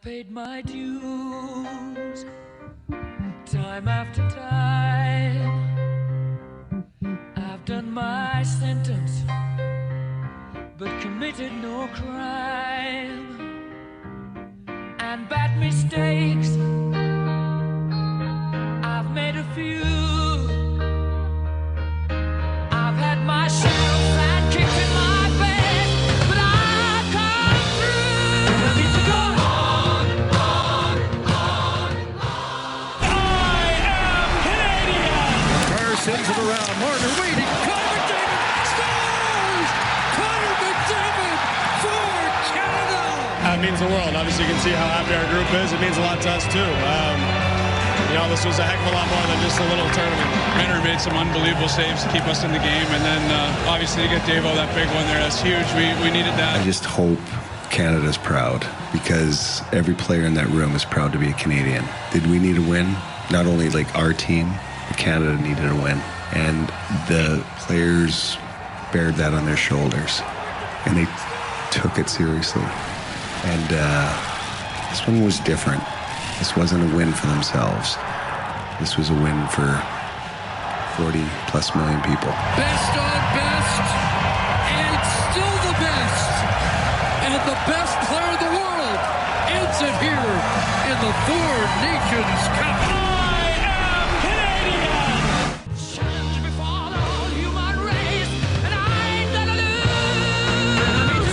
paid my dues time after time. I've done my sentence, but committed no crime. And bad mistakes, I've made a few. I've had my share of bad kicks in my face, but I've come through. I need to go on. I am Canadian. Carr sends it around. Marner waiting. Connor McDavid scores! Connor McDavid for Canada! It means the world. Obviously, you can see how happy our group is. It means a lot to us, too. This was a heck of a lot more than just a little tournament. Renner made some unbelievable saves to keep us in the game, and then obviously to get Davo that big one there, that's huge. We needed that. I just hope Canada's proud, because every player in that room is proud to be a Canadian. Did we need a win? Not only like our team, but Canada needed a win. And the players bared that on their shoulders, and they took it seriously. And this one was different. This wasn't a win for themselves. This was a win for 40-plus million people. Best on best, and still the best. And the best player in the world ends it here in the Four Nations Cup. I am Canadian. Challenge before the whole human race, and I ain't gonna lose.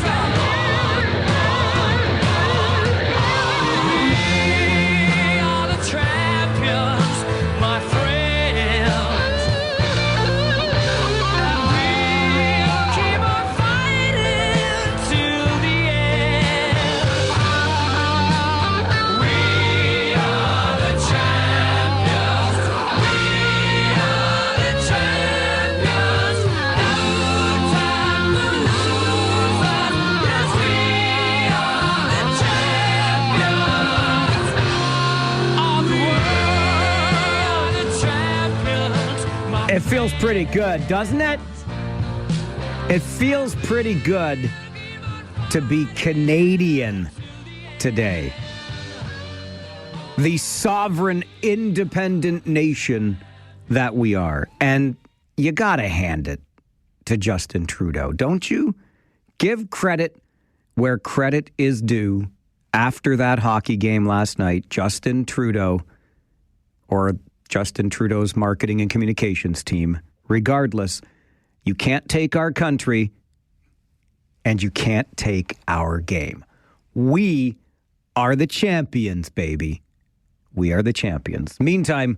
We are the champions, my friends. And we'll keep on fighting till the end. We are the champions. We are the champions. No time to lose us. Yes, we are the champions of the world. The champions. My It feels pretty good, doesn't it? It feels pretty good to be Canadian today. The sovereign, independent nation that we are. And you gotta hand it to Justin Trudeau, don't you? Give credit where credit is due. After that hockey game last night, Justin Trudeau, or Justin Trudeau's marketing and communications team, regardless, you can't take our country and you can't take our game. We are the champions, baby. We are the champions. Meantime,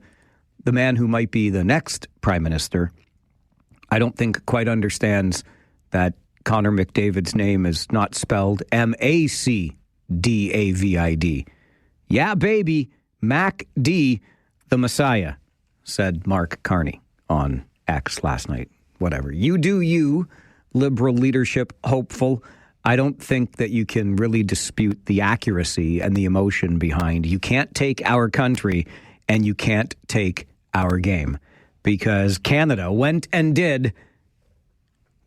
the man who might be the next prime minister, I don't think quite understands that Connor McDavid's name is not spelled MacDavid. Yeah, baby, Mac D, the Messiah, said Mark Carney on X last night. Whatever. You do you, liberal leadership hopeful. I don't think that you can really dispute the accuracy and the emotion behind you can't take our country and you can't take our game, because Canada went and did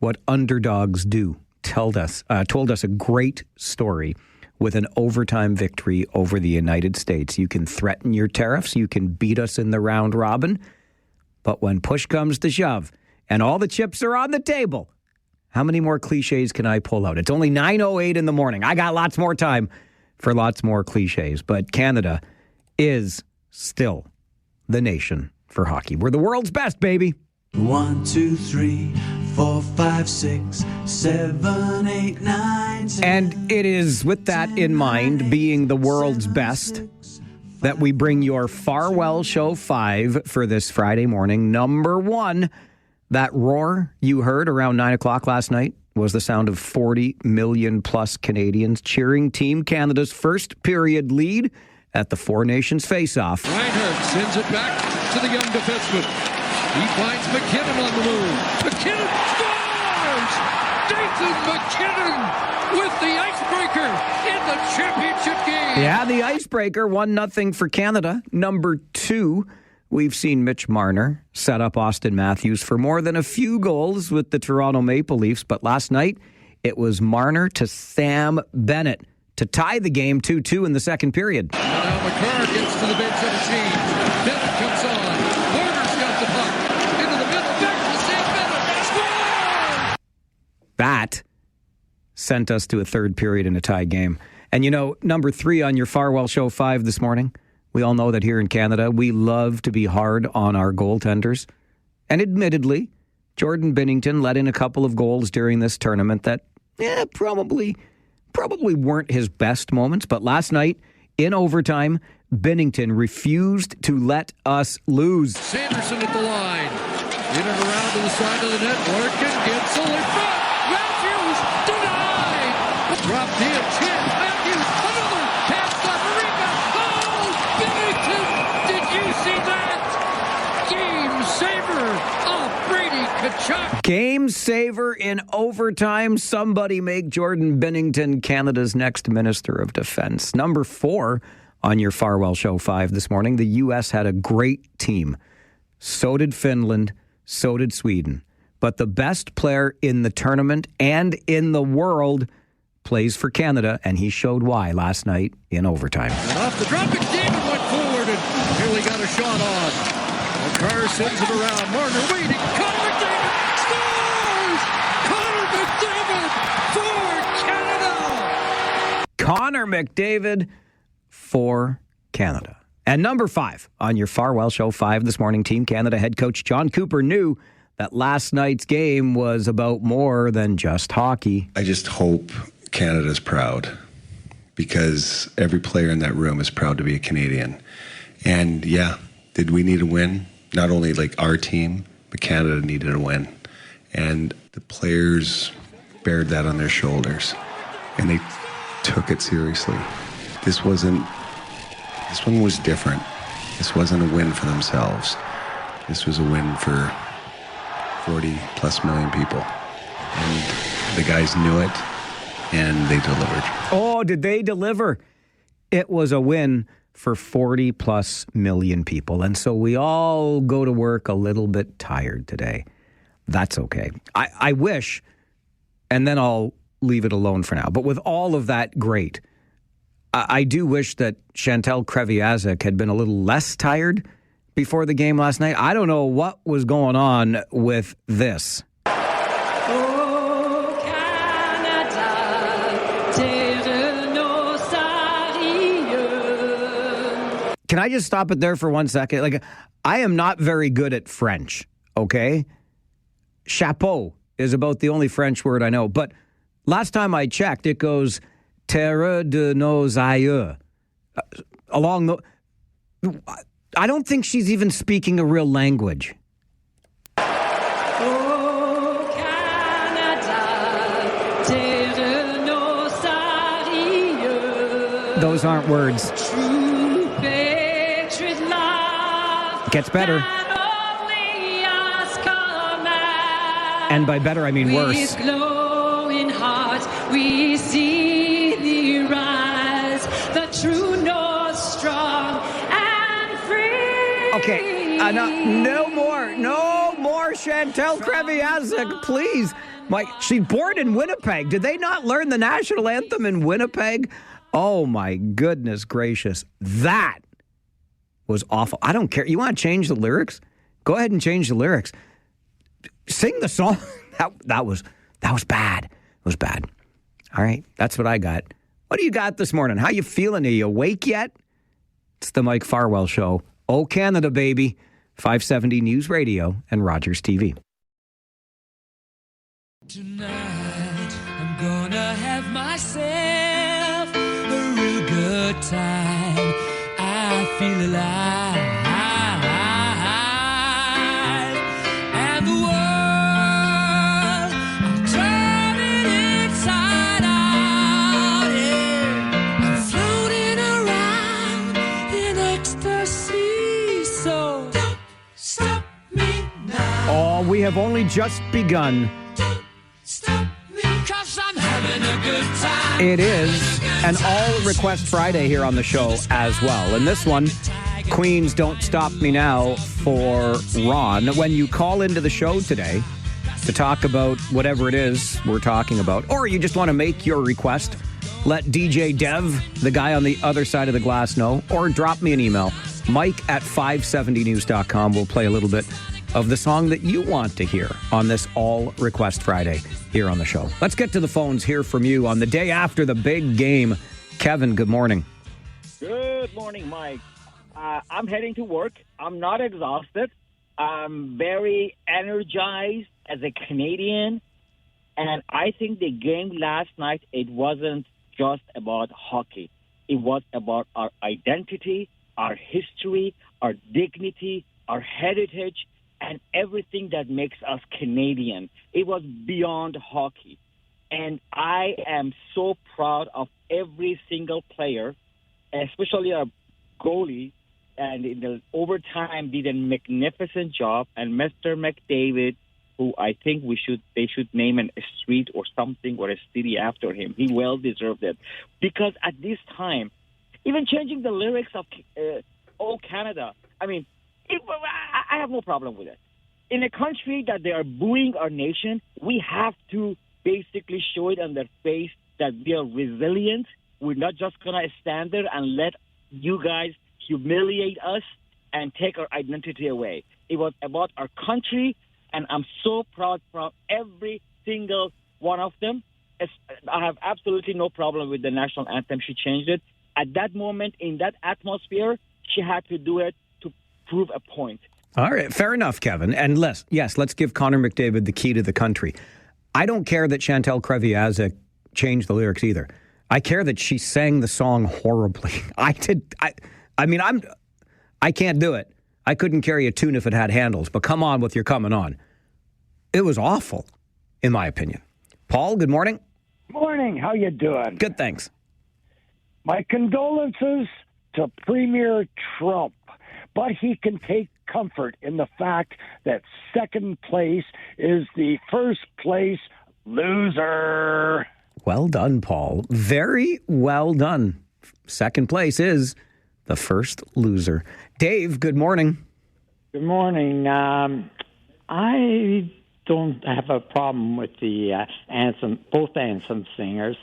what underdogs do. Told us a great story with an overtime victory over the United States. You can threaten your tariffs, you can beat us in the round robin, but when push comes to shove and all the chips are on the table, how many more cliches can I pull out? It's only 9:08 in the morning. I got lots more time for lots more cliches, but Canada is still the nation for hockey. We're the world's best, baby. 1, 2, 3, 4, 5, 6, 7, 8, 9, 10. And it is with that in mind, being the world's best, that we bring your Farwell Show 5 for this Friday morning. Number one, that roar you heard around 9 o'clock last night was the sound of 40 million plus Canadians cheering Team Canada's first period lead at the Four Nations face-off. Reinhardt sends it back to the young defenseman. He finds McKinnon on the move. McKinnon scores! Nathan McKinnon with the icebreaker in the championship game. Yeah, the icebreaker, 1-0 for Canada. Number two, we've seen Mitch Marner set up Austin Matthews for more than a few goals with the Toronto Maple Leafs, but last night it was Marner to Sam Bennett to tie the game 2-2 in the second period. Now McCarr gets to the bench of the team. Bennett comes on. Porter's got the puck. Into the middle. Back to Sam Bennett. Score! That sent us to a third period in a tie game. And you know, number 3 on your Farwell Show 5 this morning, we all know that here in Canada, we love to be hard on our goaltenders. And admittedly, Jordan Binnington let in a couple of goals during this tournament that probably weren't his best moments. But last night, in overtime, Binnington refused to let us lose. Sanderson at the line. In and around to the side of the net. Larkin gets in front. Matthews denied. Dropped in. Chin. Matthews. Another pass left. Rebound. Oh, Binnington. Did you see that? Game saver. Oh, Brady Tkachuk. Game saver in overtime. Somebody make Jordan Binnington Canada's next Minister of Defense. Number 4 on your Farwell Show 5 this morning. The U.S. had a great team. So did Finland. So did Sweden. But the best player in the tournament and in the world plays for Canada, and he showed why last night in overtime. And off the drop, McDavid went forward and nearly got a shot on. McCarr sends it around. Marner waiting. Connor McDavid scores! Connor McDavid for Canada! Connor McDavid for Canada. And number 5 on your Farwell Show 5 this morning, Team Canada head coach John Cooper knew that last night's game was about more than just hockey. I just hope Canada's proud, because every player in that room is proud to be a Canadian. And yeah, did we need a win? Not only like our team, but Canada needed a win. And the players bared that on their shoulders, and they took it seriously. This one was different. This wasn't a win for themselves. This was a win for 40+ million people. And the guys knew it, and they delivered. Oh, did they deliver? It was a win for 40+ million people. And so we all go to work a little bit tired today. That's okay. I wish, and then I'll leave it alone for now. But with all of that, great. I do wish that Chantal Kreviazuk had been a little less tired before the game last night. I don't know what was going on with this. Oh, Canada, terre nos sérieux. Can I just stop it there for 1 second? Like, I am not very good at French, okay? Chapeau is about the only French word I know. But last time I checked, it goes terre de nos aïeux. Along the... I don't think she's even speaking a real language. Oh, Canada, terre nos sérieux. Those aren't words. True patriot love. Gets better. That only us command. And by better, I mean worse. With glowing hearts, we see thee rise, the true north strong and free. Okay, no more Chantal Kreviazuk, please. She's born in Winnipeg. Did they not learn the national anthem in Winnipeg? Oh, my goodness gracious. That was awful. I don't care. You want to change the lyrics? Go ahead and change the lyrics. Sing the song. That was bad. It was bad. All right, that's what I got. What do you got this morning? How you feeling? Are you awake yet? It's the Mike Farwell Show. Oh, Canada, baby. 570 News Radio and Rogers TV. Tonight, I'm gonna have myself a real good time. I feel alive. And the world, I'm turning inside out. Yeah. I'm floating around in ecstasy. So don't stop me now. Oh, we have only just begun. Stop me, 'cause I'm having a good time. It is an all-request Friday here on the show as well. And this one, Queen's Don't Stop Me Now for Ron. When you call into the show today to talk about whatever it is we're talking about, or you just want to make your request Let DJ Dev, the guy on the other side of the glass, know, or drop me an email. Mike@570news.com. We'll play a little bit of the song that you want to hear on this All Request Friday here on the show. Let's get to the phones, hear from you on the day after the big game. Kevin, good morning. Good morning, Mike. I'm heading to work. I'm not exhausted. I'm very energized as a Canadian. And I think the game last night, it wasn't just about hockey. It was about our identity, our history, our dignity, our heritage, and everything that makes us Canadian. It was beyond hockey. And I am so proud of every single player, especially our goalie, and in the overtime did a magnificent job. And Mr. McDavid, who I think they should name a street or something or a city after him. He well deserved it. Because at this time, even changing the lyrics of Oh Canada, I mean, I have no problem with it. In a country that they are booing our nation, we have to basically show it on their face that we are resilient. We're not just going to stand there and let you guys humiliate us and take our identity away. It was about our country, and I'm so proud from every single one of them. I have absolutely no problem with the national anthem. She changed it. At that moment, in that atmosphere, she had to do it to prove a point. All right, fair enough, Kevin. And let's give Connor McDavid the key to the country. I don't care that Chantal Kreviazuk changed the lyrics either. I care that she sang the song horribly. I can't do it. I couldn't carry a tune if it had handles, but come on with your coming on. It was awful, in my opinion. Paul, good morning. Morning. How you doing? Good, thanks. My condolences to Premier Trump, but he can take comfort in the fact that second place is the first place loser. Well done, Paul. Very well done. Second place is the first loser. Dave, good morning. Good morning. I don't have a problem with the anthem, both anthem singers,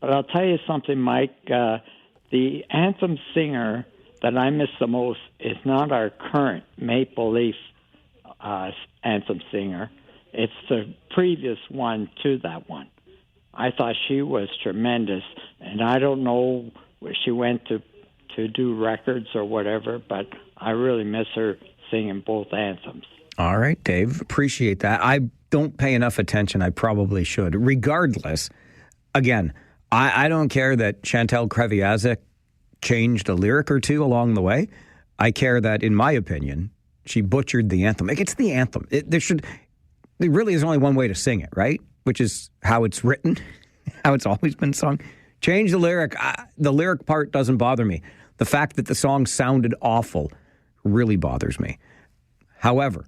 but I'll tell you something, Mike. The anthem singer that I miss the most is not our current Maple Leaf anthem singer. It's the previous one to that one. I thought she was tremendous, and I don't know where she went to do records or whatever, but I really miss her singing both anthems. All right, Dave, appreciate that. I don't pay enough attention. I probably should. Regardless, again, I don't care that Chantal Kreviazuk changed a lyric or two along the way. I care that, in my opinion, she butchered the anthem. It's the anthem. There really is only one way to sing it, right? Which is how it's written, how it's always been sung. Change the lyric. The lyric part doesn't bother me. The fact that the song sounded awful really bothers me. However,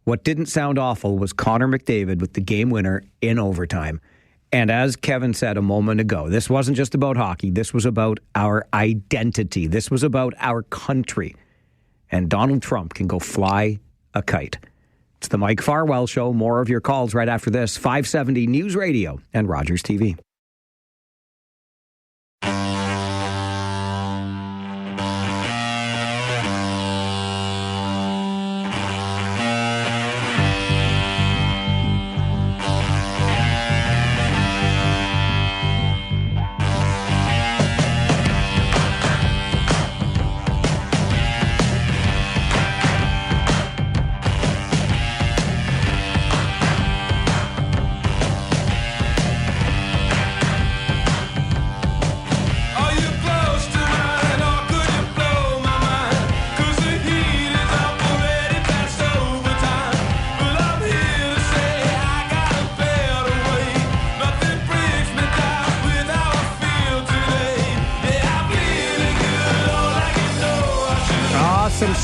what didn't sound awful was Connor McDavid with the game winner in overtime. And as Kevin said a moment ago, this wasn't just about hockey. This was about our identity. This was about our country. And Donald Trump can go fly a kite. It's the Mike Farwell Show. More of your calls right after this. 570 News Radio and Rogers TV.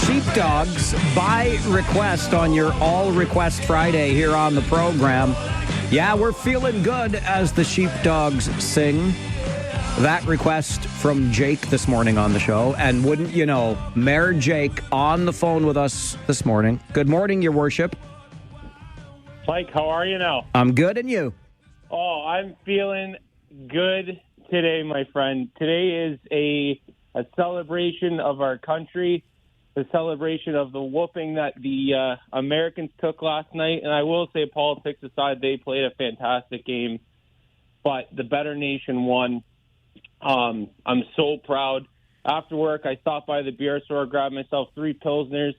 Sheepdogs by request on your All Request Friday here on the program. Yeah, we're feeling good as the Sheepdogs sing. That request from Jake this morning on the show. And wouldn't you know, Mayor Jake on the phone with us this morning. Good morning, Your Worship. Mike, how are you now? I'm good, and you? Oh, I'm feeling good today, my friend. Today is a celebration of our country, a celebration of the whooping that the Americans took last night. And I will say, politics aside, they played a fantastic game, but the better nation won. I'm so proud. After work, I stopped by the beer store, grabbed myself 3 Pilsners,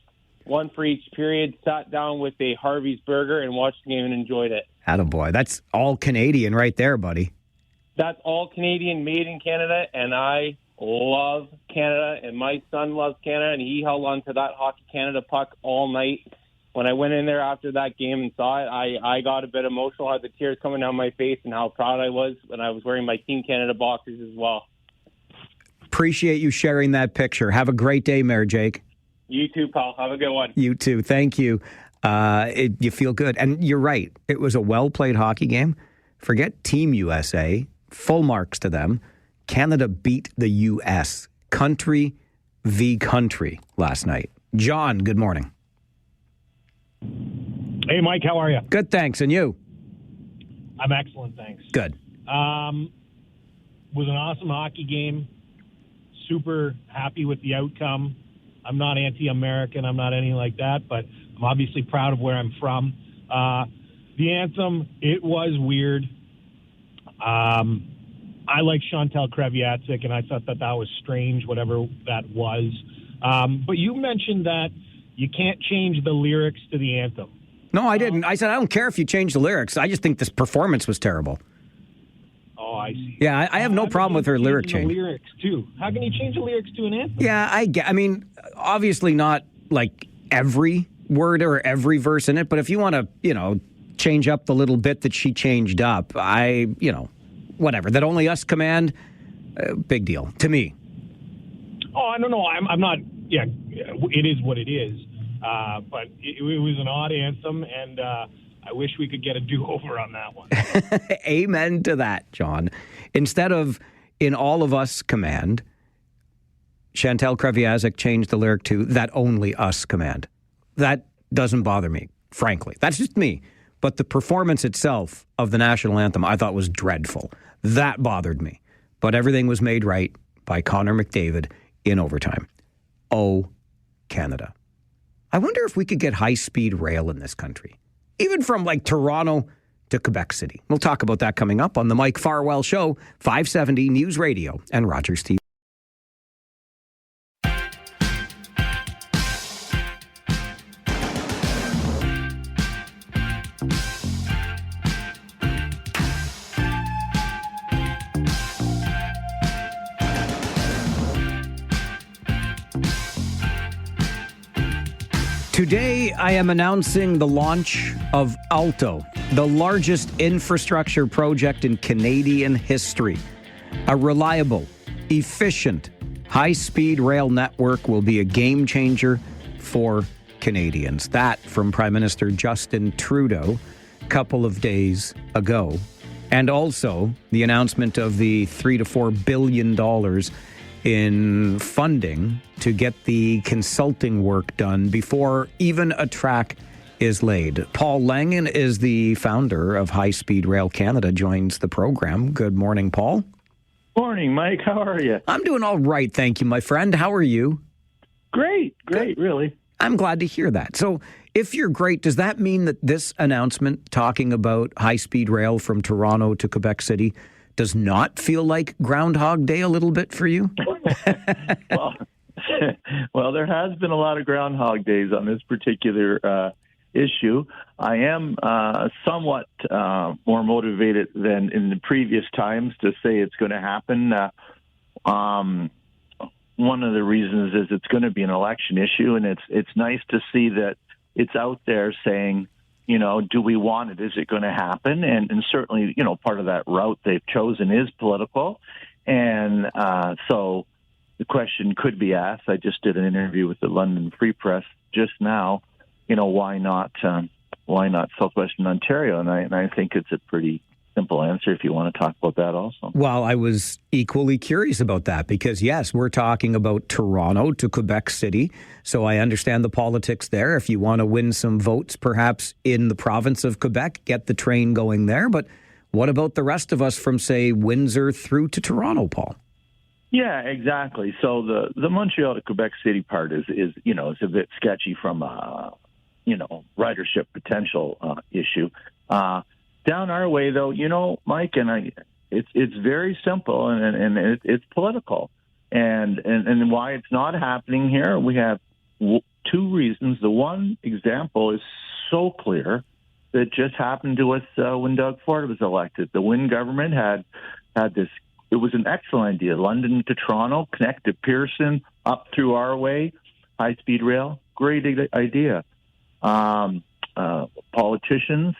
one for each period, sat down with a Harvey's burger, and watched the game and enjoyed it. Attaboy. That's all Canadian right there, buddy. That's all Canadian, made in Canada, and I love Canada, and my son loves Canada, and he held on to that Hockey Canada puck all night. When I went in there after that game and saw it, I got a bit emotional, had the tears coming down my face, and how proud I was when I was wearing my Team Canada boxers as well. Appreciate you sharing that picture. Have a great day, Mayor Jake. You too, pal. Have a good one. You too. Thank you. You feel good. And you're right. It was a well-played hockey game. Forget Team USA. Full marks to them. Canada beat the U.S. Country v. country last night. John, good morning. Hey, Mike. How are you? Good, thanks. And you? I'm excellent, thanks. Good. Was an awesome hockey game. Super happy with the outcome. I'm not anti-American. I'm not anything like that, but I'm obviously proud of where I'm from. The anthem, it was weird. I like Chantal Kreviatsik, and I thought that was strange, whatever that was. But you mentioned that you can't change the lyrics to the anthem. No, I didn't. I said I don't care if you change the lyrics. I just think this performance was terrible. Oh, I see. Yeah, I have no problem with her lyric change. The lyrics too. How can you change the lyrics to an anthem? Yeah, I mean, obviously not like every word or every verse in it, but if you want to, change up the little bit that she changed up, whatever. That only us command, big deal to me. Oh, I don't know. I'm not. Yeah, it is what it is. But it was an odd anthem, and I wish we could get a do-over on that one. Amen to that, John. Instead of "In All of Us Command," Chantal Kreviatsik changed the lyric to "That Only Us Command." That doesn't bother me, frankly. That's just me. But the performance itself of the national anthem I thought was dreadful. That bothered me. But everything was made right by Connor McDavid in overtime. Oh, Canada. I wonder if we could get high-speed rail in this country. Even from like Toronto to Quebec City. We'll talk about that coming up on the Mike Farwell Show, 570 News Radio and Rogers TV. Today, I am announcing the launch of Alto, the largest infrastructure project in Canadian history. A reliable, efficient, high-speed rail network will be a game changer for Canadians. That from Prime Minister Justin Trudeau a couple of days ago. And also the announcement of the $3 to $4 billion in funding to get the consulting work done before even a track is laid. Paul Langen is the founder of High Speed Rail Canada, joins the program. Good morning, Paul. Morning, Mike. How are you? I'm doing all right, thank you, my friend. How are you? Great, really. I'm glad to hear that. So if you're great, does that mean that this announcement talking about high-speed rail from Toronto to Quebec City does not feel like Groundhog Day a little bit for you? Well, there has been a lot of Groundhog Days on this particular issue. I am somewhat more motivated than in the previous times to say it's going to happen. One of the reasons is it's going to be an election issue, and it's nice to see that it's out there saying, do we want it? Is it going to happen? And certainly, part of that route they've chosen is political. And so the question could be asked. I just did an interview with the London Free Press just now. Why not Southwestern Ontario? And I think it's a pretty simple answer if you want to talk about that also. Well, I was equally curious about that because, yes, we're talking about Toronto to Quebec City. So I understand the politics there. If you want to win some votes, perhaps in the province of Quebec, get the train going there. But What about the rest of us from, say, Windsor through to Toronto, Paul? Yeah, exactly. So the Montreal to Quebec City part is a bit sketchy from a ridership potential issue. Down our way, though, Mike, and it's very simple and it's political, and why it's not happening here. We have two reasons. The one example is so clear that just happened to us when Doug Ford was elected. The Wynne government had this. It was an excellent idea. London to Toronto, connect to Pearson, up through our way, high-speed rail. Great idea. Politicians,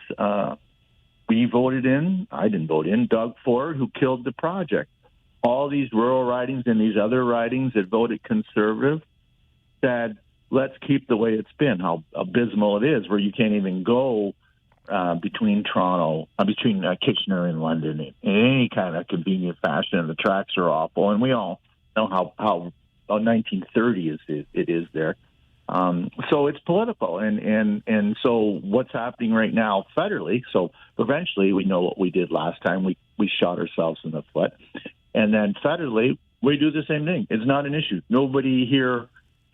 we voted in, I didn't vote in, Doug Ford, who killed the project. All these rural ridings and these other ridings that voted Conservative said, let's keep the way it's been, how abysmal it is, where you can't even go between Kitchener and London in any kind of convenient fashion, and the tracks are awful. And we all know how 1930 it is there. So it's political, and so what's happening right now federally. So provincially, we know what we did last time. We shot ourselves in the foot, and then federally, we do the same thing. It's not an issue. Nobody here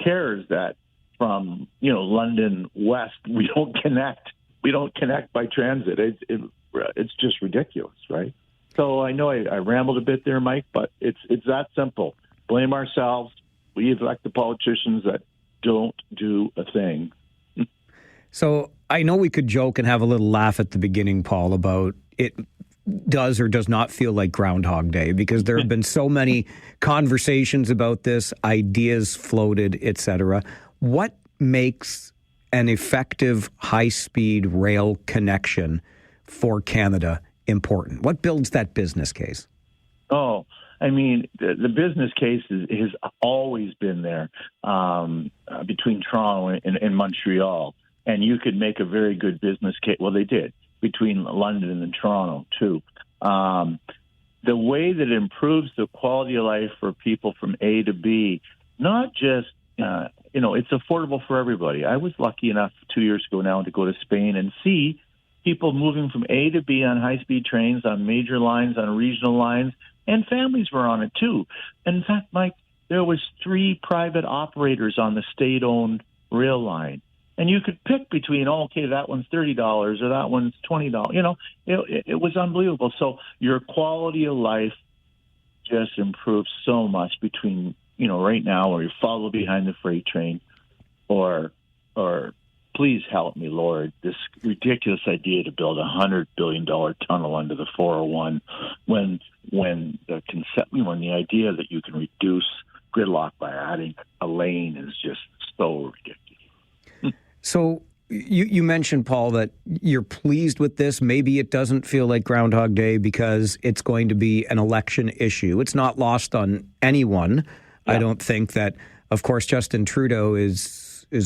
cares that from London west we don't connect. We don't connect by transit. It's just ridiculous, right? So I know I rambled a bit there, Mike, but it's that simple. Blame ourselves. We elect the politicians that don't do a thing. So I know we could joke and have a little laugh at the beginning, Paul, about it does or does not feel like Groundhog Day, because there have been so many conversations about this, ideas floated, etc. What makes an effective high-speed rail connection for Canada important? What builds that business case? Oh, I mean, the business case has always been there between Toronto and Montreal, and you could make a very good business case. Well, they did between London and Toronto too. The way that it improves the quality of life for people from A to B, not just it's affordable for everybody. I was lucky enough 2 years ago now to go to Spain and see people moving from A to B on high-speed trains, on major lines, on regional lines, and families were on it too. In fact, Mike, there was 3 private operators on the state-owned rail line. And you could pick between, that one's $30 or that one's $20. It was unbelievable. So your quality of life just improves so much between, right now, or you follow behind the freight train, or please help me, Lord, this ridiculous idea to build $100 billion tunnel under the 401 when the idea that you can reduce gridlock by adding a lane is just so ridiculous. So you mentioned, Paul, that you're pleased with this. Maybe it doesn't feel like Groundhog Day because it's going to be an election issue. It's not lost on anyone. Yeah. I don't think that, of course, Justin Trudeau is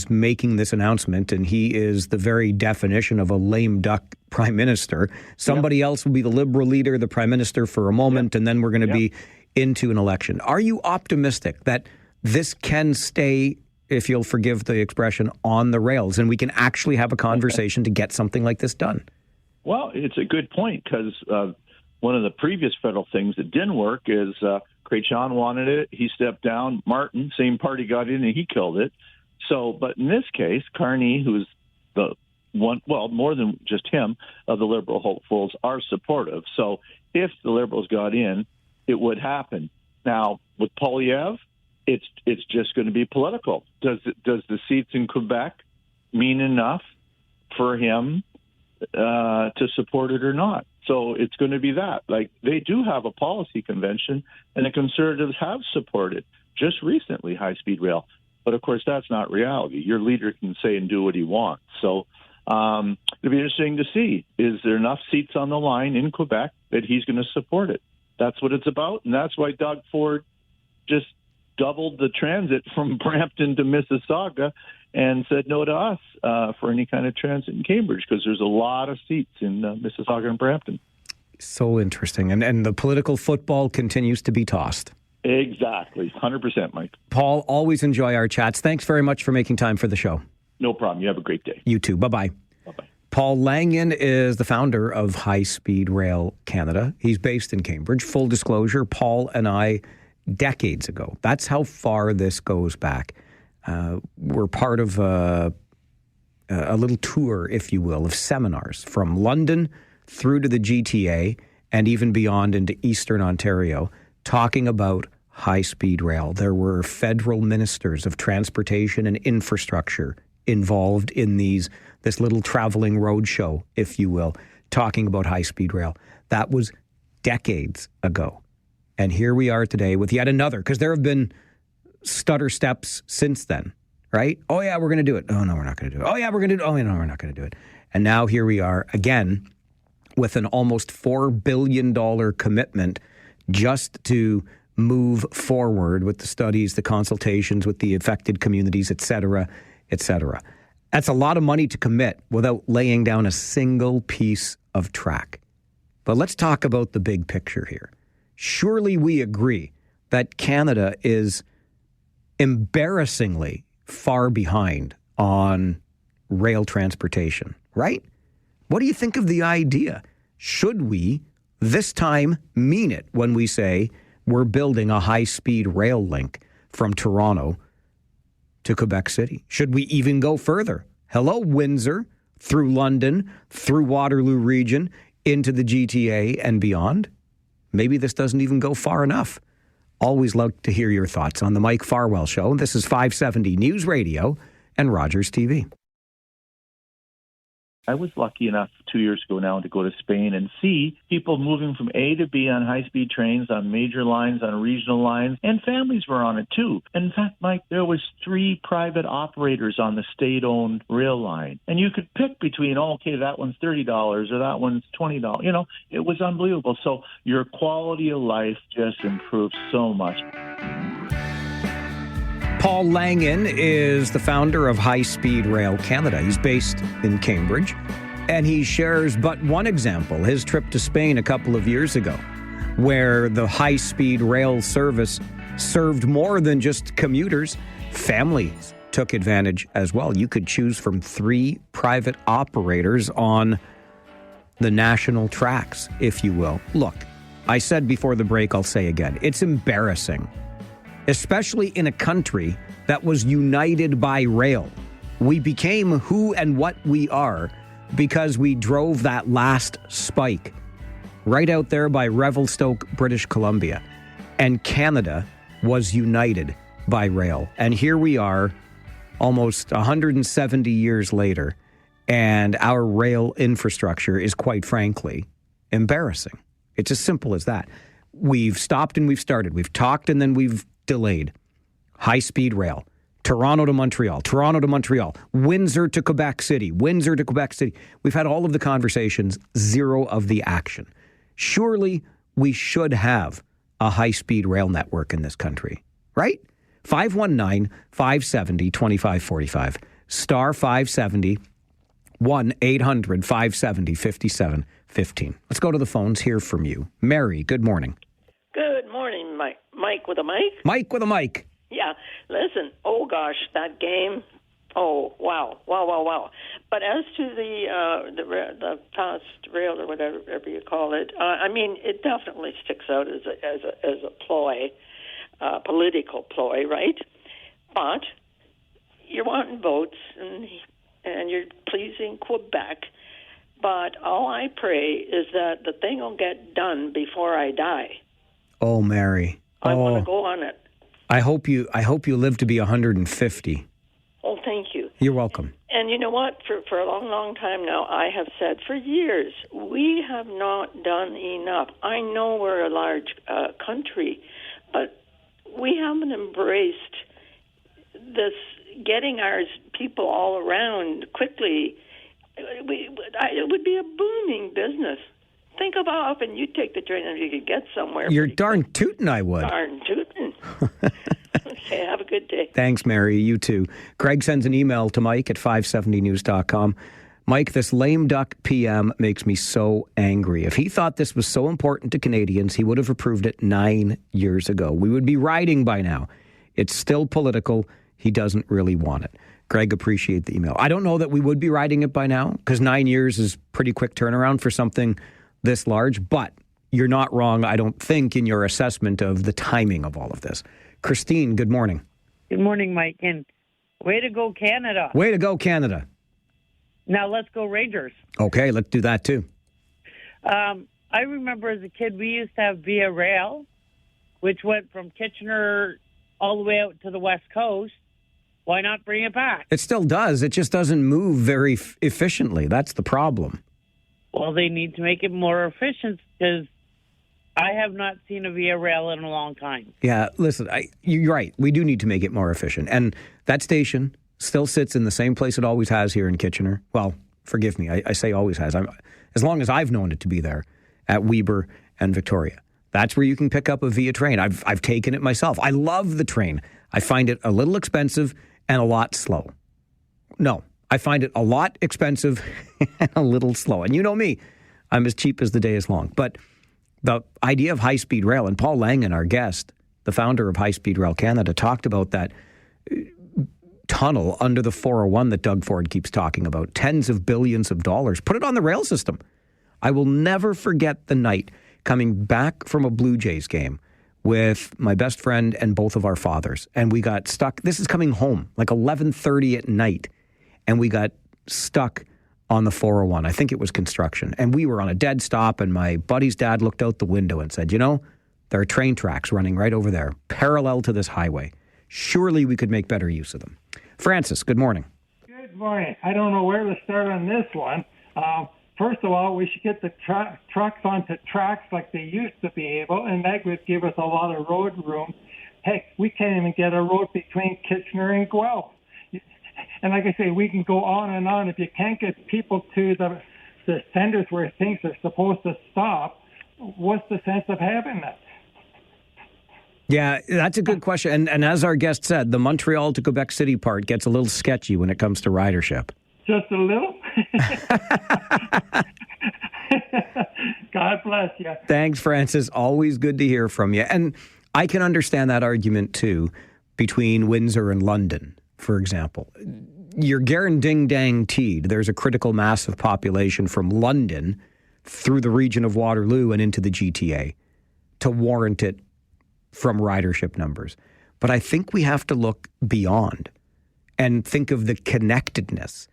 making this announcement, and he is the very definition of a lame duck prime minister. Somebody else will be the Liberal leader, the prime minister for a moment, and then we're going to be into an election. Are you optimistic that this can stay, if you'll forgive the expression, on the rails, and we can actually have a conversation to get something like this done? Well, it's a good point, because one of the previous federal things that didn't work is Chrétien wanted it. He stepped down. Martin, same party, got in, and he killed it. So, but in this case, Carney, who's the one, well, more than just him, of the Liberal hopefuls, are supportive. So if the Liberals got in, it would happen. Now, with Poilievre, it's just going to be political. Does the seats in Quebec mean enough for him to support it or not? So it's going to be that. Like, they do have a policy convention, and the Conservatives have supported just recently high-speed rail. But, of course, that's not reality. Your leader can say and do what he wants. So it'll be interesting to see, is there enough seats on the line in Quebec that he's going to support it? That's what it's about, and that's why Doug Ford just doubled the transit from Brampton to Mississauga and said no to us for any kind of transit in Cambridge, because there's a lot of seats in Mississauga and Brampton. So interesting. And the political football continues to be tossed. Exactly. 100%, Mike. Paul, always enjoy our chats. Thanks very much for making time for the show. No problem. You have a great day. You too. Bye-bye. Bye-bye. Paul Langen is the founder of High Speed Rail Canada. He's based in Cambridge. Full disclosure, Paul and I, decades ago, that's how far this goes back. We're part of a little tour, if you will, of seminars from London through to the GTA and even beyond into Eastern Ontario, talking about high-speed rail. There were federal ministers of transportation and infrastructure involved in this little traveling roadshow, if you will, talking about high-speed rail. That was decades ago. And here we are today with yet another, because there have been stutter steps since then, right? Oh, yeah, we're going to do it. Oh, no, we're not going to do it. Oh, yeah, we're going to do it. Oh, no, we're not going to do it. And now here we are again with an almost $4 billion commitment just to move forward with the studies, the consultations with the affected communities, et cetera, et cetera. That's a lot of money to commit without laying down a single piece of track. But let's talk about the big picture here. Surely we agree that Canada is embarrassingly far behind on rail transportation, right? What do you think of the idea? Should we, this time, mean it when we say we're building a high-speed rail link from Toronto to Quebec City? Should we even go further? Hello, Windsor, through London, through Waterloo region, into the GTA and beyond? Maybe this doesn't even go far enough. Always love to hear your thoughts on the Mike Farwell Show. This is 570 News Radio and Rogers TV. I was lucky enough 2 years ago now to go to Spain and see people moving from A to B on high-speed trains, on major lines, on regional lines, and families were on it too. In fact, Mike, there was 3 private operators on the state-owned rail line. And you could pick between, okay, that one's $30 or that one's $20. You know, it was unbelievable. So your quality of life just improved so much. Paul Langen is the founder of High Speed Rail Canada. He's based in Cambridge, and he shares but one example, his trip to Spain a couple of years ago, where the high-speed rail service served more than just commuters. Families took advantage as well. You could choose from 3 private operators on the national tracks, if you will. Look, I said before the break, I'll say again, it's embarrassing, especially in a country that was united by rail. We became who and what we are because we drove that last spike right out there by Revelstoke, British Columbia. And Canada was united by rail. And here we are almost 170 years later, and our rail infrastructure is, quite frankly, embarrassing. It's as simple as that. We've stopped and we've started. We've talked and then we've delayed. High-speed rail. Toronto to Montreal, Windsor to Quebec City, Windsor to Quebec City. We've had all of the conversations, zero of the action. Surely we should have a high-speed rail network in this country, right? 519-570-2545, star 570, 1-800-570-5715. Let's go to the phones, hear from you. Mary, good morning. Good morning, Mike. Mike with a mic? Mike with a mic. Yeah, listen, oh gosh, that game, oh, wow. But as to the fast rail or whatever you call it, I mean, it definitely sticks out as a ploy, political ploy, right? But you're wanting votes and you're pleasing Quebec, but all I pray is that the thing will get done before I die. Oh, Mary. I want to go on it. I hope you live to be 150. Oh, thank you. You're welcome. And you know what? For a long, long time now, I have said for years, we have not done enough. I know we're a large country, but we haven't embraced this getting our people all around quickly. It would be a booming business. Think of how often you take the train and you could get somewhere. You're darn tootin' I would. Darn tootin'. Okay, have a good day. Thanks, Mary. You too. Greg sends an email to Mike at 570news.com. Mike, this lame duck PM makes me so angry. If he thought this was so important to Canadians, he would have approved it 9 years ago. We would be riding by now. It's still political. he doesn't really want it. Greg, appreciate the email. I don't know that we would be riding it by now, because 9 years is pretty quick turnaround for something this large, but you're not wrong, I don't think, in your assessment of the timing of all of this. Christine, good morning. Good morning, Mike, and way to go, Canada. Way to go, Canada. Now let's go Rangers. Okay, let's do that too. I remember as a kid, we used to have Via Rail, which went from Kitchener all the way out to the West Coast. Why not bring it back? It still does. It just doesn't move very efficiently. That's the problem. Well, they need to make it more efficient, because I have not seen a Via Rail in a long time. Yeah, listen, you're right. We do need to make it more efficient. And that station still sits in the same place it always has here in Kitchener. Well, forgive me, I say always has. As long as I've known it to be there, at Weber and Victoria. That's where you can pick up a Via train. I've taken it myself. I love the train. I find it a little expensive and a lot slow. No, I find it a lot expensive and a little slow. And you know me, I'm as cheap as the day is long. But the idea of high-speed rail, and Paul Langan, our guest, the founder of High Speed Rail Canada, talked about that tunnel under the 401 that Doug Ford keeps talking about, tens of billions of dollars. Put it on the rail system. I will never forget the night coming back from a Blue Jays game with my best friend and both of our fathers. And we got stuck. This is coming home, like 11:30 at night. And we got stuck on the 401. I think it was construction. And we were on a dead stop. And my buddy's dad looked out the window and said, you know, there are train tracks running right over there, parallel to this highway. Surely we could make better use of them. Francis, good morning. Good morning. I don't know where to start on this one. First of all, we should get the trucks onto tracks like they used to be able, and that would give us a lot of road room. Heck, we can't even get a road between Kitchener and Guelph. And like I say, we can go on and on. If you can't get people to the centers where things are supposed to stop, what's the sense of having that? Yeah, that's a good question. And as our guest said, the Montreal to Quebec City part gets a little sketchy when it comes to ridership. Just a little? God bless you. Thanks, Francis. Always good to hear from you. And I can understand that argument, too, between Windsor and London, for example. You're guaranteed there's a critical mass of population from London through the region of Waterloo and into the GTA to warrant it from ridership numbers. But I think we have to look beyond and think of the connectedness.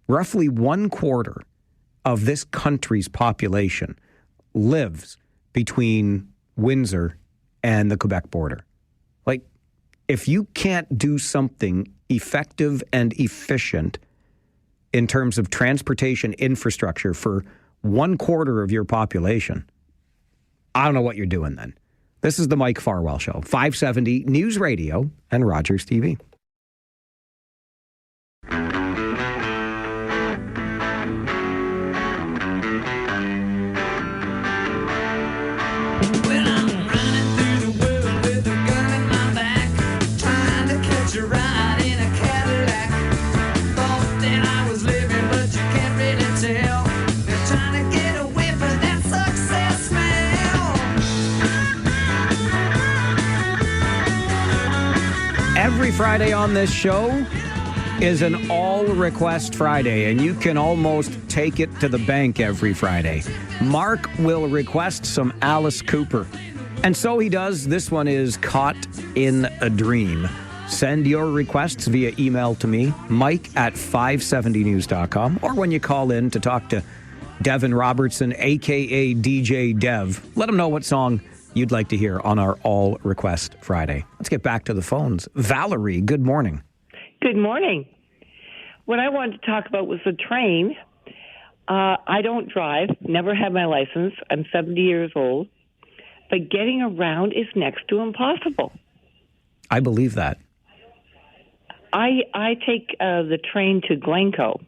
Roughly 1/4 of this country's population lives between Windsor and the Quebec border. Like, if you can't do something effective and efficient in terms of transportation infrastructure for 1/4 of your population, I don't know what you're doing then. This is the Mike Farwell Show, 570 News Radio and Rogers TV. Every Friday on this show is an all-request Friday, and you can almost take it to the bank every Friday. Mark will request some Alice Cooper. And so he does. This one is Caught in a Dream. Send your requests via email to me, mike@570news.com, or when you call in to talk to Devin Robertson, a.k.a. DJ Dev. Let him know what song you'd like to hear on our All Request Friday. Let's get back to the phones. Valerie, good morning. Good morning. What I wanted to talk about was the train. I don't drive, never had my license. I'm 70 years old. But getting around is next to impossible. I believe that. I take the train to Glencoe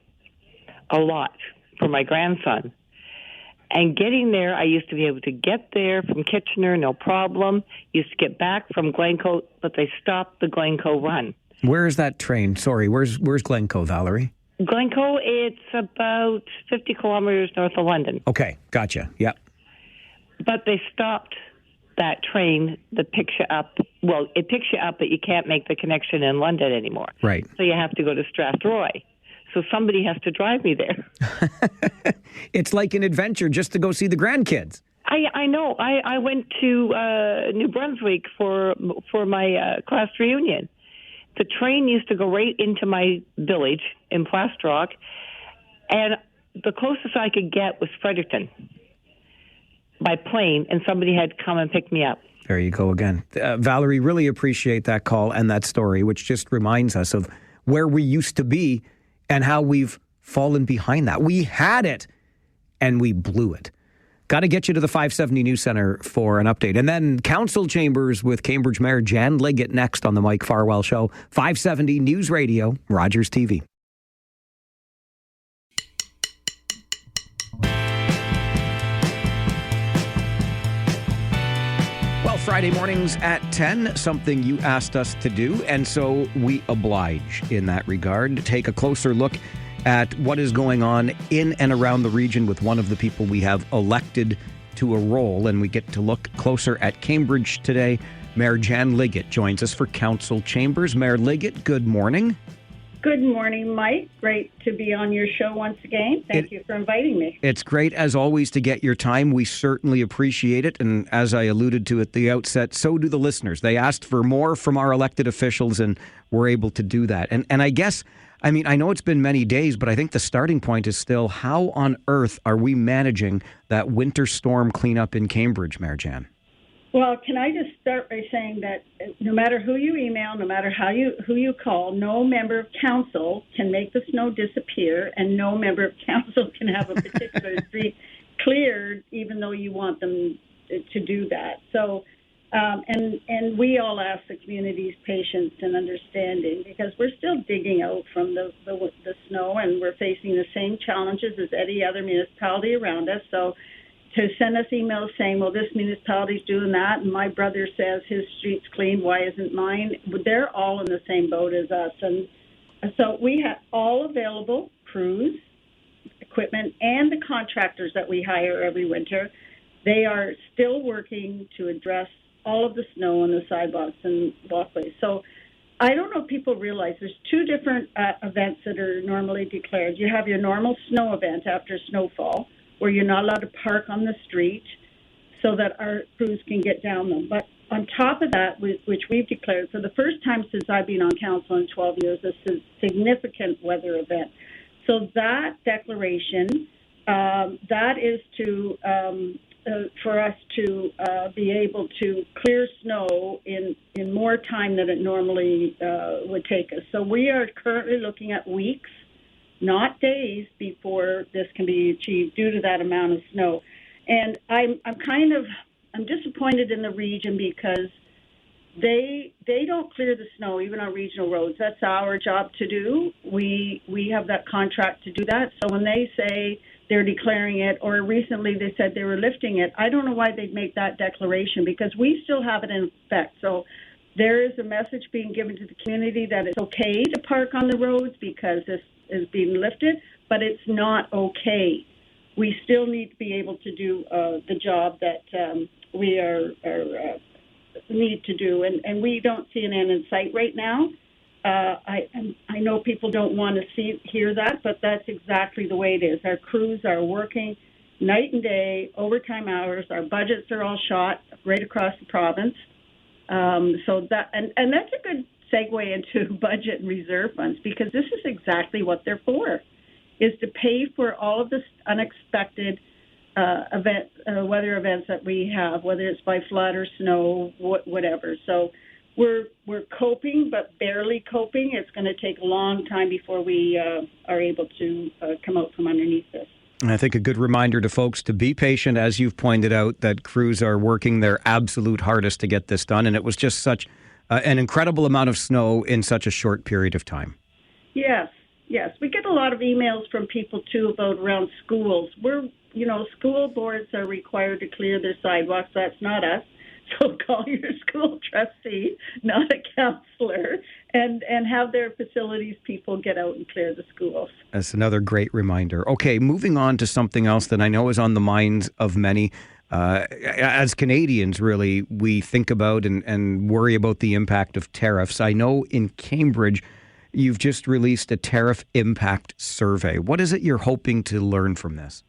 a lot for my grandson. And getting there, I used to be able to get there from Kitchener, no problem. Used to get back from Glencoe, but they stopped the Glencoe run. Where is that train? Sorry, where's Glencoe, Valerie? Glencoe, it's about 50 kilometers north of London. Okay, gotcha. Yep. But they stopped that train that picks you up. Well, it picks you up, but you can't make the connection in London anymore. Right. So you have to go to Strathroy. So somebody has to drive me there. It's like an adventure just to go see the grandkids. I know. I went to New Brunswick for my class reunion. The train used to go right into my village in Plastrock, and the closest I could get was Fredericton by plane, and somebody had to come and pick me up. There you go again. Valerie, really appreciate that call and that story, which just reminds us of where we used to be and how we've fallen behind that. We had it, and we blew it. Got to get you to the 570 News Center for an update. And then Council Chambers with Cambridge Mayor Jan Liggett next on the Mike Farwell Show. 570 News Radio, Rogers TV. Well, Friday mornings at 10, something you asked us to do, and so we oblige in that regard. To take a closer look at what is going on in and around the region with one of the people we have elected to a role, and we get to look closer at Cambridge today. Mayor Jan Liggett joins us for Council Chambers. Mayor Liggett, good morning. Good morning, Mike. Great to be on your show once again. Thank you for inviting me. It's great, as always, to get your time. We certainly appreciate it. And as I alluded to at the outset, so do the listeners. They asked for more from our elected officials, and we're able to do that. And I guess, I mean, I know it's been many days, but I think the starting point is still, how on earth are we managing that winter storm cleanup in Cambridge, Mayor Jan? Well, can I just start by saying that no matter who you email, no matter who you call, no member of council can make the snow disappear, and no member of council can have a particular street cleared, even though you want them to do that. So, and we all ask the community's patience and understanding, because we're still digging out from the snow, and we're facing the same challenges as any other municipality around us. So, to send us emails saying, well, this municipality's doing that, and my brother says his street's clean, why isn't mine? They're all in the same boat as us. And so we have all available crews, equipment, and the contractors that we hire every winter. They are still working to address all of the snow on the sidewalks and walkways. So I don't know if people realize there's two different events that are normally declared. You have your normal snow event after snowfall, where you're not allowed to park on the street so that our crews can get down them. But on top of that, which we've declared for the first time since I've been on council in 12 years, this is a significant weather event. So that declaration, that is to for us to be able to clear snow in more time than it normally would take us. So we are currently looking at weeks, not days, before this can be achieved due to that amount of snow. And I'm disappointed in the region, because they don't clear the snow, even on regional roads. That's our job to do. We have that contract to do that. So when they say they're declaring it, or recently they said they were lifting it, I don't know why they'd make that declaration, because we still have it in effect. So there is a message being given to the community that it's okay to park on the roads because this is being lifted, but it's not okay. We still need to be able to do the job that we need to do, and we don't see an end in sight right now. I know people don't want to hear that, but that's exactly the way it is. Our crews are working night and day, overtime hours. Our budgets are all shot right across the province. So that and that's a good segue into budget and reserve funds, because this is exactly what they're for, is to pay for all of this unexpected weather events that we have, whether it's by flood or snow, whatever. So we're coping, but barely coping. It's going to take a long time before we are able to come out from underneath this. And I think a good reminder to folks to be patient, as you've pointed out, that crews are working their absolute hardest to get this done. And it was just such an incredible amount of snow in such a short period of time. Yes. We get a lot of emails from people, too, about around schools. School boards are required to clear their sidewalks. That's not us. So call your school trustee, not a counselor, and have their facilities people get out and clear the schools. That's another great reminder. Okay, moving on to something else that I know is on the minds of many. as Canadians, really, we think about and worry about the impact of tariffs. I know in Cambridge, you've just released a tariff impact survey. What is it you're hoping to learn from this?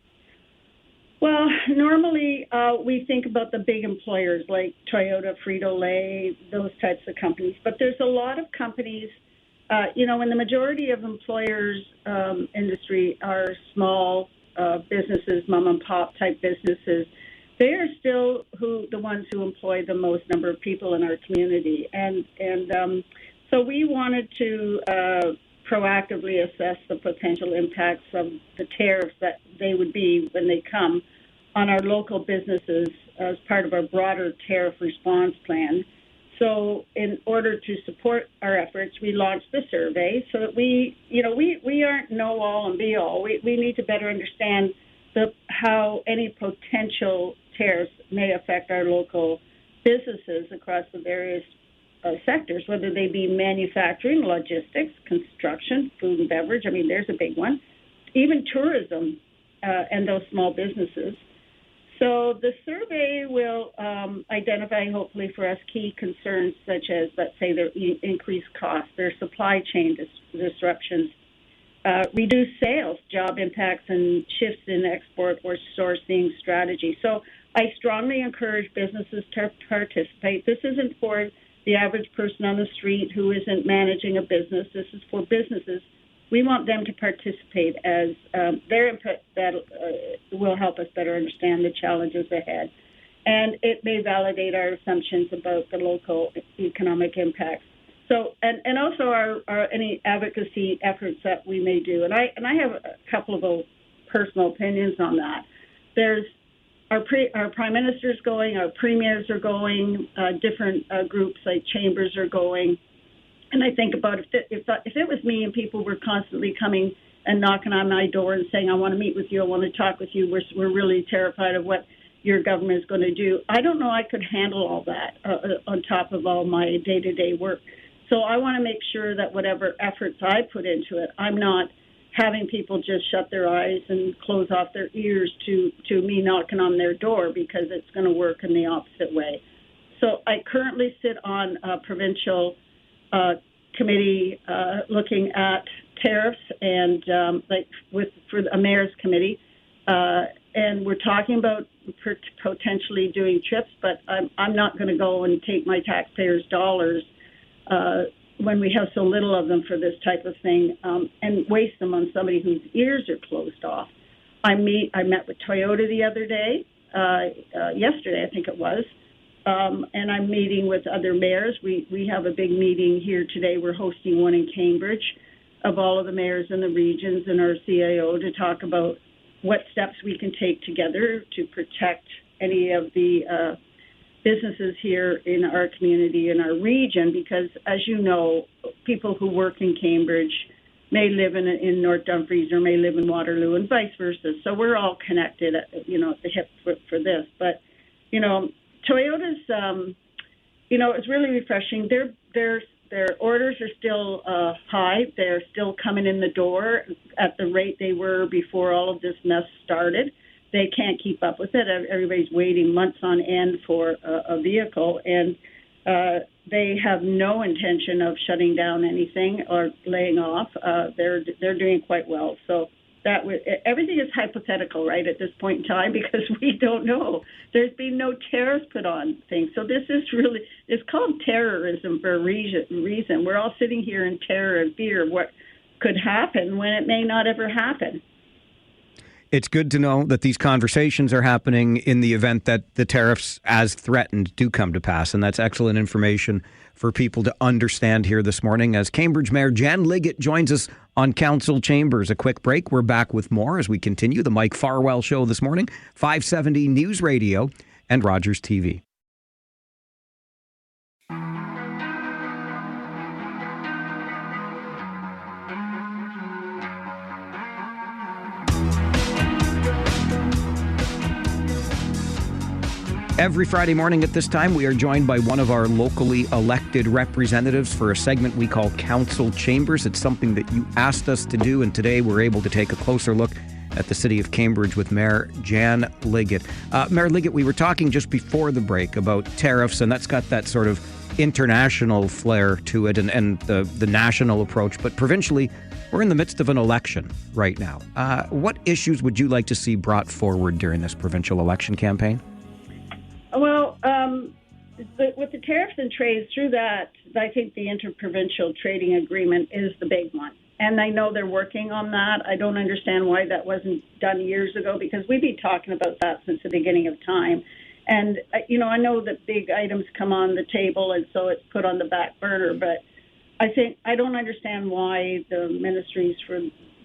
Well, normally we think about the big employers like Toyota, Frito-Lay, those types of companies. But there's a lot of companies, when the majority of employers industry are small businesses, mom and pop type businesses. They are still the ones who employ the most number of people in our community. And so we wanted to proactively assess the potential impacts of the tariffs that they would be when they come on our local businesses as part of our broader tariff response plan. So in order to support our efforts, we launched the survey so that we aren't know all and be all. We need to better understand how any potential tariffs may affect our local businesses across the various sectors, whether they be manufacturing, logistics, construction, food and beverage. I mean, there's a big one. Even tourism and those small businesses. So the survey will identify, hopefully for us, key concerns such as, let's say, their increased costs, their supply chain disruptions, reduced sales, job impacts, and shifts in export or sourcing strategy. So I strongly encourage businesses to participate. This isn't for the average person on the street who isn't managing a business. This is for businesses. We want them to participate as their input that will help us better understand the challenges ahead. And it may validate our assumptions about the local economic impacts. So, and also our any advocacy efforts that we may do. And I have a couple of personal opinions on that. There's our prime minister's going, our premiers are going, different groups like chambers are going. And I think about if it was me and people were constantly coming and knocking on my door and saying, I want to meet with you, I want to talk with you, we're really terrified of what your government is going to do. I don't know I could handle all that on top of all my day-to-day work. So I want to make sure that whatever efforts I put into it, I'm not having people just shut their eyes and close off their ears to me knocking on their door, because it's going to work in the opposite way. So I currently sit on a provincial committee looking at tariffs and for a mayor's committee, and we're talking about potentially doing trips, but I'm not going to go and take my taxpayers' dollars when we have so little of them for this type of thing and waste them on somebody whose ears are closed off. I met with Toyota the other day, yesterday I think it was. And I'm meeting with other mayors. We have a big meeting here today. We're hosting one in Cambridge of all of the mayors in the regions and our CIO to talk about what steps we can take together to protect any of the businesses here in our community, in our region, because as you know, people who work in Cambridge may live in North Dumfries or may live in Waterloo and vice versa. So we're all connected, at the hip for this. But, Toyota's, it's really refreshing. Their orders are still high. They're still coming in the door at the rate they were before all of this mess started. They can't keep up with it. Everybody's waiting months on end for a vehicle, and they have no intention of shutting down anything or laying off. They're doing quite well. So everything is hypothetical, right, at this point in time, because we don't know. There's been no tariffs put on things. So this is it's called terrorism for a reason. We're all sitting here in terror and fear of what could happen when it may not ever happen. It's good to know that these conversations are happening in the event that the tariffs, as threatened, do come to pass. And that's excellent information for people to understand here this morning as Cambridge Mayor Jan Liggett joins us on Council Chambers. A quick break. We're back with more as we continue the Mike Farwell Show this morning, 570 News Radio and Rogers TV. Every Friday morning at this time, we are joined by one of our locally elected representatives for a segment we call Council Chambers. It's something that you asked us to do, and today we're able to take a closer look at the City of Cambridge with Mayor Jan Liggett. Mayor Liggett, we were talking just before the break about tariffs, and that's got that sort of international flair to it and the national approach. But provincially, we're in the midst of an election right now. What issues would you like to see brought forward during this provincial election campaign? Well, with the tariffs and trades, through that, I think the interprovincial trading agreement is the big one. And I know they're working on that. I don't understand why that wasn't done years ago, because we've been talking about that since the beginning of time. And, I know that big items come on the table, and so it's put on the back burner. But I don't understand why the ministries for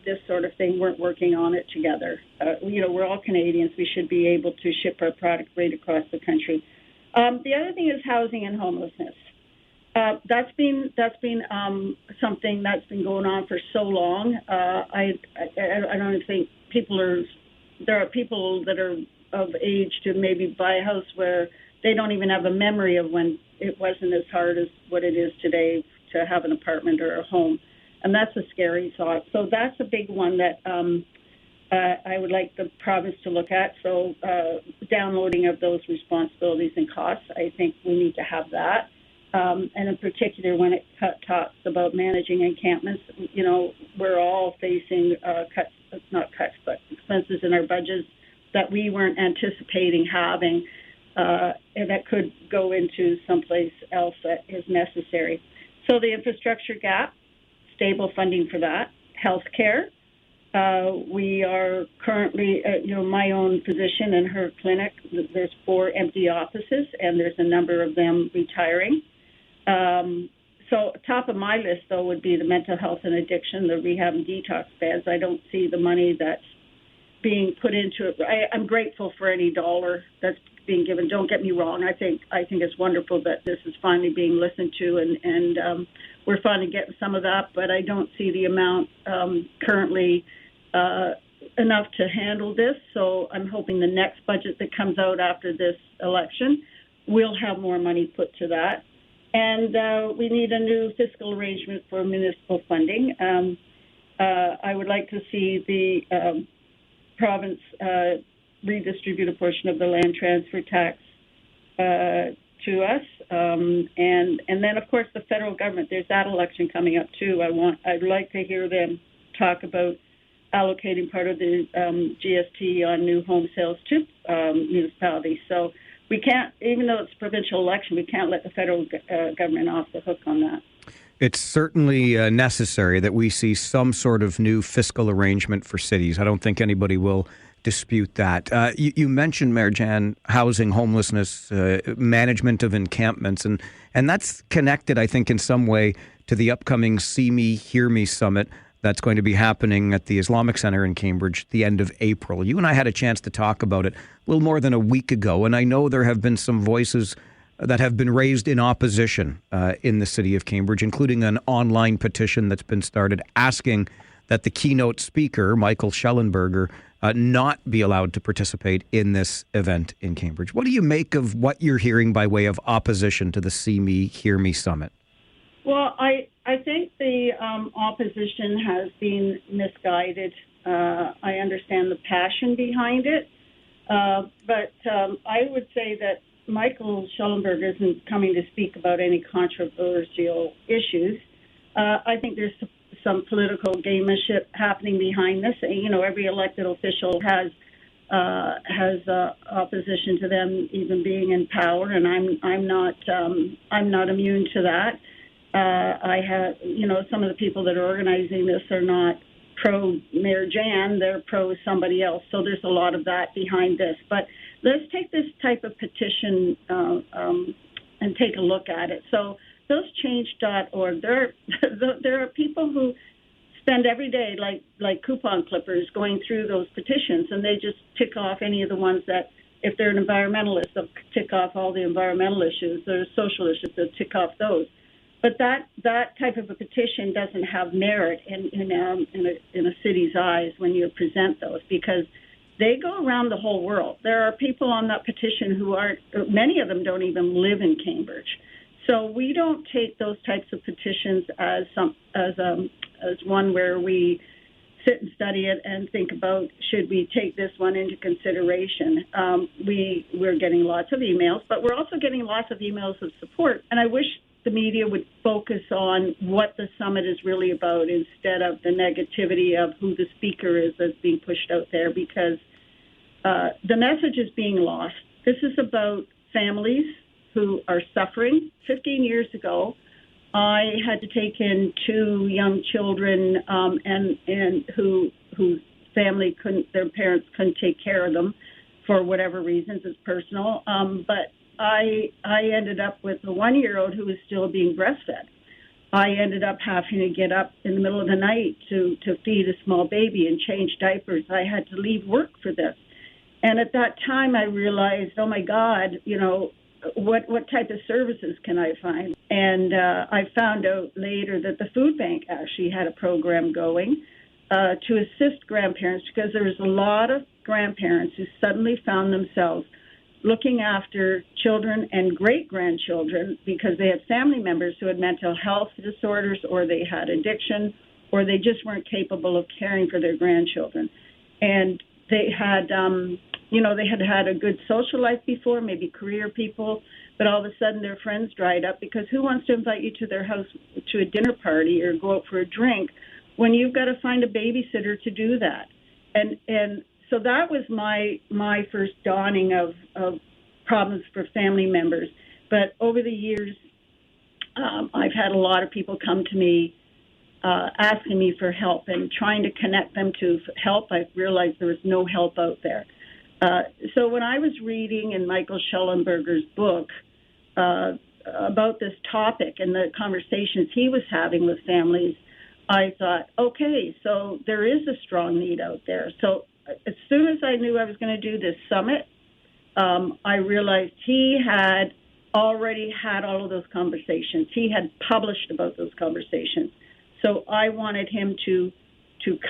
this sort of thing weren't working on it together. We're all Canadians. We should be able to ship our product right across the country. The other thing is housing and homelessness. That's been something that's been going on for so long. I don't think there are people that are of age to maybe buy a house where they don't even have a memory of when it wasn't as hard as what it is today to have an apartment or a home. And that's a scary thought. So that's a big one that I would like the province to look at. So downloading of those responsibilities and costs, I think we need to have that. And in particular, when it talks about managing encampments, we're all facing expenses in our budgets that we weren't anticipating having, and that could go into someplace else that is necessary. So the infrastructure gap, stable funding for that. Healthcare, we are currently, my own physician in her clinic, there's 4 empty offices, and there's a number of them retiring. So top of my list, though, would be the mental health and addiction, the rehab and detox beds. I don't see the money that's being put into it. I'm grateful for any dollar that's being given. Don't get me wrong. I think it's wonderful that this is finally being listened to, and we're finally getting some of that. But I don't see the amount currently enough to handle this. So I'm hoping the next budget that comes out after this election will have more money put to that. And we need a new fiscal arrangement for municipal funding. I would like to see the province redistribute a portion of the land transfer tax to us, and then of course the federal government. There's that election coming up too. I'd like to hear them talk about allocating part of the GST on new home sales to municipalities. So we can't, even though it's a provincial election, we can't let the federal government off the hook on that. It's certainly necessary that we see some sort of new fiscal arrangement for cities. I don't think anybody will dispute that. You mentioned, Mayor Jan, housing, homelessness, management of encampments, and that's connected, I think, in some way to the upcoming See Me, Hear Me summit that's going to be happening at the Islamic Center in Cambridge the end of April. You and I had a chance to talk about it a little more than a week ago, and I know there have been some voices that have been raised in opposition in the city of Cambridge, including an online petition that's been started asking that the keynote speaker, Michael Schellenberger, not be allowed to participate in this event in Cambridge. What do you make of what you're hearing by way of opposition to the See Me, Hear Me summit? Well, I think the opposition has been misguided. I understand the passion behind it, but I would say that Michael Schellenberger isn't coming to speak about any controversial issues. I think there's some political gamemanship happening behind this. Every elected official has opposition to them even being in power, and I'm not immune to that. I have, some of the people that are organizing this are not pro Mayor Jan, they're pro somebody else. So there's a lot of that behind this. But let's take this type of petition and take a look at it. So thosechange.org, there are people who spend every day like coupon clippers going through those petitions, and they just tick off any of the ones that, if they're an environmentalist, they'll tick off all the environmental issues. There's social issues, they'll tick off those. But that type of a petition doesn't have merit in a city's eyes when you present those, because they go around the whole world. There are people on that petition who aren't, many of them don't even live in Cambridge. So we don't take those types of petitions as one where we sit and study it and think about, should we take this one into consideration? We're getting lots of emails, but we're also getting lots of emails of support. And I wish the media would focus on what the summit is really about instead of the negativity of who the speaker is that's being pushed out there, because the message is being lost. This is about families who are suffering. 15 years ago, I had to take in 2 young children and whose family their parents couldn't take care of them for whatever reasons. It's personal. But I ended up with a 1-year-old who was still being breastfed. I ended up having to get up in the middle of the night to feed a small baby and change diapers. I had to leave work for this. And at that time, I realized, oh, my God, what type of services can I find? And I found out later that the food bank actually had a program going to assist grandparents, because there was a lot of grandparents who suddenly found themselves looking after children and great-grandchildren because they had family members who had mental health disorders, or they had addiction, or they just weren't capable of caring for their grandchildren. And they had, they had a good social life before, maybe career people, but all of a sudden their friends dried up, because who wants to invite you to their house to a dinner party or go out for a drink when you've got to find a babysitter to do that? And so that was my first dawning of problems for family members. But over the years, I've had a lot of people come to me asking me for help and trying to connect them to help. I realized there was no help out there. So when I was reading in Michael Schellenberger's book about this topic and the conversations he was having with families, I thought, okay, so there is a strong need out there. So as soon as I knew I was going to do this summit, I realized he had already had all of those conversations. He had published about those conversations. So I wanted him to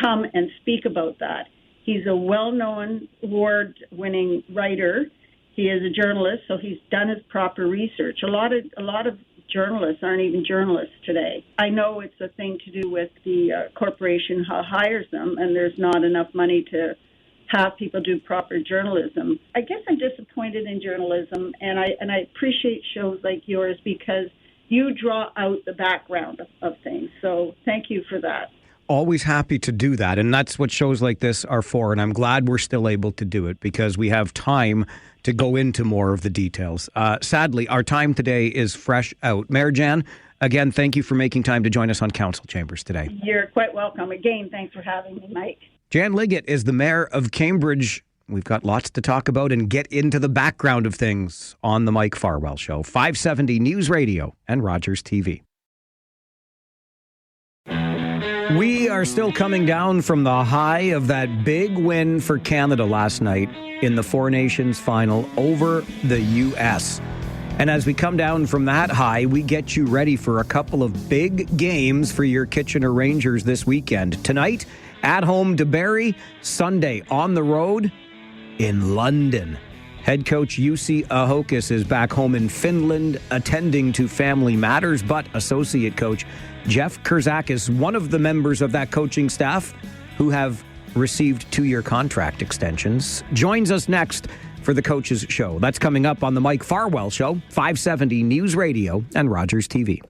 come and speak about that. He's a well-known, award-winning writer. He is a journalist, so he's done his proper research. A lot of journalists aren't even journalists today. I know it's a thing to do with the corporation who hires them, and there's not enough money to have people do proper journalism. I guess I'm disappointed in journalism, and I appreciate shows like yours because you draw out the background of things. So thank you for that. Always happy to do that, and that's what shows like this are for, and I'm glad we're still able to do it because we have time to go into more of the details. Sadly, our time today is fresh out. Mayor Jan, again, thank you for making time to join us on Council Chambers today. You're quite welcome. Again, thanks for having me, Mike. Jan Liggett is the mayor of Cambridge. We've got lots to talk about and get into the background of things on the Mike Farwell Show, 570 News Radio and Rogers TV. We are still coming down from the high of that big win for Canada last night in the Four Nations final over the U.S. And as we come down from that high, we get you ready for a couple of big games for your Kitchener Rangers this weekend. Tonight, at home to Barrie, Sunday on the road in London. Head coach Jussi Ahokas is back home in Finland attending to family matters, but associate coach Jeff Kurzakis, one of the members of that coaching staff who have received 2-year contract extensions, joins us next for the Coaches Show. That's coming up on the Mike Farwell Show, 570 News Radio and Rogers TV.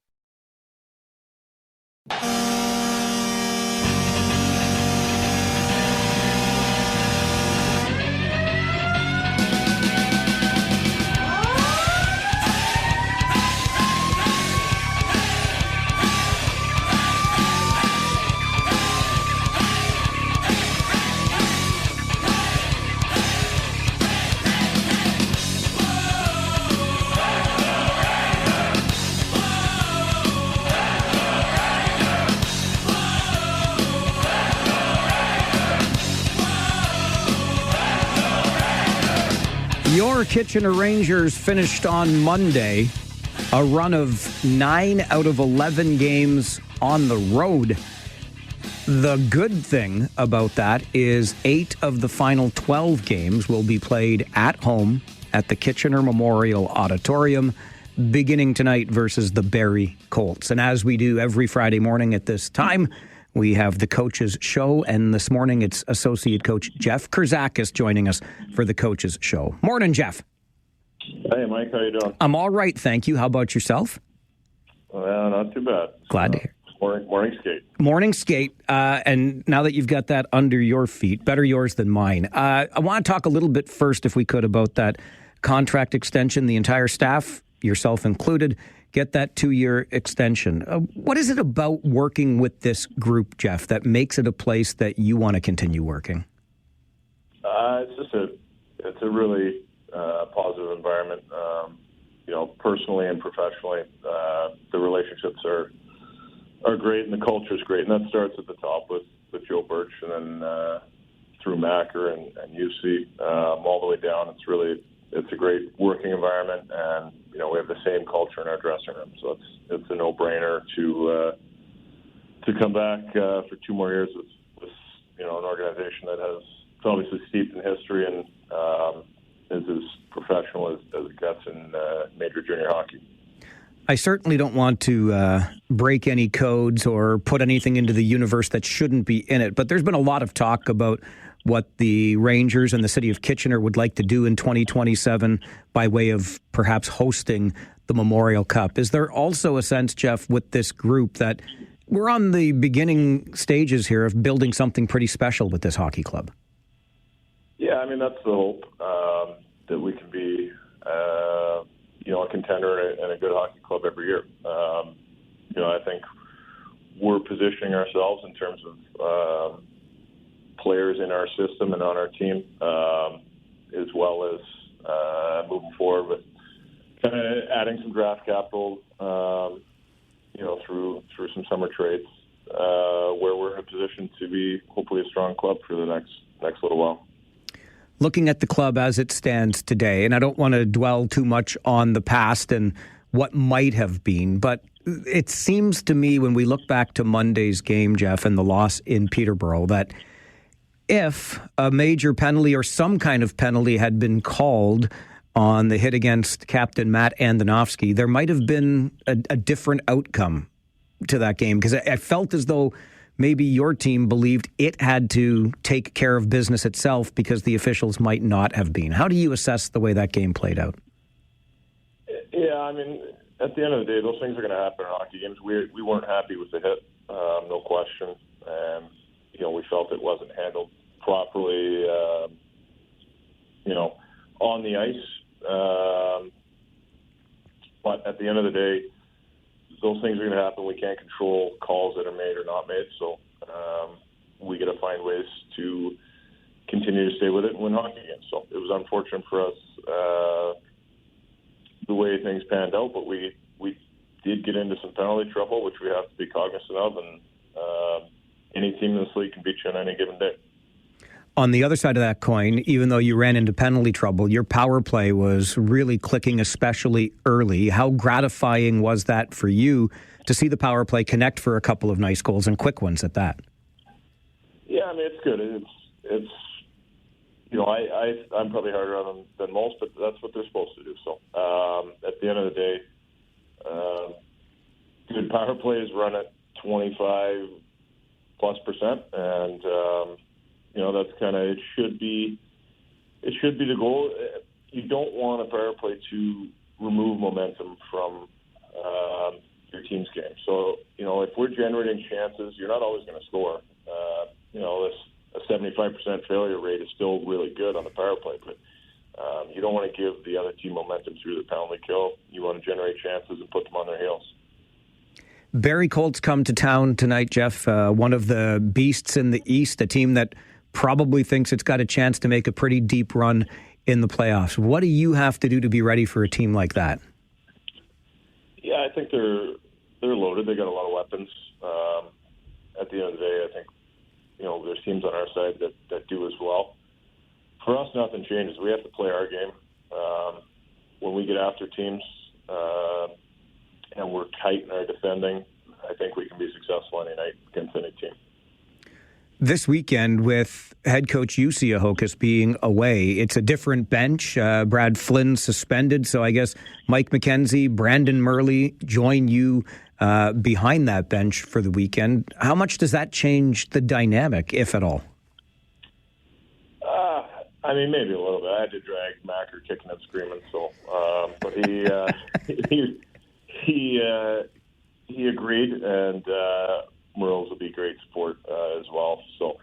Your Kitchener Rangers finished on Monday a run of 9 out of 11 games on the road. The good thing about that is 8 of the final 12 games will be played at home at the Kitchener Memorial Auditorium, beginning tonight versus the Barrie Colts. And as we do every Friday morning at this time, We have the Coaches Show, and this morning it's Associate Coach Jeff Kurzakis joining us for the Coaches Show. Morning, Jeff. Hey, Mike, how you doing? I'm all right, thank you. How about yourself? Well, not too bad. Glad to hear. Morning skate. Morning skate, and now that you've got that under your feet, better yours than mine. I want to talk a little bit first, if we could, about that contract extension. The entire staff, yourself included, get that 2-year extension. What is it about working with this group, Jeff, that makes it a place that you want to continue working? It's a really positive environment. Personally and professionally, the relationships are great and the culture is great. And that starts at the top with Joe Birch and then through Macker and UC all the way down. It's a great working environment, and we have the same culture in our dressing room. So it's a no-brainer to come back for 2 more years with an organization that has it's obviously steeped in history and is as professional as it gets in major junior hockey. I certainly don't want to break any codes or put anything into the universe that shouldn't be in it, but there's been a lot of talk about what the Rangers and the city of Kitchener would like to do in 2027 by way of perhaps hosting the Memorial Cup. Is there also a sense, Jeff, with this group that we're on the beginning stages here of building something pretty special with this hockey club? Yeah, that's the hope, that we can be a contender and a good hockey club every year. I think we're positioning ourselves in terms of players in our system and on our team, as well as moving forward with kind of adding some draft capital, through some summer trades, where we're in a position to be hopefully a strong club for the next little while. Looking at the club as it stands today, and I don't want to dwell too much on the past and what might have been, but it seems to me when we look back to Monday's game, Jeff, and the loss in Peterborough, that if a major penalty or some kind of penalty had been called on the hit against Captain Matt Andonovski, there might have been a different outcome to that game, because I felt as though maybe your team believed it had to take care of business itself because the officials might not have been. How do you assess the way that game played out? Yeah, at the end of the day, those things are going to happen in hockey games. We weren't happy with the hit, no question. And, we felt it wasn't handled properly, on the ice. But at the end of the day, those things are going to happen. We can't control calls that are made or not made. So we got to find ways to continue to stay with it and win hockey games. So it was unfortunate for us the way things panned out, but we did get into some penalty trouble, which we have to be cognizant of. And any team in this league can beat you on any given day. On the other side of that coin, even though you ran into penalty trouble, your power play was really clicking, especially early. How gratifying was that for you to see the power play connect for a couple of nice goals and quick ones at that? Yeah, it's good. It's I'm probably harder on them than most, but that's what they're supposed to do. So at the end of the day, good power plays run at 25+%, and that's kind of it should be the goal. You don't want a power play to remove momentum from your team's game. So if we're generating chances, you're not always going to score. A 75% failure rate is still really good on the power play, but you don't want to give the other team momentum through the penalty kill. You want to generate chances and put them on their heels. Barrie Colts come to town tonight, Jeff, one of the beasts in the East, a team that probably thinks it's got a chance to make a pretty deep run in the playoffs. What do you have to do to be ready for a team like that? Yeah, I think they're loaded. They got a lot of weapons. At the end of the day, I think there's teams on our side that do as well. For us, nothing changes. We have to play our game. When we get after teams and we're tight in our defending, I think we can be successful any night against any team. This weekend, with head coach UC Ahokas being away, it's a different bench. Brad Flynn suspended, so I guess Mike McKenzie, Brandon Murley join you behind that bench for the weekend. How much does that change the dynamic, if at all? I mean, maybe a little bit. I had to drag Macker kicking and screaming, so but he agreed, and Merles will be great support as well. So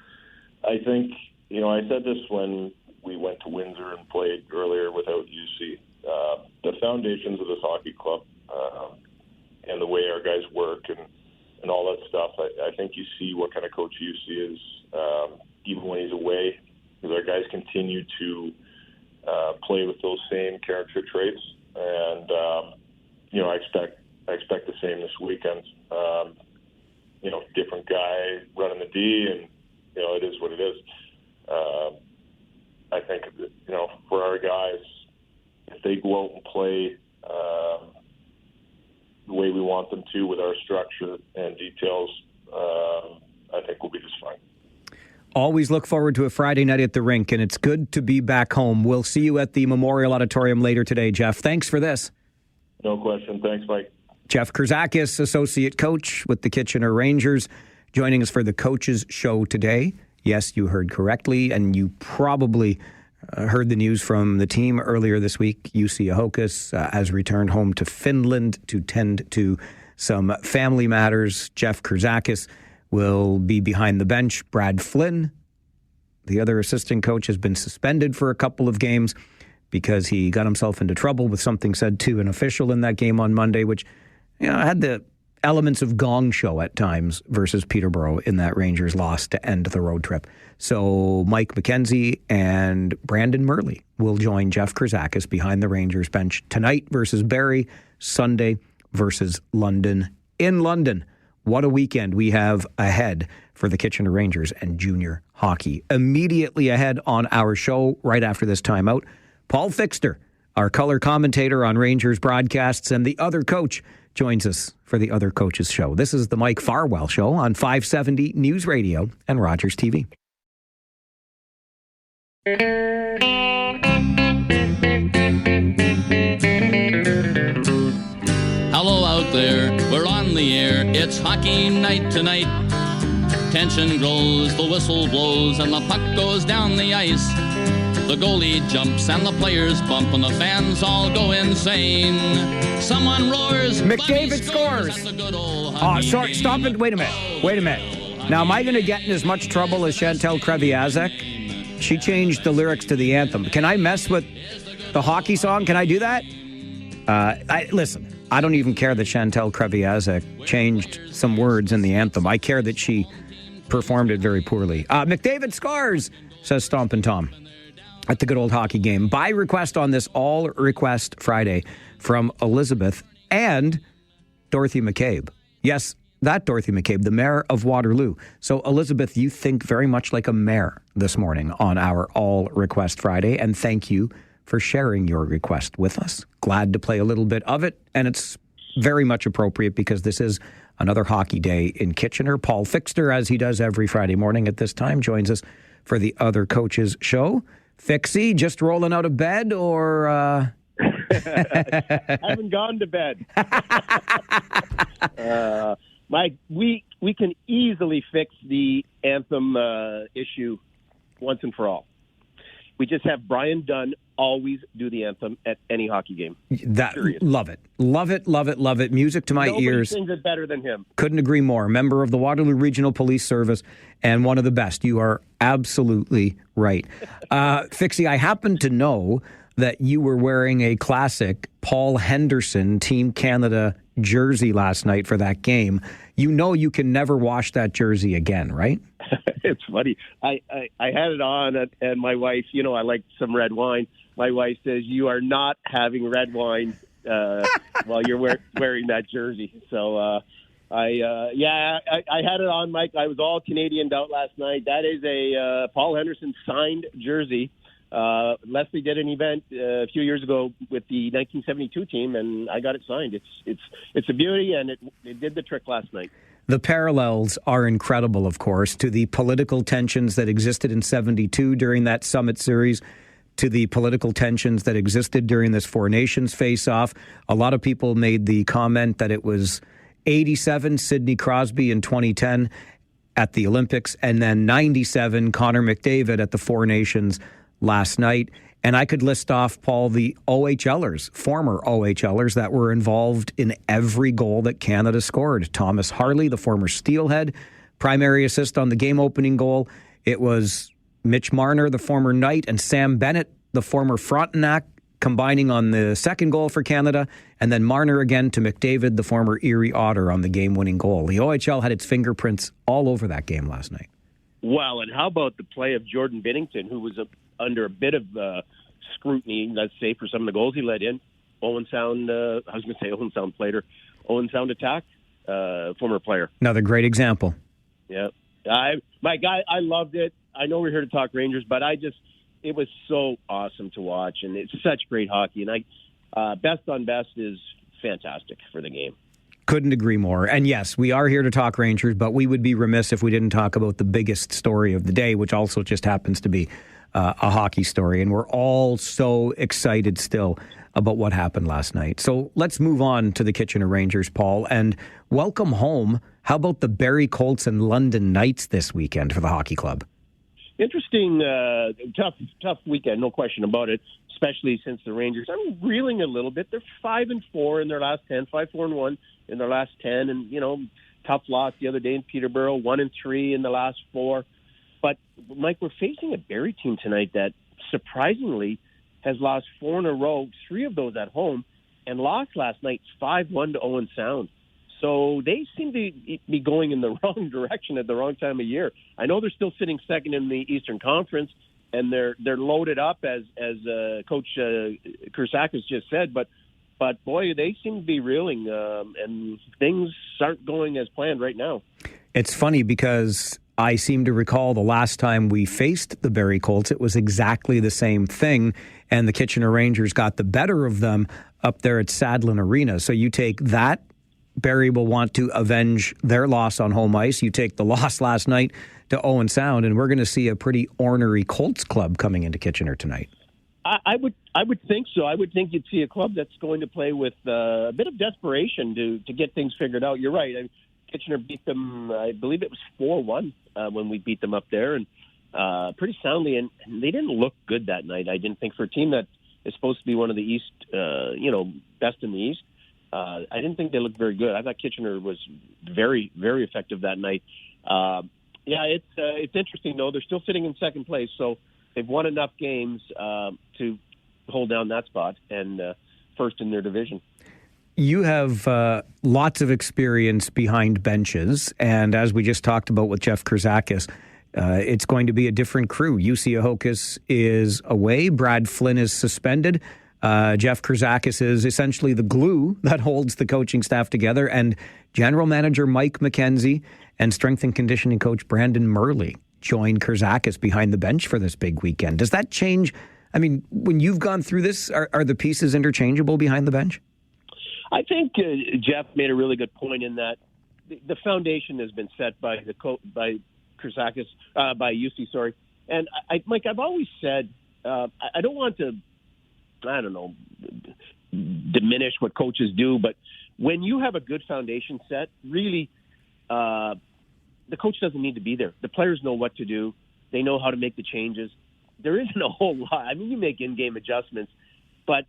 I think, I said this when we went to Windsor and played earlier without UC. The foundations of this hockey club and the way our guys work and all that stuff, I think you see what kind of coach UC is, even when he's away, because our guys continue to play with those same character traits. And, I expect the same this weekend. Different guy running the D, and, it is what it is. I think, for our guys, if they go out and play the way we want them to with our structure and details, I think we'll be just fine. Always look forward to a Friday night at the rink, and it's good to be back home. We'll see you at the Memorial Auditorium later today, Jeff. Thanks for this. No question. Thanks, Mike. Jeff Kurzakis, associate coach with the Kitchener Rangers, joining us for the Coaches Show today. Yes, you heard correctly, and you probably heard the news from the team earlier this week. UC Ahokas has returned home to Finland to tend to some family matters. Jeff Kurzakis will be behind the bench. Brad Flynn, the other assistant coach, has been suspended for a couple of games because he got himself into trouble with something said to an official in that game on Monday, which had the elements of Gong Show at times versus Peterborough in that Rangers loss to end the road trip. So Mike McKenzie and Brandon Murley will join Jeff Kurzakis behind the Rangers bench tonight versus Barrie, Sunday versus London in London. What a weekend we have ahead for the Kitchener Rangers and junior hockey. Immediately ahead on our show, right after this timeout, Paul Fixter, our color commentator on Rangers broadcasts, and the other coach joins us for the Other Coaches Show. This is the Mike Farwell Show on 570 News Radio and Rogers TV. Hello out there, we're on the air. It's hockey night tonight. Tension grows, the whistle blows, and the puck goes down the ice. The goalie jumps and the players bump and the fans all go insane. Someone roars, McDavid scores. Oh, sorry, stop it. Wait a minute. Now, am I going to get in as much trouble as Chantal Kreviazek? She changed the lyrics to the anthem. Can I mess with the hockey song? Can I do that? Listen, I don't even care that Chantal Kreviazek changed some words in the anthem. I care that she performed it very poorly. McDavid scores, says Stompin' Tom at the good old hockey game. By request on this All Request Friday from Elizabeth and Dorothy McCabe. Yes, that Dorothy McCabe, the mayor of Waterloo. So, Elizabeth, you think very much like a mayor this morning on our All Request Friday, and thank you for sharing your request with us. Glad to play a little bit of it, and it's very much appropriate because this is another hockey day in Kitchener. Paul Fixter, as he does every Friday morning at this time, joins us for the Other Coaches Show. Fixie, just rolling out of bed, or I haven't gone to bed. Mike, we can easily fix the anthem issue once and for all. We just have Brian Dunn always do the anthem at any hockey game. Love it. Love it, love it, love it. Music to my ears. Nobody sings it better than him. Couldn't agree more. Member of the Waterloo Regional Police Service and one of the best. You are absolutely right. Fixie, I happen to know that you were wearing a classic Paul Henderson Team Canada jersey last night for that game. You know you can never wash that jersey again, right? It's funny. I had it on, and my wife, I like some red wine. My wife says, you are not having red wine while you're wearing that jersey. So, I had it on, Mike. I was all Canadianed out last night. That is a Paul Henderson signed jersey. Leslie did an event a few years ago with the 1972 team, and I got it signed. It's a beauty, and it did the trick last night. The parallels are incredible, of course, to the political tensions that existed in 72 during that summit series, to the political tensions that existed during this Four Nations face-off. A lot of people made the comment that it was 87, Sidney Crosby in 2010 at the Olympics, and then 97, Connor McDavid at the Four Nations last night. And I could list off, Paul, the OHLers, former OHLers that were involved in every goal that Canada scored. Thomas Harley, the former Steelhead, primary assist on the game-opening goal. It was Mitch Marner, the former Knight, and Sam Bennett, the former Frontenac, combining on the second goal for Canada, and then Marner again to McDavid, the former Erie Otter, on the game-winning goal. The OHL had its fingerprints all over that game last night. Well, and how about the play of Jordan Binnington, who was under a bit of scrutiny, let's say, for some of the goals he let in. Owen Sound player, Owen Sound attack, former player. Another great example. Yeah. I loved it. I know we're here to talk Rangers, but it was so awesome to watch, and it's such great hockey. And best on best is fantastic for the game. Couldn't agree more. And yes, we are here to talk Rangers, but we would be remiss if we didn't talk about the biggest story of the day, which also just happens to be a hockey story. And we're all so excited still about what happened last night. So let's move on to the Kitchener Rangers, Paul, and welcome home. How about the Barrie Colts and London Knights this weekend for the hockey club? Interesting, tough weekend, no question about it, especially since the Rangers are reeling a little bit. They're 5-4 in their last 10, 5-4-1 in their last 10, and, tough loss the other day in Peterborough, 1-3 in the last 4. But, Mike, we're facing a Barrie team tonight that surprisingly has lost 4 in a row, 3 of those at home, and lost last night 5-1 to Owen Sound. So they seem to be going in the wrong direction at the wrong time of year. I know they're still sitting second in the Eastern Conference, and they're loaded up, as Coach Kursakis just said. But boy, they seem to be reeling, and things aren't going as planned right now. It's funny because I seem to recall the last time we faced the Barrie Colts, it was exactly the same thing, and the Kitchener Rangers got the better of them up there at Sadlin Arena. So you take that. Barrie will want to avenge their loss on home ice. You take the loss last night to Owen Sound, and we're going to see a pretty ornery Colts club coming into Kitchener tonight. I would think so. I would think you'd see a club that's going to play with a bit of desperation to get things figured out. You're right. Kitchener beat them, I believe it was 4-1 when we beat them up there, and pretty soundly. And they didn't look good that night. I didn't think for a team that is supposed to be one of the East, best in the East. I didn't think they looked very good. I thought Kitchener was very, very effective that night. It's interesting, though. They're still sitting in second place, so they've won enough games to hold down that spot and first in their division. You have lots of experience behind benches, and as we just talked about with Jeff Kursakis, it's going to be a different crew. UC Ahokas is away. Brad Flynn is suspended. Jeff Kursakis is essentially the glue that holds the coaching staff together, and General Manager Mike McKenzie and strength and conditioning coach Brandon Murley join Kursakis behind the bench for this big weekend. Does that change? I mean, when you've gone through this, are the pieces interchangeable behind the bench? I think Jeff made a really good point in that the foundation has been set by by Kursakis, by UC, sorry. And Mike, I've always said I don't want to, diminish what coaches do, but when you have a good foundation set, really, the coach doesn't need to be there. The players know what to do. They know how to make the changes. There isn't a whole lot. I mean, you make in-game adjustments, but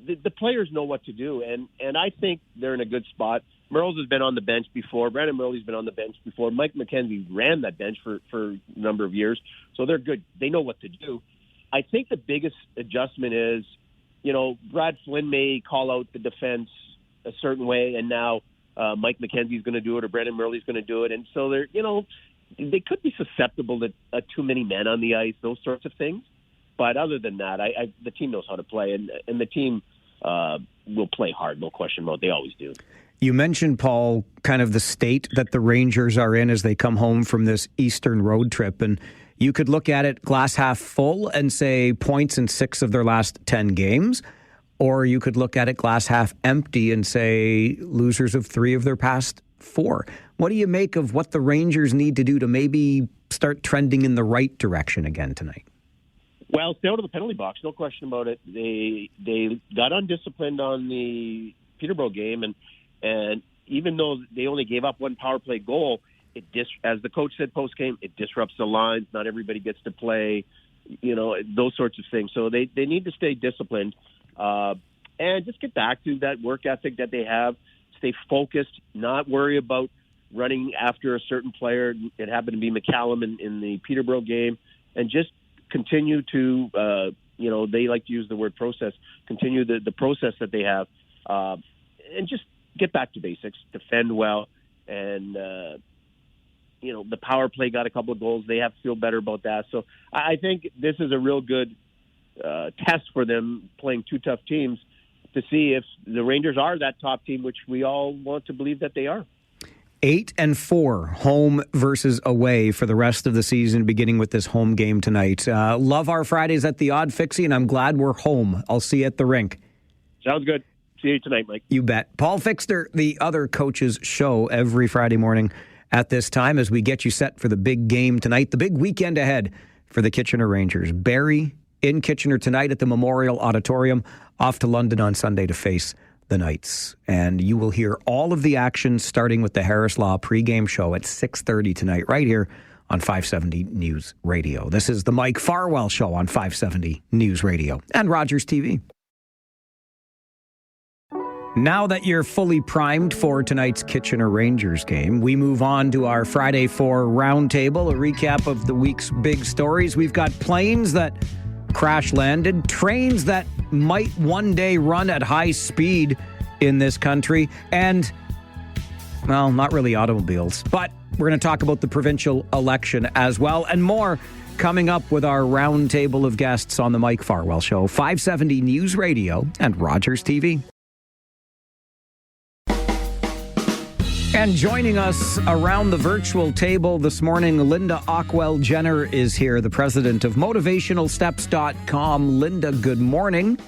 the players know what to do, and I think they're in a good spot. Merles has been on the bench before. Brandon Murley's been on the bench before. Mike McKenzie ran that bench for a number of years, so they're good. They know what to do. I think the biggest adjustment is, Brad Flynn may call out the defense a certain way, and now Mike McKenzie's going to do it or Brandon Murley's going to do it, and so they're, they could be susceptible to too many men on the ice, those sorts of things. But other than that, the team knows how to play, and the team will play hard, no question about it. They always do. You mentioned, Paul, kind of the state that the Rangers are in as they come home from this Eastern road trip, and you could look at it glass half full and say points in 6 of their last 10 games, or you could look at it glass half empty and say losers of 3 of their past 4. What do you make of what the Rangers need to do to maybe start trending in the right direction again tonight? Well, stay out of the penalty box, no question about it. They got undisciplined on the Peterborough game, and even though they only gave up one power play goal, as the coach said post game, it disrupts the lines. Not everybody gets to play, those sorts of things. So they need to stay disciplined and just get back to that work ethic that they have. Stay focused, not worry about running after a certain player. It happened to be McCallum in the Peterborough game, and just continue to, they like to use the word process, continue the process that they have, and just get back to basics, defend well, and, the power play got a couple of goals. They have to feel better about that. So I think this is a real good test for them, playing two tough teams, to see if the Rangers are that top team, which we all want to believe that they are. 8-4, home versus away for the rest of the season, beginning with this home game tonight. Love our Fridays at the Odd Fixie, and I'm glad we're home. I'll see you at the rink. Sounds good. See you tonight, Mike. You bet. Paul Fixter, the Other Coaches Show, every Friday morning at this time as we get you set for the big game tonight, the big weekend ahead for the Kitchener Rangers. Barrie in Kitchener tonight at the Memorial Auditorium, off to London on Sunday to face the Knights. And you will hear all of the action starting with the Harris Law pregame show at 6:30 tonight, right here on 570 News Radio. This is the Mike Farwell Show on 570 News Radio and Rogers TV. Now that you're fully primed for tonight's Kitchener Rangers game, we move on to our Friday 4 roundtable, a recap of the week's big stories. We've got planes that crash landed, trains that might one day run at high speed in this country, and, well, not really automobiles, but we're going to talk about the provincial election as well, and more coming up with our roundtable of guests on the Mike Farwell Show, 570 News Radio and Rogers TV. And joining us around the virtual table this morning, Linda Ockwell-Jenner is here, the president of MotivationalSteps.com. Linda, good morning.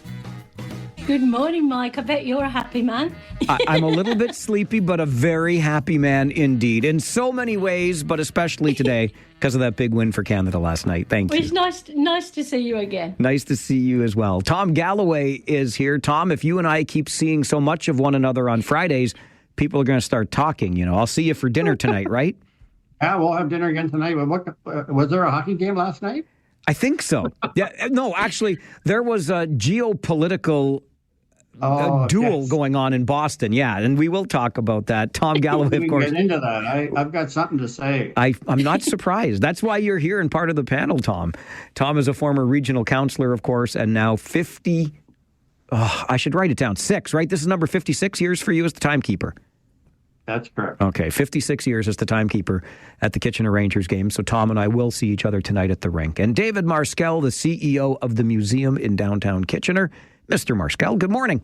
Good morning, Mike. I bet you're a happy man. I'm a little bit sleepy, but a very happy man indeed. In so many ways, but especially today because of that big win for Canada last night. Thank you. It's nice to see you again. Nice to see you as well. Tom Galloway is here. Tom, if you and I keep seeing so much of one another on Fridays, people are going to start talking. I'll see you for dinner tonight, right? Yeah, we'll have dinner again tonight. Was there a hockey game last night? I think so. Yeah, no, actually, there was a geopolitical duel going on in Boston. Yeah, and we will talk about that. Tom Galloway, of course. We can get into that. I've got something to say. I'm not surprised. That's why you're here and part of the panel, Tom. Tom is a former regional councillor, of course, and now 50. I should write it down. 6, right? This is number 56 years for you as the timekeeper. That's correct. Okay, 56 years as the timekeeper at the Kitchener Rangers game. So Tom and I will see each other tonight at the rink. And David Marskell, the CEO of the museum in downtown Kitchener. Mr. Marskell, good morning.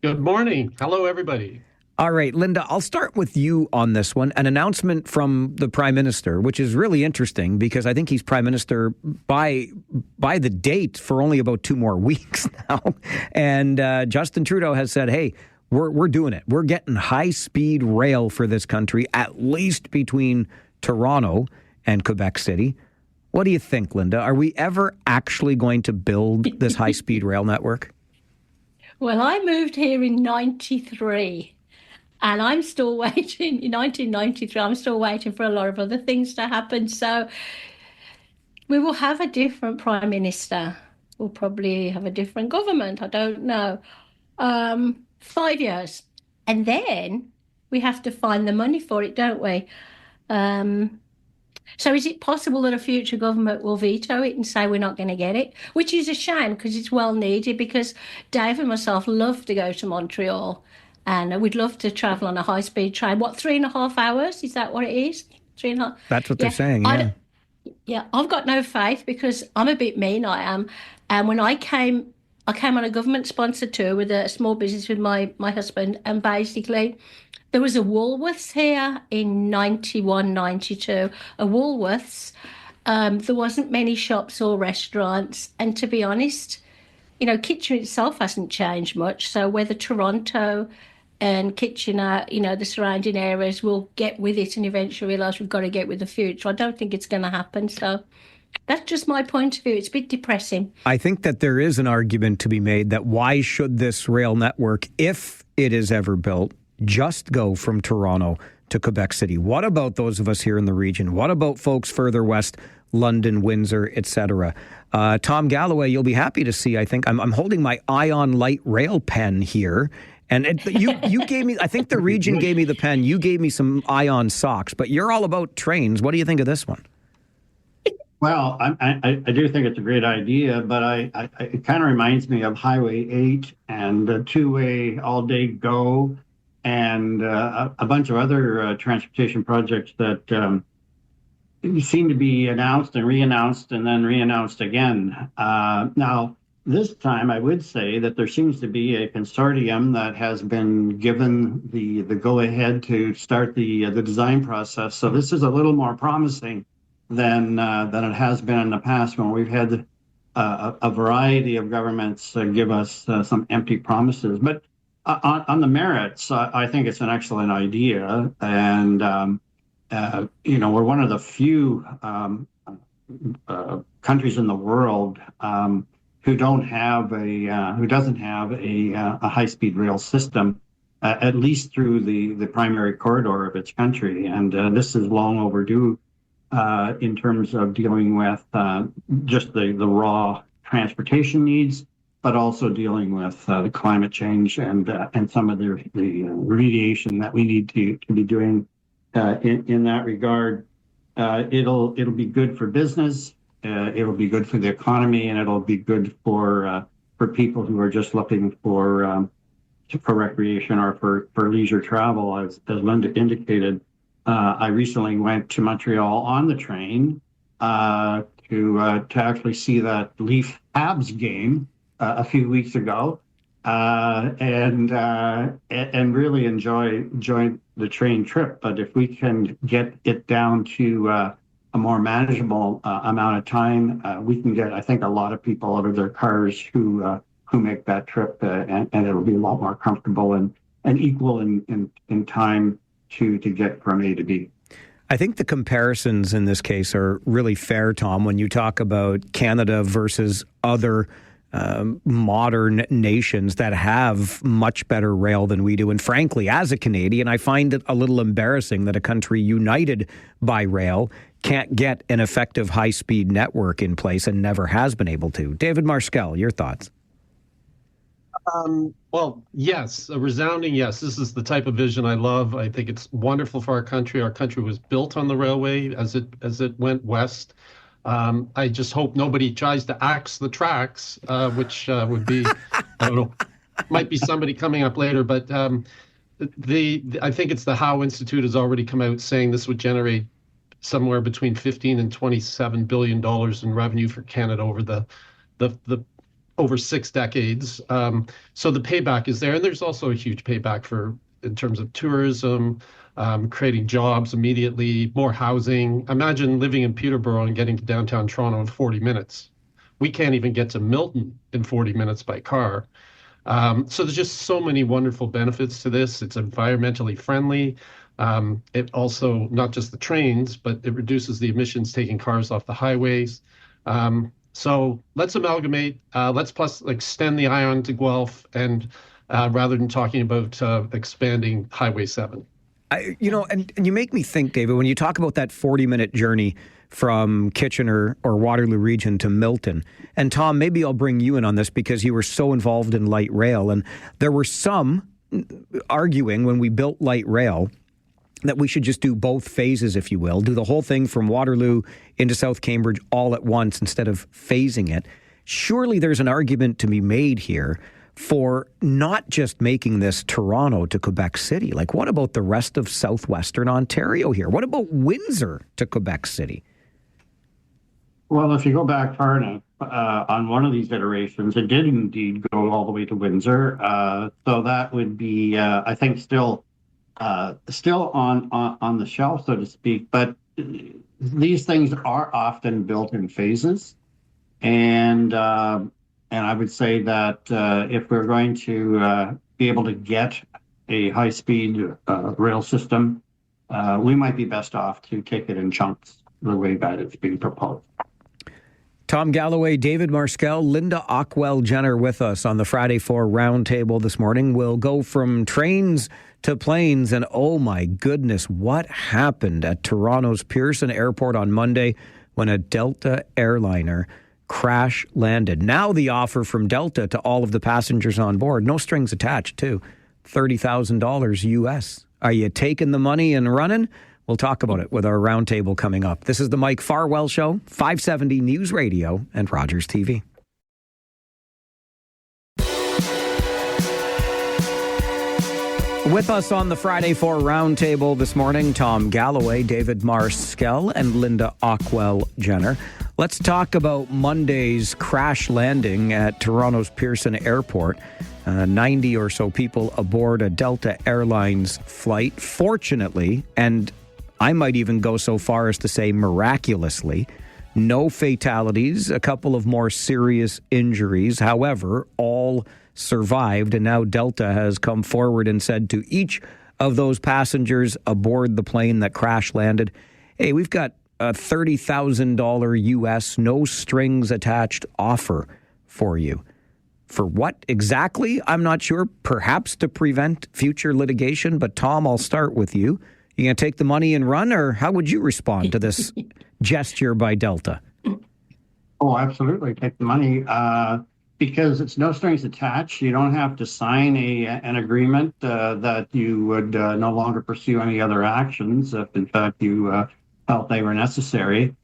Good morning. Hello, everybody. All right, Linda, I'll start with you on this one. An announcement from the Prime Minister, which is really interesting because I think he's Prime Minister by the date for only about 2 more weeks now. And Justin Trudeau has said, hey, we're doing it. We're getting high-speed rail for this country, at least between Toronto and Quebec City. What do you think, Linda? Are we ever actually going to build this high-speed rail network? Well, I moved here in 93. And I'm still waiting, in 1993, I'm still waiting for a lot of other things to happen. So we will have a different Prime Minister. We'll probably have a different government. I don't know. 5 years. And then we have to find the money for it, don't we? So is it possible that a future government will veto it and say we're not going to get it? Which is a shame because it's well needed, because Dave and myself love to go to Montreal. And we'd love to travel on a high-speed train. 3.5 hours? Is that what it is? 3.5? That's what they're saying, yeah. I've got no faith because I'm a bit mean, I am. And when I came on a government-sponsored tour with a small business with my husband, and basically there was a Woolworths here in 91, 92. A Woolworths. There wasn't many shops or restaurants. And to be honest, Kitchener itself hasn't changed much. So whether Toronto and Kitchener, the surrounding areas will get with it and eventually realise we've got to get with the future. I don't think it's going to happen. So that's just my point of view. It's a bit depressing. I think that there is an argument to be made that why should this rail network, if it is ever built, just go from Toronto to Quebec City? What about those of us here in the region? What about folks further west, London, Windsor, etc.? Tom Galloway, you'll be happy to see, I think, I'm holding my Ion Light Rail pen here. And you gave me, I think the region gave me the pen. You gave me some Ion socks, but you're all about trains. What do you think of this one? Well, I do think it's a great idea, but it kind of reminds me of Highway 8 and the two-way all-day go and a bunch of other transportation projects that seem to be announced and re-announced and then re-announced again. Now, this time, I would say that there seems to be a consortium that has been given the go-ahead to start the design process. So this is a little more promising than it has been in the past when we've had a variety of governments give us some empty promises. But on the merits, I think it's an excellent idea. And, we're one of the few countries in the world who doesn't have a high-speed rail system, at least through the primary corridor of its country. And this is long overdue in terms of dealing with just the raw transportation needs, but also dealing with the climate change and some of the remediation that we need to be doing in that regard. It'll be good for business. It'll be good for the economy, and it'll be good for people who are just looking for recreation or for leisure travel, as Linda indicated. I recently went to Montreal on the train to actually see that Leaf Habs game a few weeks ago, and really enjoy the train trip. But if we can get it down to a more manageable amount of time, we can get, I think, a lot of people out of their cars who make that trip, and it'll be a lot more comfortable and equal in time to get from A to B. I think the comparisons in this case are really fair, Tom, when you talk about Canada versus other modern nations that have much better rail than we do. And frankly, as a Canadian, I find it a little embarrassing that a country united by rail can't get an effective high-speed network in place and never has been able to. David Marskell, your thoughts? Well, yes, a resounding yes. This is the type of vision I love. I think it's wonderful for our country. Our country was built on the railway as it went west. I just hope nobody tries to axe the tracks, which would be, I don't know, might be somebody coming up later. But I think it's the Howe Institute has already come out saying this would generate somewhere between $15 and $27 billion in revenue for Canada over the over 6 decades. So the payback is there. And there's also a huge payback in terms of tourism, creating jobs immediately, more housing. Imagine living in Peterborough and getting to downtown Toronto in 40 minutes. We can't even get to Milton in 40 minutes by car. So there's just so many wonderful benefits to this. It's environmentally friendly. It also, not just the trains, but it reduces the emissions taking cars off the highways. So let's amalgamate. Let's plus extend the Ion to Guelph, and rather than talking about expanding Highway 7. And you make me think, David, when you talk about that 40-minute journey from Kitchener or Waterloo region to Milton, and Tom, maybe I'll bring you in on this because you were so involved in light rail, and there were some arguing when we built light rail that we should just do both phases, if you will, do the whole thing from Waterloo into South Cambridge all at once instead of phasing it. Surely there's an argument to be made here for not just making this Toronto to Quebec City. Like, what about the rest of southwestern Ontario here? What about Windsor to Quebec City? Well, if you go back far enough, on one of these iterations, it did indeed go all the way to Windsor. So that would be, I think, still on the shelf, so to speak. But these things are often built in phases, and I would say that if we're going to be able to get a high-speed rail system, we might be best off to take it in chunks the way that it's being proposed. Tom Galloway, David Marskell, Linda Ockwell-Jenner with us on the Friday 4 Roundtable this morning. We'll go from trains to planes. And oh my goodness, what happened at Toronto's Pearson Airport on Monday when a Delta airliner crash landed? Now the offer from Delta to all of the passengers on board, no strings attached too, $30,000 US. Are you taking the money and running? We'll talk about it with our roundtable coming up. This is the Mike Farwell Show, 570 News Radio and Rogers TV. With us on the Friday 4 Roundtable this morning, Tom Galloway, David Marskell, and Linda Ockwell-Jenner. Let's talk about Monday's crash landing at Toronto's Pearson Airport. 90 or so people aboard a Delta Airlines flight. Fortunately, and I might even go so far as to say miraculously, no fatalities, a couple of more serious injuries. However, all survived, and now Delta has come forward and said to each of those passengers aboard the plane that crash landed, hey, we've got a $30,000 US, no strings attached offer for you. For what exactly? I'm not sure. Perhaps to prevent future litigation. But Tom, I'll start with you. You going to take the money and run, or how would you respond to this gesture by Delta? Oh, absolutely. Take the money because it's no strings attached. You don't have to sign an agreement that you would no longer pursue any other actions if, in fact, you felt they were necessary.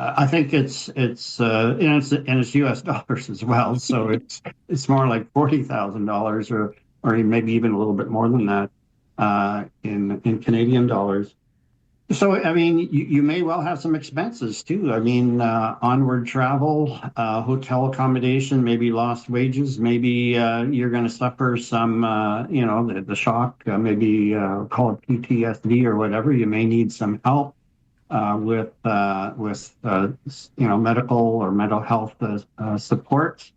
I think it's U.S. dollars as well, so it's more like $40,000 or maybe even a little bit more than that in Canadian dollars. So I mean, you may well have some expenses too. I mean, onward travel, hotel accommodation, maybe lost wages, maybe you're going to suffer some, the shock, maybe call it PTSD or whatever. You may need some help. With medical or mental health support,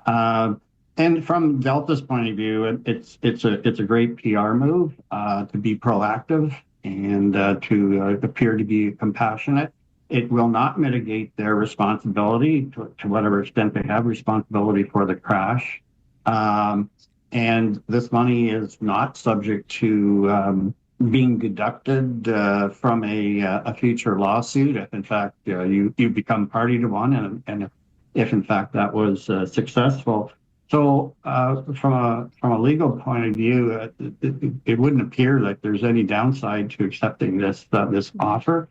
and from Delta's point of view, it's a great PR move to be proactive and to appear to be compassionate. It will not mitigate their responsibility to whatever extent they have responsibility for the crash, and this money is not subject to being deducted from a future lawsuit if in fact you become party to one and if in fact that was successful. So from a legal point of view, it wouldn't appear like there's any downside to accepting this offer,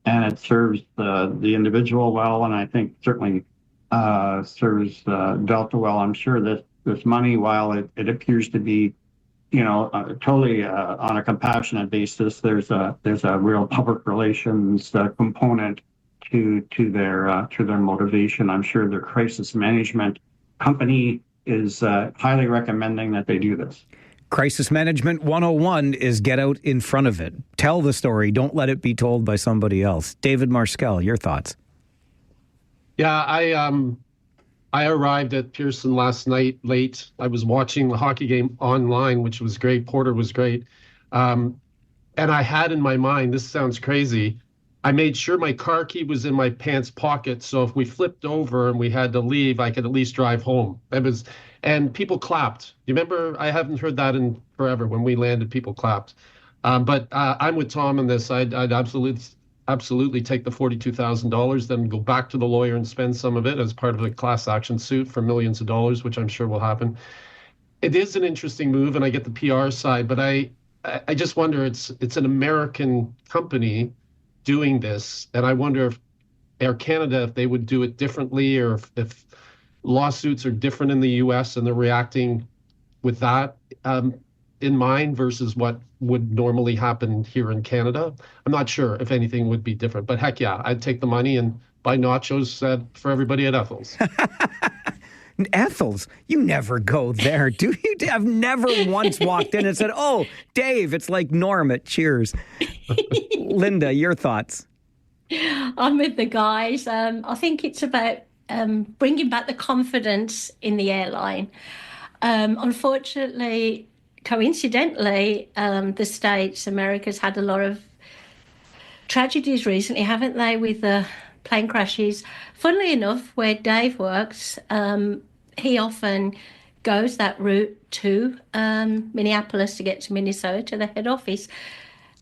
and it serves the individual well, and I think certainly serves Delta well. I'm sure this money, while it appears to be totally on a compassionate basis, there's a real public relations component to their motivation. I'm sure their crisis management company is highly recommending that they do this. Crisis Management 101 is get out in front of it. Tell the story. Don't let it be told by somebody else. David Marskell, your thoughts? Yeah, I arrived at Pearson last night late. I was watching the hockey game online, which was great. Porter was great. And I had in my mind, this sounds crazy, I made sure my car key was in my pants pocket. So if we flipped over and we had to leave, I could at least drive home. And people clapped. You remember? I haven't heard that in forever. When we landed, people clapped. But I'm with Tom on this. I'd absolutely take the $42,000, then go back to the lawyer and spend some of it as part of a class action suit for millions of dollars, which I'm sure will happen. It is an interesting move, and I get the PR side, but I just wonder, it's an American company doing this, and I wonder if Air Canada, if they would do it differently, or if lawsuits are different in the U.S. and they're reacting with that in mind versus what would normally happen here in Canada. I'm not sure if anything would be different, but heck yeah, I'd take the money and buy nachos for everybody at Ethel's. Ethel's? You never go there, do you? I've never once walked in and said, oh, Dave, it's like Norm at Cheers. Linda, your thoughts? I'm with the guys. I think it's about bringing back the confidence in the airline. Unfortunately, coincidentally, the States, America's had a lot of tragedies recently, haven't they, with the plane crashes. Funnily enough, where Dave works, he often goes that route to Minneapolis to get to Minnesota, the head office.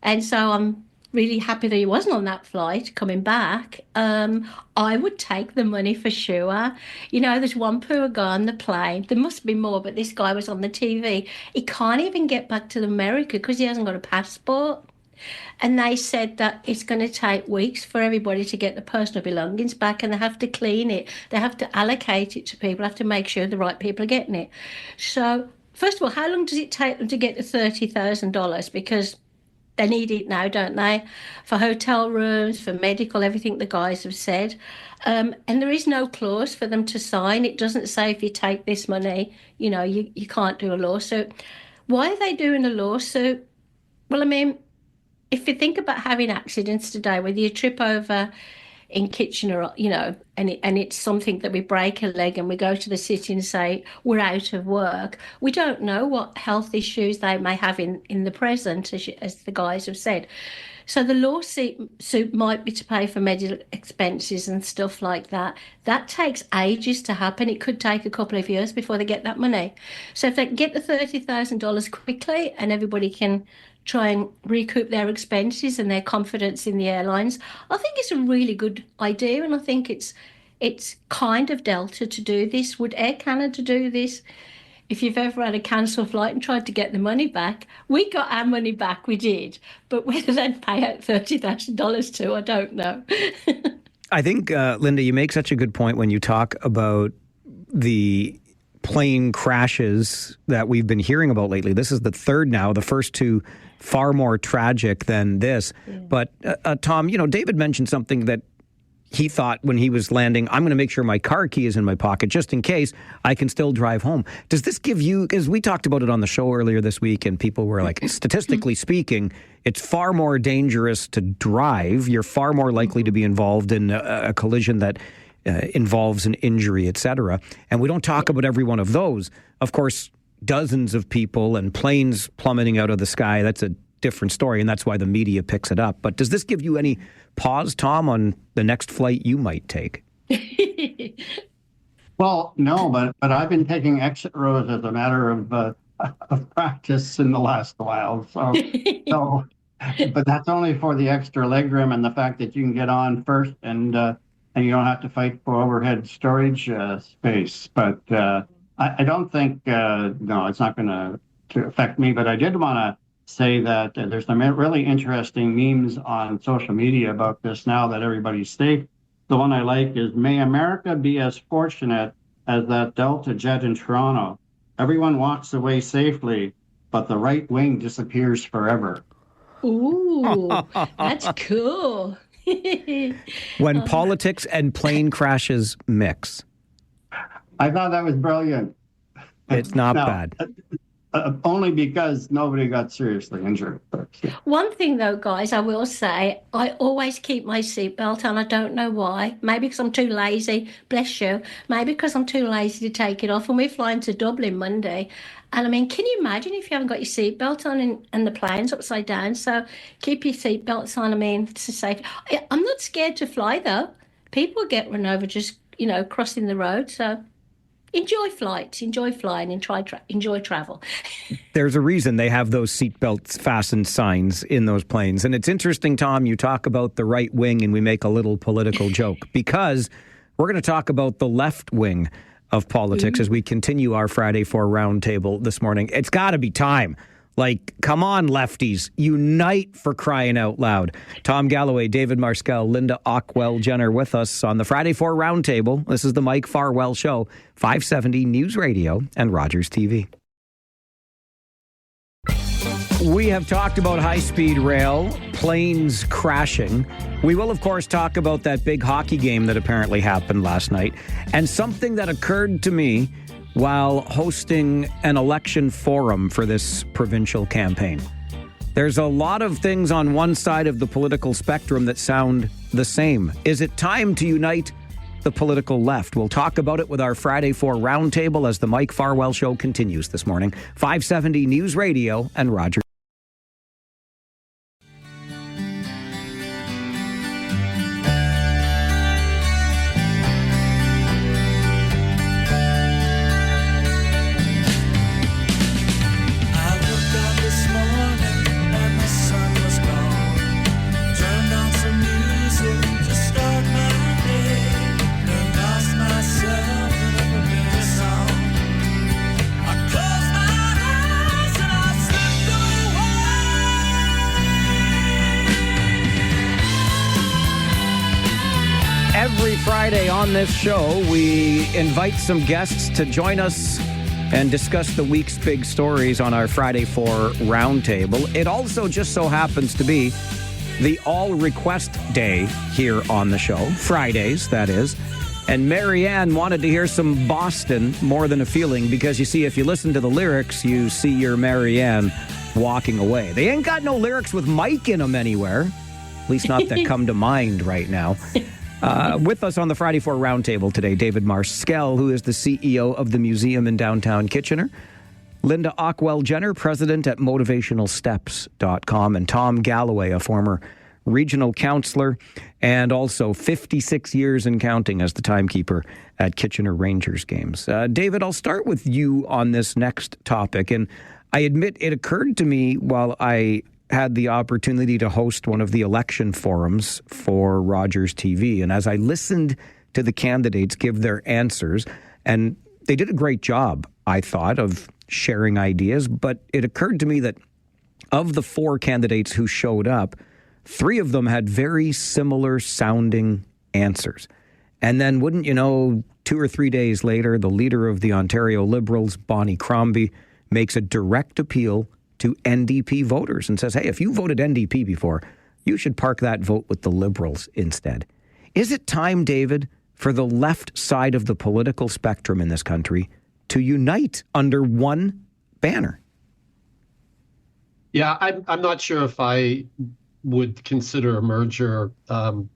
And so I'm really happy that he wasn't on that flight coming back. I would take the money for sure. You know, there's one poor guy on the plane. There must be more, but this guy was on the TV. He can't even get back to America because he hasn't got a passport. And they said that it's going to take weeks for everybody to get the personal belongings back, and they have to clean it. They have to allocate it to people, have to make sure the right people are getting it. So, first of all, how long does it take them to get the $30,000? Because they need it now, don't they? For hotel rooms, for medical, everything the guys have said. And there is no clause for them to sign. It doesn't say if you take this money, you know, you can't do a lawsuit. Why are they doing a lawsuit? Well, I mean, if you think about having accidents today, whether you trip over in Kitchener, you know, and it's something that we break a leg and we go to the city and say we're out of work, we don't know what health issues they may have in the present, as the guys have said. So the lawsuit might be to pay for medical expenses and stuff like that. That takes ages to happen. It could take a couple of years before they get that money. So if they can get the $30,000 quickly and everybody can try and recoup their expenses and their confidence in the airlines, I think it's a really good idea, and I think it's kind of Delta to do this. Would Air Canada do this? If you've ever had a cancelled flight and tried to get the money back, we got our money back, we did. But whether they'd pay out $30,000 to, I don't know. I think, Linda, you make such a good point when you talk about the plane crashes that we've been hearing about lately. This is the third now, the first two far more tragic than this. Yeah. But Tom, you know, David mentioned something that he thought when he was landing, I'm going to make sure my car key is in my pocket just in case I can still drive home. Does this give you, because we talked about it on the show earlier this week and people were like, statistically speaking, it's far more dangerous to drive. You're far more likely to be involved in a collision that involves an injury, etc. And we don't talk about every one of those. Of course, dozens of people and planes plummeting out of the sky, that's a different story, and that's why the media picks it up. But does this give you any pause, Tom, on the next flight you might take? Well, no, but I've been taking exit rows as a matter of practice in the last while. So, but that's only for the extra legroom and the fact that you can get on first and you don't have to fight for overhead storage space. But I don't think, no, it's not going to affect me. But I did want to say that there's some really interesting memes on social media about this now that everybody's safe. The one I like is, may America be as fortunate as that Delta jet in Toronto. Everyone walks away safely, but the right wing disappears forever. Ooh, that's cool. When politics and plane crashes mix. I thought that was brilliant. It's not bad. Only because nobody got seriously injured. One thing, though, guys, I will say, I always keep my seatbelt on. I don't know why. Maybe because I'm too lazy. Bless you. Maybe because I'm too lazy to take it off. And we're flying to Dublin Monday. And, I mean, can you imagine if you haven't got your seatbelt on and the plane's upside down? So keep your seatbelts on. I mean, it's safe. I'm not scared to fly, though. People get run over just, you know, crossing the road. So enjoy flights, enjoy flying, and enjoy travel. There's a reason they have those seatbelts fastened signs in those planes. And it's interesting, Tom, you talk about the right wing and we make a little political joke because we're going to talk about the left wing of politics as we continue our Friday 4 roundtable this morning. It's got to be time. Like, come on, lefties, unite for crying out loud. Tom Galloway, David Marskell, Linda Ockwell-Jenner with us on the Friday 4 Roundtable. This is the Mike Farwell Show, 570 News Radio and Rogers TV. We have talked about high-speed rail, planes crashing. We will, of course, talk about that big hockey game that apparently happened last night. And something that occurred to me while hosting an election forum for this provincial campaign. There's a lot of things on one side of the political spectrum that sound the same. Is it time to unite the political left? We'll talk about it with our Friday 4 Roundtable as the Mike Farwell Show continues this morning. 570 News Radio and Rogers. Every Friday on this show, we invite some guests to join us and discuss the week's big stories on our Friday 4 Roundtable. It also just so happens to be the all-request day here on the show. Fridays, that is. And Marianne wanted to hear some Boston, More Than a Feeling, because you see, if you listen to the lyrics, you see your Marianne walking away. They ain't got no lyrics with Mike in them anywhere. At least not that come to mind right now. With us on the Friday 4 Roundtable today, David Marskell, who is the CEO of the museum in downtown Kitchener, Linda Ockwell-Jenner, president at motivationalsteps.com, and Tom Galloway, a former regional councillor and also 56 years and counting as the timekeeper at Kitchener Rangers games. David, I'll start with you on this next topic. And I admit it occurred to me while I had the opportunity to host one of the election forums for Rogers TV. And as I listened to the candidates give their answers, and they did a great job, I thought, of sharing ideas, but it occurred to me that of the 4 candidates who showed up, 3 of them had very similar sounding answers. And then, wouldn't you know, 2 or 3 days later, the leader of the Ontario Liberals, Bonnie Crombie, makes a direct appeal to NDP voters and says, hey, if you voted NDP before, you should park that vote with the Liberals instead. Is it time, David, for the left side of the political spectrum in this country to unite under one banner? Yeah, I'm not sure if I would consider a merger if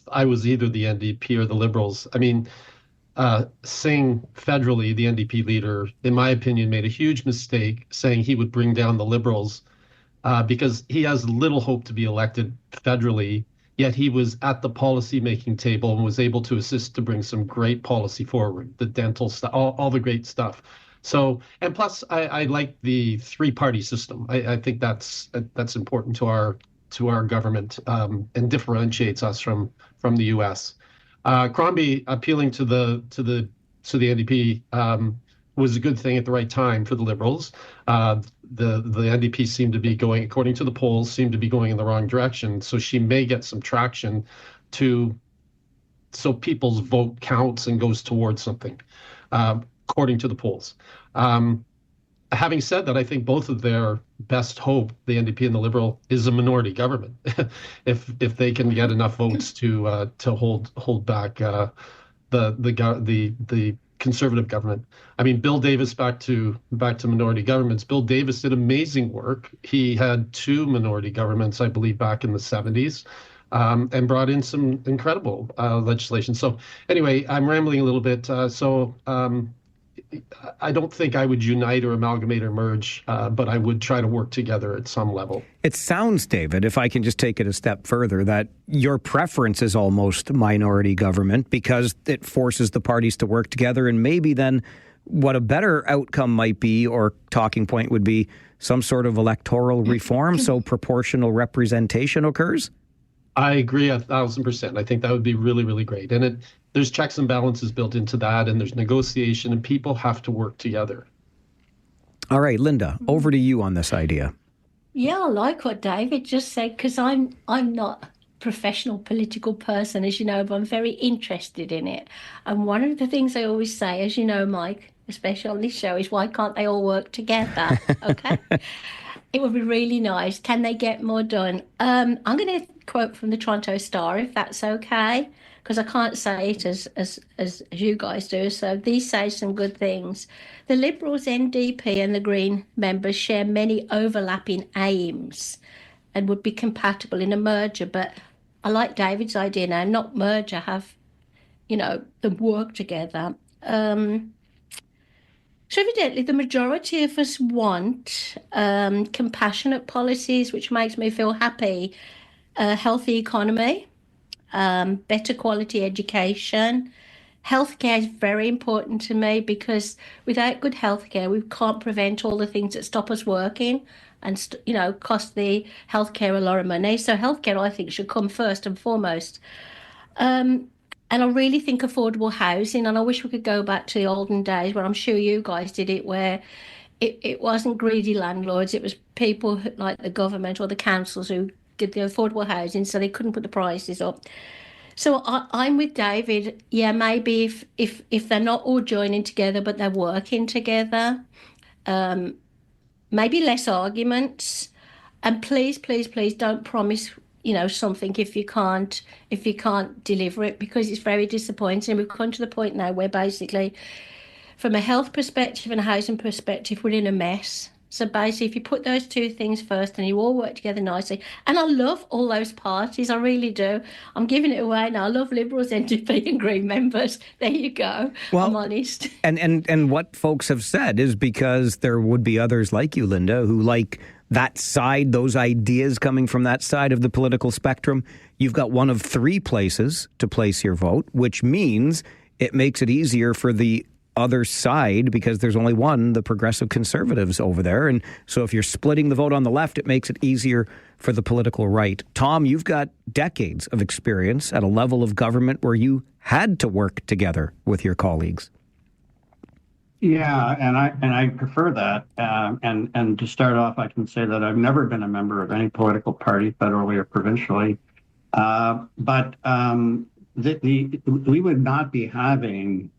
I was either the NDP or the Liberals. I mean, Singh federally, the NDP leader, in my opinion, made a huge mistake saying he would bring down the Liberals because he has little hope to be elected federally, yet he was at the policy-making table and was able to assist to bring some great policy forward, the dental stuff, all the great stuff. So, and plus, I like the 3-party system. I think that's important to our government and differentiates us from the U.S. Crombie appealing to the NDP was a good thing at the right time for the Liberals. The NDP seemed to be going, according to the polls, seemed to be going in the wrong direction. So she may get some traction so people's vote counts and goes towards something, according to the polls. Having said that, I think both of their best hope, the NDP and the Liberal, is a minority government. if they can get enough votes to hold back the Conservative government. I mean, Bill Davis, back to minority governments. Bill Davis did amazing work. He had 2 minority governments, I believe, back in the 70s. And brought in some incredible legislation. So anyway, I'm rambling a little bit. I don't think I would unite or amalgamate or merge, but I would try to work together at some level. It sounds, David, if I can just take it a step further, that your preference is almost minority government because it forces the parties to work together, and maybe then what a better outcome might be or talking point would be some sort of electoral reform so proportional representation occurs? I agree 1,000%. I think that would be really, really great. And there's checks and balances built into that, and there's negotiation, and people have to work together. All right, Linda, over to you on this idea. Yeah, I like what David just said, because I'm not a professional political person, as you know, but I'm very interested in it. And one of the things I always say, as you know, Mike, especially on this show, is why can't they all work together? Okay. It would be really nice. Can they get more done? I'm going to quote from the Toronto Star, if that's okay, because I can't say it as you guys do. So these say some good things. The Liberals, NDP and the Green members share many overlapping aims and would be compatible in a merger. But I like David's idea now, not merger, have, them work together. So evidently, the majority of us want compassionate policies, which makes me feel happy, a healthy economy, better quality education. Healthcare is very important to me because without good healthcare, we can't prevent all the things that stop us working and, cost the healthcare a lot of money. So healthcare, I think, should come first and foremost. And I really think affordable housing, and I wish we could go back to the olden days where I'm sure you guys did it, where it wasn't greedy landlords, it was people like the government or the councils who did the affordable housing so they couldn't put the prices up. So I'm with David. Yeah, maybe if they're not all joining together, but they're working together, maybe less arguments. And please, please, please don't promise, something if you can't deliver it, because it's very disappointing. We've come to the point now where basically, from a health perspective and a housing perspective, we're in a mess. So basically, if you put those two things first and you all work together nicely, and I love all those parties, I really do. I'm giving it away now. I love Liberals, NDP and Green members. There you go. Well, I'm honest. And what folks have said is because there would be others like you, Linda, who like that side, those ideas coming from that side of the political spectrum. You've got one of three places to place your vote, which means it makes it easier for the other side because there's only one, the Progressive Conservatives over there. And so if you're splitting the vote on the left, it makes it easier for the political right. Tom, you've got decades of experience at a level of government where you had to work together with your colleagues. Yeah, and I prefer that. And to start off, I can say that I've never been a member of any political party, federally or provincially. But we would not be having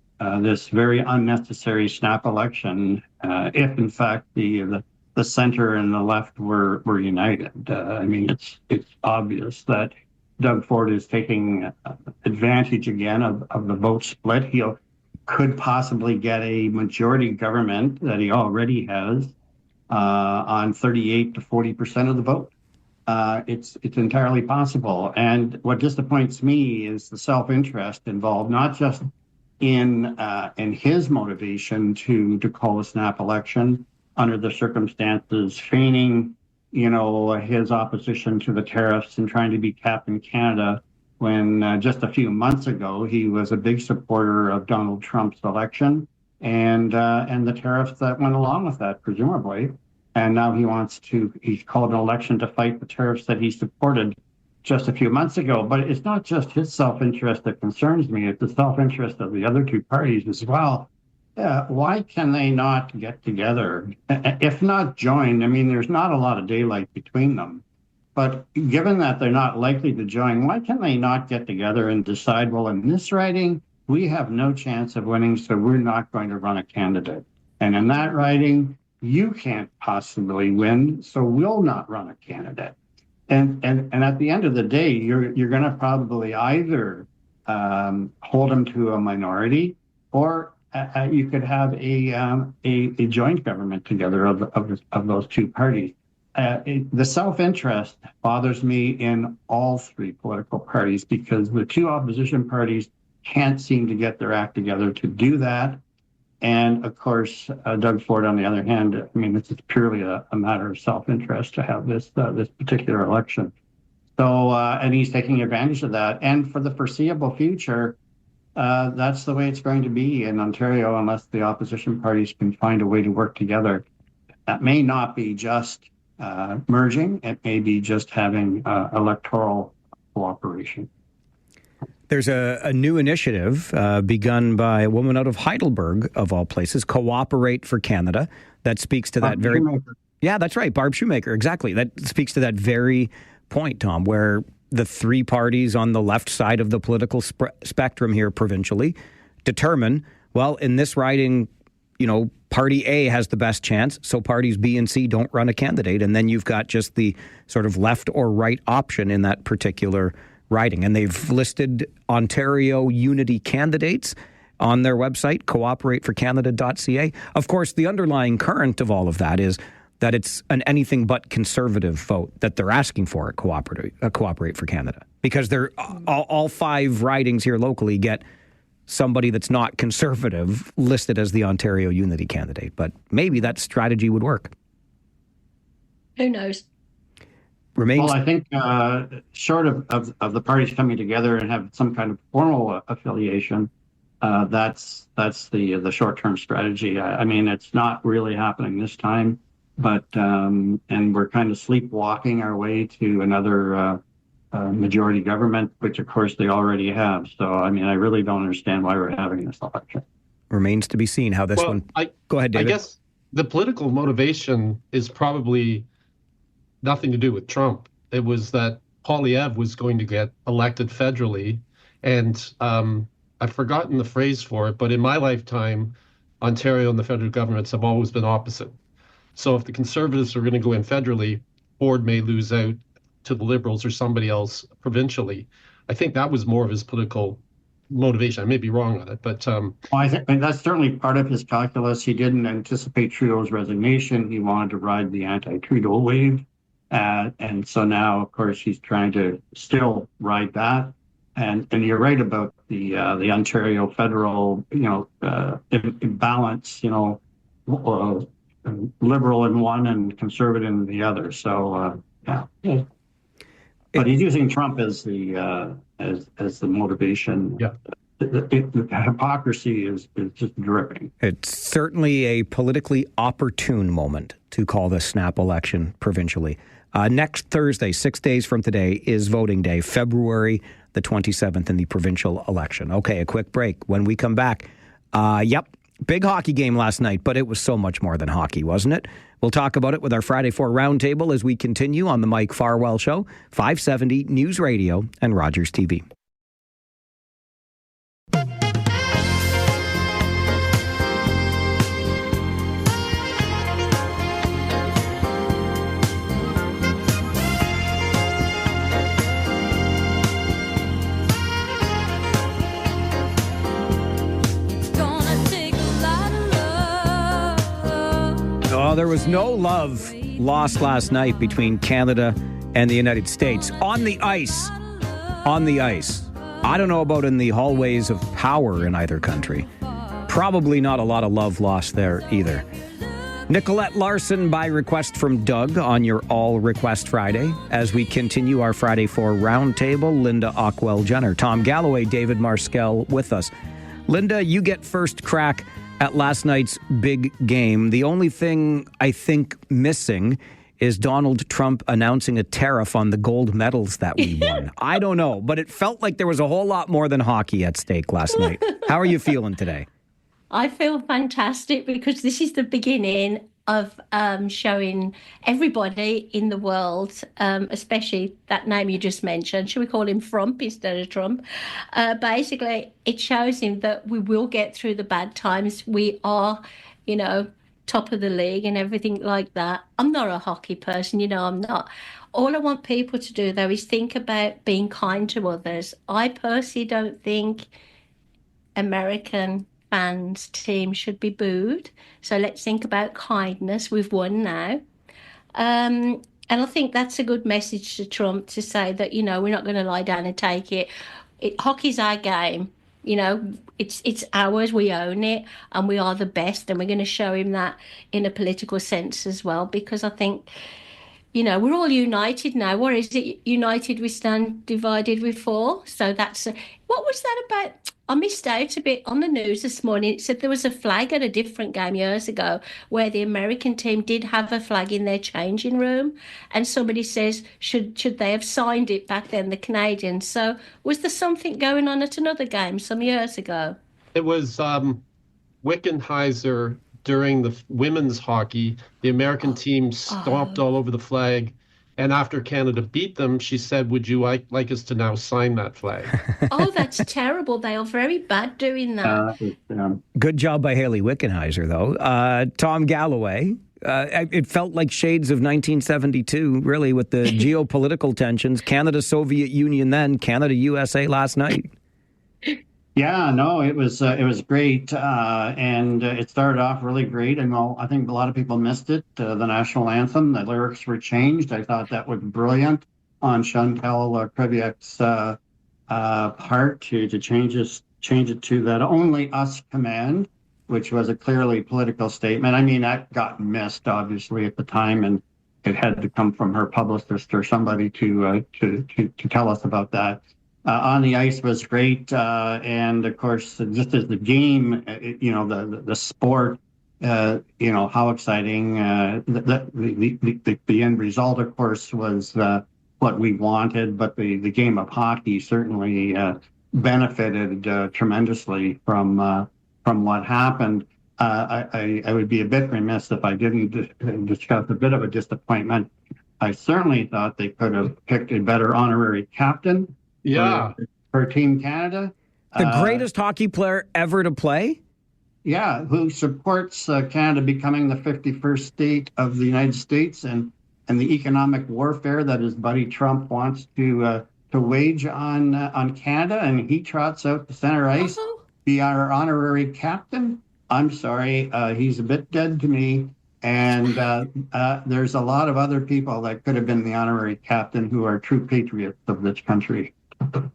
this very unnecessary snap election if, in fact, the center and the left were united. I mean, it's obvious that Doug Ford is taking advantage again of the vote split. He could possibly get a majority government that he already has on 38 to 40% of the vote. It's entirely possible. And what disappoints me is the self-interest involved, not just in his motivation to call a snap election under the circumstances, feigning, his opposition to the tariffs and trying to be Captain Canada, when just a few months ago he was a big supporter of Donald Trump's election and the tariffs that went along with that, presumably. And now he's called an election to fight the tariffs that he supported just a few months ago. But it's not just his self-interest that concerns me, it's the self-interest of the other two parties as well. Why can they not get together? If not join, I mean, there's not a lot of daylight between them. But given that they're not likely to join, why can they not get together and decide, well, in this riding, we have no chance of winning, so we're not going to run a candidate. And in that riding, you can't possibly win, so we'll not run a candidate. And at the end of the day, you're going to probably either hold them to a minority, or you could have a joint government together of those two parties. The self-interest bothers me in all three political parties because the two opposition parties can't seem to get their act together to do that. And of course, Doug Ford, on the other hand, I mean, this is purely a matter of self-interest to have this particular election. So, and he's taking advantage of that. And for the foreseeable future, that's the way it's going to be in Ontario unless the opposition parties can find a way to work together. That may not be just merging, it may be just having electoral cooperation. There's a new initiative begun by a woman out of Heidelberg, of all places, Cooperate for Canada, that speaks to that very... Shoemaker. Yeah, that's right, Barb Shoemaker, exactly. That speaks to that very point, Tom, where the three parties on the left side of the political spectrum here provincially determine, well, in this riding, Party A has the best chance, so parties B and C don't run a candidate, and then you've got just the sort of left or right option in that particular riding. And they've listed Ontario Unity candidates on their website, cooperateforcanada.ca. Of course, the underlying current of all of that is that it's an anything but conservative vote that they're asking for at Cooperate for Canada, because they're all five ridings here locally get somebody that's not conservative listed as the Ontario Unity candidate. But maybe that strategy would work. Who knows? Well, I think short of the parties coming together and have some kind of formal affiliation, that's the short-term strategy. I mean, it's not really happening this time, but and we're kind of sleepwalking our way to another majority government, which of course they already have. So, I mean, I really don't understand why we're having this election. Remains to be seen how this one... Go ahead, David. I guess the political motivation is probably nothing to do with Trump. It was that Poilievre was going to get elected federally, And I've forgotten the phrase for it, but in my lifetime, Ontario and the federal governments have always been opposite. So if the Conservatives are going to go in federally, Ford may lose out to the Liberals or somebody else provincially. I think that was more of his political motivation. I may be wrong on it, but I think that's certainly part of his calculus. He didn't anticipate Trudeau's resignation. He wanted to ride the anti-Trudeau wave, and so now, of course, he's trying to still ride that. And you're right about the Ontario federal, imbalance. Liberal in one and conservative in the other. So yeah. But he's using Trump as the motivation. Yeah. The hypocrisy is just dripping. It's certainly a politically opportune moment to call the snap election provincially. Next Thursday, 6 days from today, is voting day, February the 27th in the provincial election. Okay, a quick break. When we come back, big hockey game last night, but it was so much more than hockey, wasn't it? We'll talk about it with our Friday 4 Roundtable as we continue on the Mike Farwell Show, 570 News Radio and Rogers TV. Oh, there was no love lost last night between Canada and the United States. On the ice. On the ice. I don't know about in the hallways of power in either country. Probably not a lot of love lost there either. Nicolette Larson by request from Doug on your All Request Friday. As we continue our Friday 4 Roundtable, Linda Ockwell-Jenner, Tom Galloway, David Marskell with us. Linda, you get first crack at last night's big game. The only thing I think missing is Donald Trump announcing a tariff on the gold medals that we won. I don't know, but it felt like there was a whole lot more than hockey at stake last night. How are you feeling today? I feel fantastic because this is the beginning of showing everybody in the world, especially that name you just mentioned, should we call him Frump instead of Trump? Basically, it shows him that we will get through the bad times. We are, top of the league and everything like that. I'm not a hockey person, I'm not. All I want people to do, though, is think about being kind to others. I personally don't think American fans' team should be booed. So let's think about kindness. We've won now. And I think that's a good message to Trump to say that, we're not going to lie down and take it. Hockey's our game. It's ours. We own it and we are the best. And we're going to show him that in a political sense as well, because I think, we're all united now. What is it? United we stand, divided we fall. So that's what was that about? I missed out a bit on the news this morning. It said there was a flag at a different game years ago where the American team did have a flag in their changing room. And somebody says, should they have signed it back then, the Canadians? So was there something going on at another game some years ago? It was Wickenheiser during the women's hockey. The American team stomped all over the flag. And after Canada beat them, she said, would you like us to now sign that flag? Oh, that's terrible. They are very bad doing that. Good job by Haley Wickenheiser, though. Tom Galloway, it felt like shades of 1972, really, with the geopolitical tensions. Canada, Soviet Union then, Canada, USA last night. Yeah, no, it was great, and it started off really great. And I think a lot of people missed it. The national anthem, the lyrics were changed. I thought that was brilliant on Chantal Kreviak's part to change it to that "Only Us" command, which was a clearly political statement. I mean, that got missed obviously at the time, and it had to come from her publicist or somebody to tell us about that. On the ice was great, and of course, just as the game, the sport, how exciting. The end result, of course, was what we wanted, but the game of hockey certainly benefited tremendously from what happened. I would be a bit remiss if I didn't discuss a bit of a disappointment. I certainly thought they could have picked a better honorary captain. Yeah. for Team Canada. The greatest hockey player ever to play? Yeah, who supports Canada becoming the 51st state of the United States and the economic warfare that his buddy Trump wants to wage on Canada, and he trots out to center ice, be our honorary captain. I'm sorry, he's a bit dead to me. And there's a lot of other people that could have been the honorary captain who are true patriots of this country. All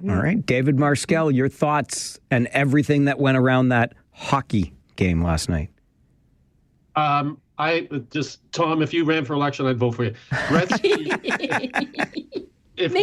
right, David Marskell, your thoughts and everything that went around that hockey game last night. Tom, if you ran for election, I'd vote for you. If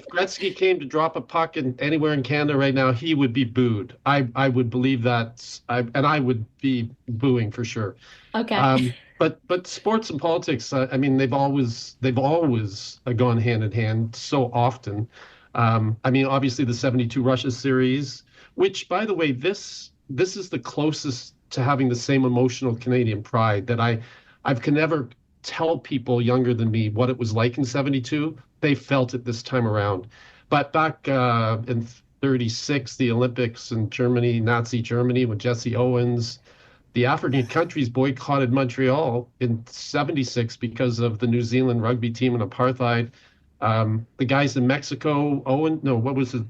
Gretzky came to drop a puck anywhere in Canada right now, he would be booed. I would believe that, and I would be booing for sure. Okay. But sports and politics, I mean, they've always gone hand in hand so often. I mean, obviously the 72 Russia series, which, by the way, this is the closest to having the same emotional Canadian pride that I can never tell people younger than me what it was like in 72. They felt it this time around. But back in 36, the Olympics in Germany, Nazi Germany, with Jesse Owens, the African countries boycotted Montreal in 76 because of the New Zealand rugby team and apartheid. The guys in Mexico,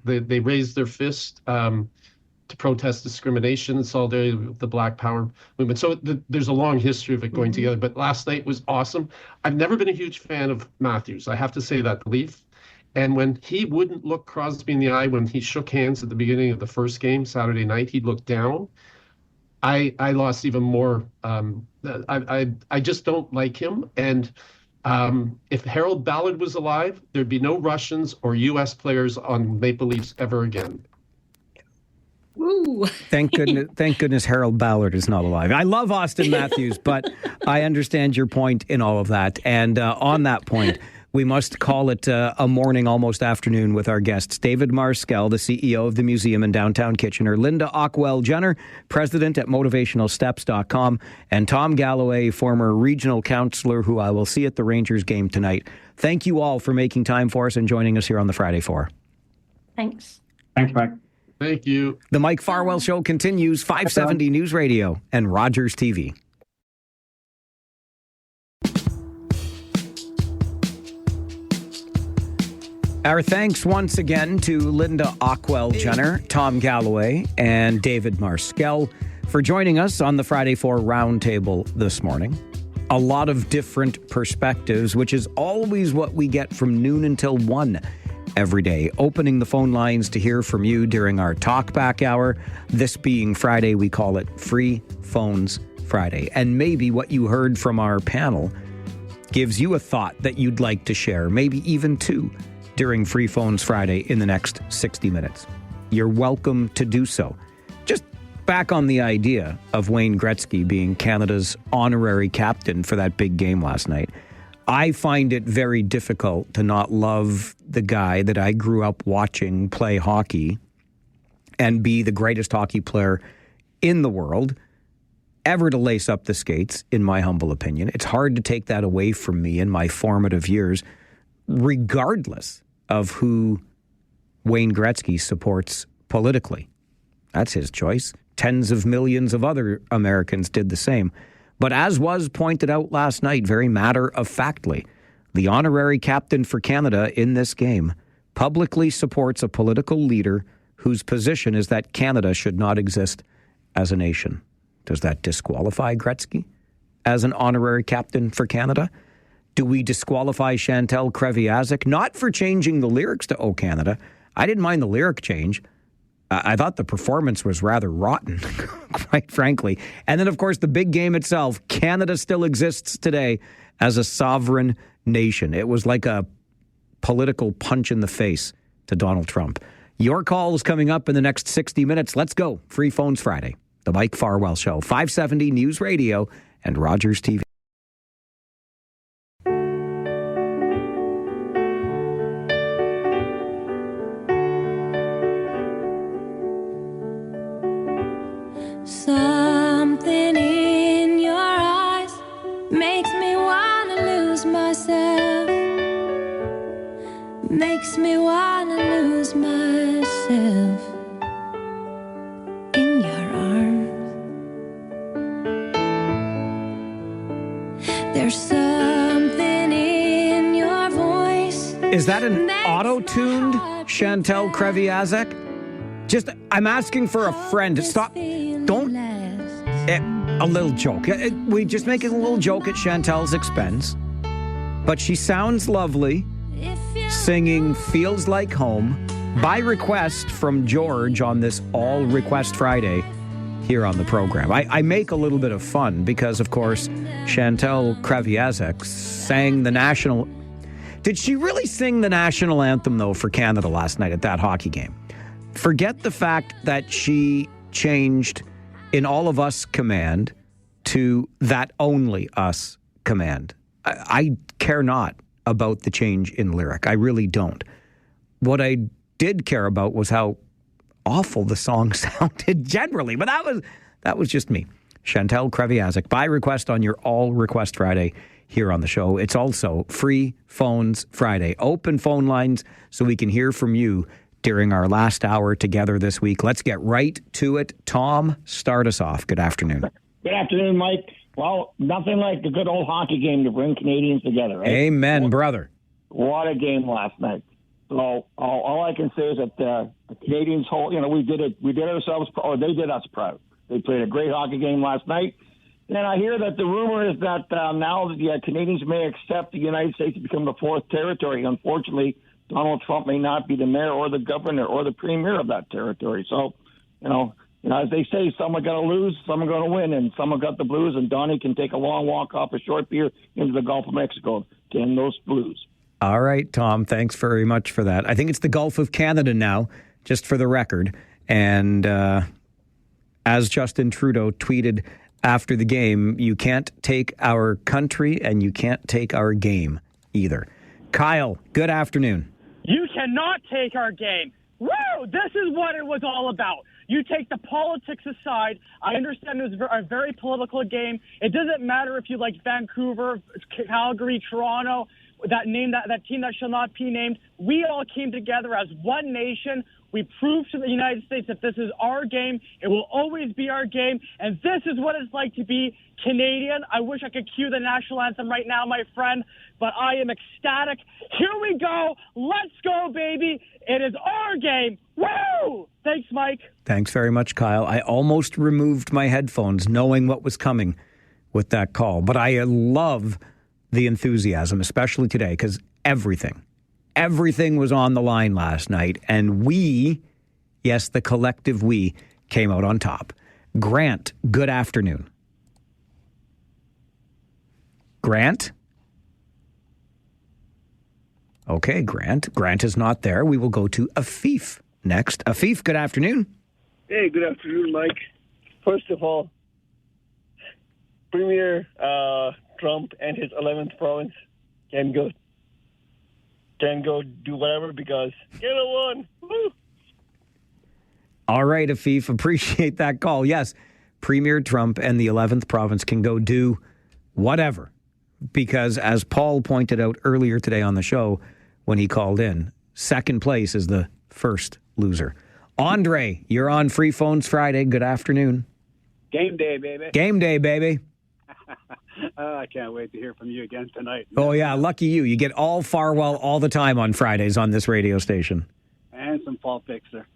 they raised their fist to protest discrimination and solidarity with the Black Power movement. So there's a long history of it going together. But last night was awesome. I've never been a huge fan of Matthews. I have to say that, the Leaf. And when he wouldn't look Crosby in the eye when he shook hands at the beginning of the first game, Saturday night, he'd look down. I lost even more. I just don't like him. And if Harold Ballard was alive, there'd be no Russians or U.S. players on Maple Leafs ever again. Woo. Thank goodness Harold Ballard is not alive. I love Austin Matthews, but I understand your point in all of that. And on that point, we must call it a morning, almost afternoon, with our guests. David Marskell, the CEO of the museum in downtown Kitchener, Linda Ockwell-Jenner, president at motivationalsteps.com, and Tom Galloway, former regional councillor, who I will see at the Rangers game tonight. Thank you all for making time for us and joining us here on the Friday Four. Thanks. Thanks, Mike. Thank you. The Mike Farwell Show continues, 570 News Radio and Rogers TV. Our thanks once again to Linda Ockwell-Jenner, Tom Galloway, and David Marskell for joining us on the Friday Four Roundtable this morning. A lot of different perspectives, which is always what we get from noon until 1 every day. Opening the phone lines to hear from you during our Talkback Hour. This being Friday, we call it Free Phones Friday. And maybe what you heard from our panel gives you a thought that you'd like to share, maybe even two, during Free Phones Friday in the next 60 minutes. You're welcome to do so. Just back on the idea of Wayne Gretzky being Canada's honorary captain for that big game last night. I find it very difficult to not love the guy that I grew up watching play hockey and be the greatest hockey player in the world ever to lace up the skates, in my humble opinion. It's hard to take that away from me in my formative years, regardless of who Wayne Gretzky supports politically. That's his choice. Tens of millions of other Americans did the same. But as was pointed out last night, very matter-of-factly, the honorary captain for Canada in this game publicly supports a political leader whose position is that Canada should not exist as a nation. Does that disqualify Gretzky as an honorary captain for Canada? Do we disqualify Chantal Kreviazuk, not for changing the lyrics to O Canada? I didn't mind the lyric change. I thought the performance was rather rotten, quite frankly. And then, of course, the big game itself. Canada still exists today as a sovereign nation. It was like a political punch in the face to Donald Trump. Your call is coming up in the next 60 minutes. Let's go. Free Phones Friday. The Mike Farwell Show. 570 News Radio and Rogers TV. Something in your eyes makes me wanna lose myself. Make makes me wanna lose myself in your arms. There's something in your voice. Is that an auto-tuned Chantal Kreviazek? Just, I'm asking for a friend. Stop. Don't. A little joke. We just making a little joke at Chantal's expense. But she sounds lovely, singing Feels Like Home by request from George on this All Request Friday here on the program. I make a little bit of fun because, of course, Chantal Kreviazek sang the national... Did she really sing the national anthem, though, for Canada last night at that hockey game? Forget the fact that she changed in All of Us command to That Only Us command. I care not about the change in lyric. I really don't. What I did care about was how awful the song sounded generally, but that was just me. Chantal Kreviazek, by request on your All Request Friday here on the show. It's also Free Phones Friday. Open phone lines so we can hear from you during our last hour together this week. Let's get right to it. Tom, start us off. Good afternoon. Good afternoon, Mike. Well, nothing like a good old hockey game to bring Canadians together, right? Amen, brother. What a game last night. So all I can say is that the Canadians we did ourselves, or they did us proud. They played a great hockey game last night. And I hear that the rumor is that now the Canadians may accept the United States to become the fourth territory. Unfortunately, Donald Trump may not be the mayor or the governor or the premier of that territory. So, as they say, some are going to lose, some are going to win, and some have got the Blues, and Donnie can take a long walk off a short pier into the Gulf of Mexico to end those Blues. All right, Tom, thanks very much for that. I think it's the Gulf of Canada now, just for the record. And as Justin Trudeau tweeted after the game, you can't take our country and you can't take our game either. Kyle, good afternoon. You cannot take our game. Woo! This is what it was all about. You take the politics aside. I understand it was a very political game. It doesn't matter if you like Vancouver, Calgary, Toronto, that team that shall not be named. We all came together as one nation. We proved to the United States that this is our game. It will always be our game. And this is what it's like to be Canadian. I wish I could cue the national anthem right now, my friend, but I am ecstatic. Here we go. Let's go, baby. It is our game. Woo! Thanks, Mike. Thanks very much, Kyle. I almost removed my headphones knowing what was coming with that call. But I love the enthusiasm, especially today, because everything was on the line last night. And we, yes, the collective we, came out on top. Grant, good afternoon. Grant? Okay, Grant. Grant is not there. We will go to Afif next. Afif, good afternoon. Hey, good afternoon, Mike. First of all, Premier Trump and his 11th province can go do whatever because Canada won. Woo! All right, Afif, appreciate that call. Yes, Premier Trump and the 11th province can go do whatever because, as Paul pointed out earlier today on the show when he called in, second place is the first loser. Andre, you're on Free Phones Friday. Good afternoon. Game day, baby. Game day, baby. I can't wait to hear from you again tonight. Oh, yeah, lucky you. You get all Farwell all the time on Fridays on this radio station. And some Paul Fixer.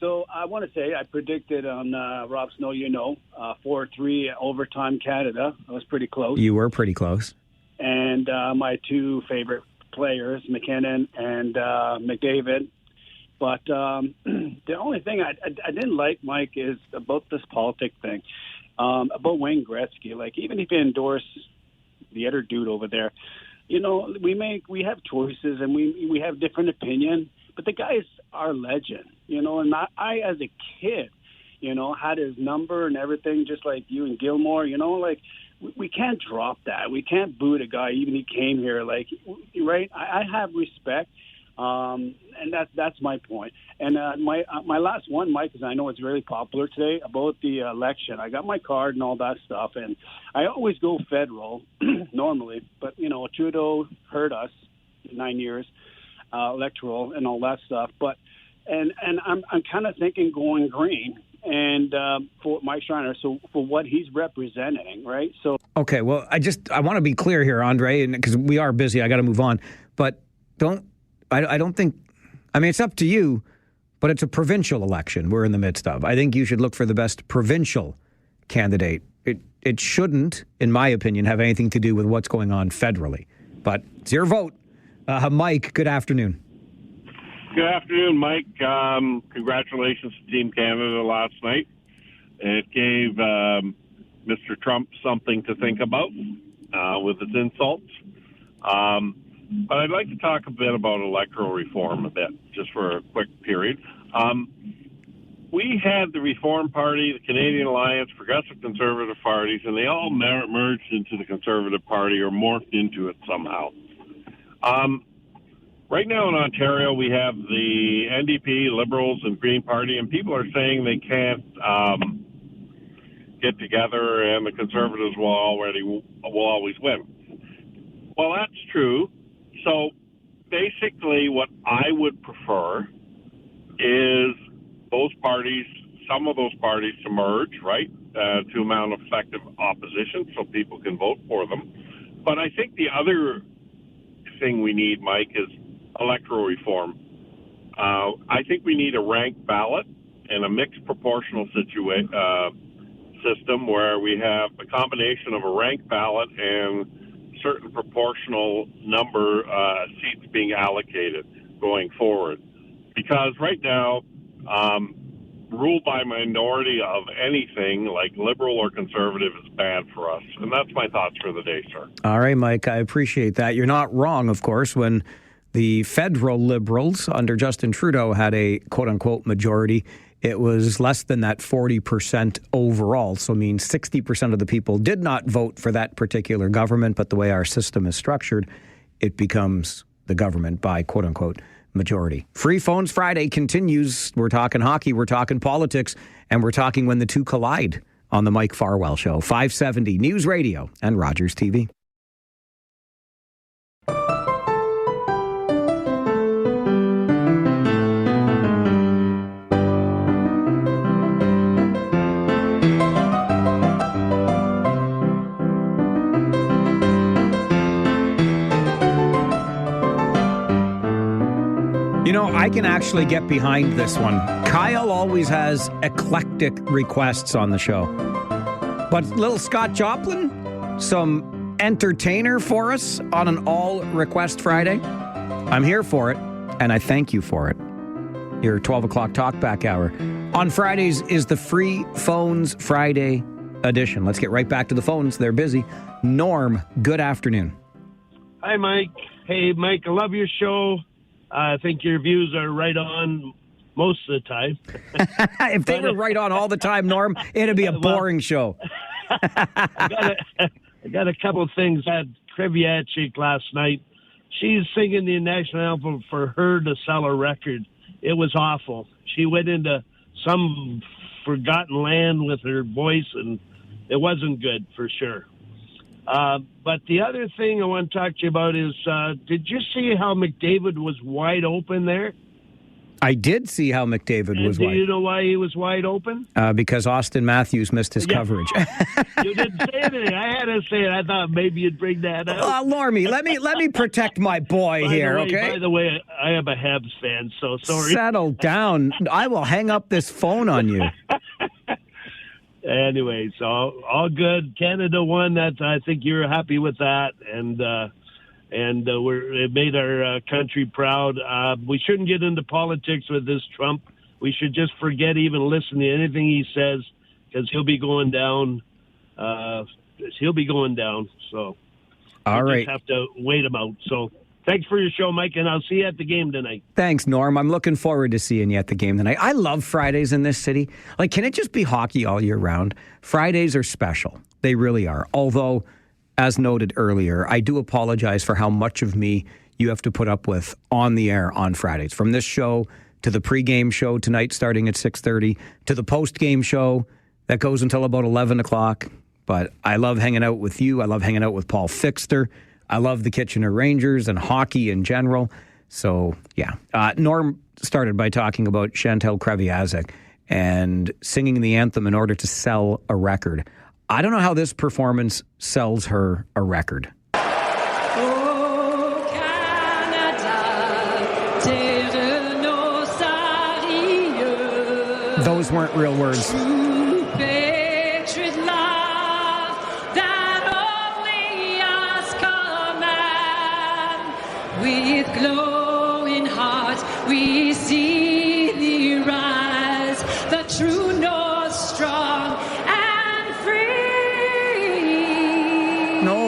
So I want to say I predicted on Rob Snow, 4-3 overtime Canada. I was pretty close. You were pretty close. And my two favorite players, McKinnon and McDavid. But the only thing I didn't like, Mike, is about this politic thing. About Wayne Gretzky, like even if you endorse the other dude over there, we have choices and we have different opinion, but the guy's our legend, and I as a kid, had his number and everything, just like you and Gilmore, like we can't drop that. We can't boo the guy even he came here, like, right? I have respect. And that's my point. And my last one, Mike, is I know it's really popular today about the election. I got my card and all that stuff, and I always go federal normally. But Trudeau hurt us in 9 years. electoral and all that stuff. But and I'm kind of thinking going green. And for Mike Schreiner, so for what he's representing, right? So okay, well, I want to be clear here, Andre, because we are busy. I got to move on, but I don't think. I mean, it's up to you, but it's a provincial election we're in the midst of. I think you should look for the best provincial candidate. It shouldn't, in my opinion, have anything to do with what's going on federally. But it's your vote, Mike. Good afternoon. Good afternoon, Mike. Congratulations to Team Canada last night. It gave Mr. Trump something to think about with his insults. But I'd like to talk a bit about electoral reform a bit, just for a quick period. We had the Reform Party, the Canadian Alliance, Progressive Conservative parties, and they all merged into the Conservative Party or morphed into it somehow. Right now in Ontario, we have the NDP, Liberals, and Green Party, and people are saying they can't get together and the Conservatives will always win. Well, that's true. So basically what I would prefer is some of those parties to merge, right, to mount effective opposition so people can vote for them. But I think the other thing we need, Mike, is electoral reform. I think we need a ranked ballot and a mixed proportional system where we have a combination of a ranked ballot and certain proportional number seats being allocated going forward. Because right now, rule by minority of anything like liberal or conservative is bad for us. And that's my thoughts for the day, sir. All right, Mike, I appreciate that. You're not wrong, of course, when the federal Liberals under Justin Trudeau had a quote-unquote majority. It was less than that 40% overall. So it means 60% of the people did not vote for that particular government. But the way our system is structured, it becomes the government by quote-unquote majority. Free Phones Friday continues. We're talking hockey, we're talking politics, and we're talking when the two collide on the Mike Farwell Show. 570 News Radio and Rogers TV. You know, I can actually get behind this one. Kyle always has eclectic requests on the show. But little Scott Joplin, some entertainer for us on an all-request Friday. I'm here for it, and I thank you for it. Your 12 o'clock Talkback Hour. On Fridays is the Free Phones Friday edition. Let's get right back to the phones. They're busy. Norm, good afternoon. Hi, Mike. Hey, Mike, I love your show. I think your views are right on most of the time. If they were right on all the time, Norm, it'd be a boring show. I got a couple of things. I had trivia chick last night. She's singing the national anthem for her to sell a record. It was awful. She went into some forgotten land with her voice, and it wasn't good for sure. But the other thing I want to talk to you about is, did you see how McDavid was wide open there? I did see how McDavid was wide. Do you know why he was wide open? Because Austin Matthews missed his coverage. You didn't say anything. I had to say it. I thought maybe you'd bring that up. Normie, let me protect my boy here, okay? By the way, I am a Habs fan, so sorry. Settle down. I will hang up this phone on you. Anyway, so all good. Canada won. That I think you're happy with that, and it made our country proud. We shouldn't get into politics with this Trump. We should just forget even listening to anything he says, because he'll be going down. So all right, just have to wait him out. So thanks for your show, Mike, and I'll see you at the game tonight. Thanks, Norm. I'm looking forward to seeing you at the game tonight. I love Fridays in this city. Like, can it just be hockey all year round? Fridays are special. They really are. Although, as noted earlier, I do apologize for how much of me you have to put up with on the air on Fridays. From this show to the pregame show tonight starting at 6:30 to the postgame show that goes until about 11 o'clock. But I love hanging out with you. I love hanging out with Paul Fixter. I love the Kitchener Rangers and hockey in general. So, yeah. Norm started by talking about Chantal Kreviazuk and singing the anthem in order to sell a record. I don't know how this performance sells her a record. Oh, Canada, terre nos arieux. Those weren't real words. True patriot love that only us command. With glowing hearts we see thee rise, the true north strong and free. No,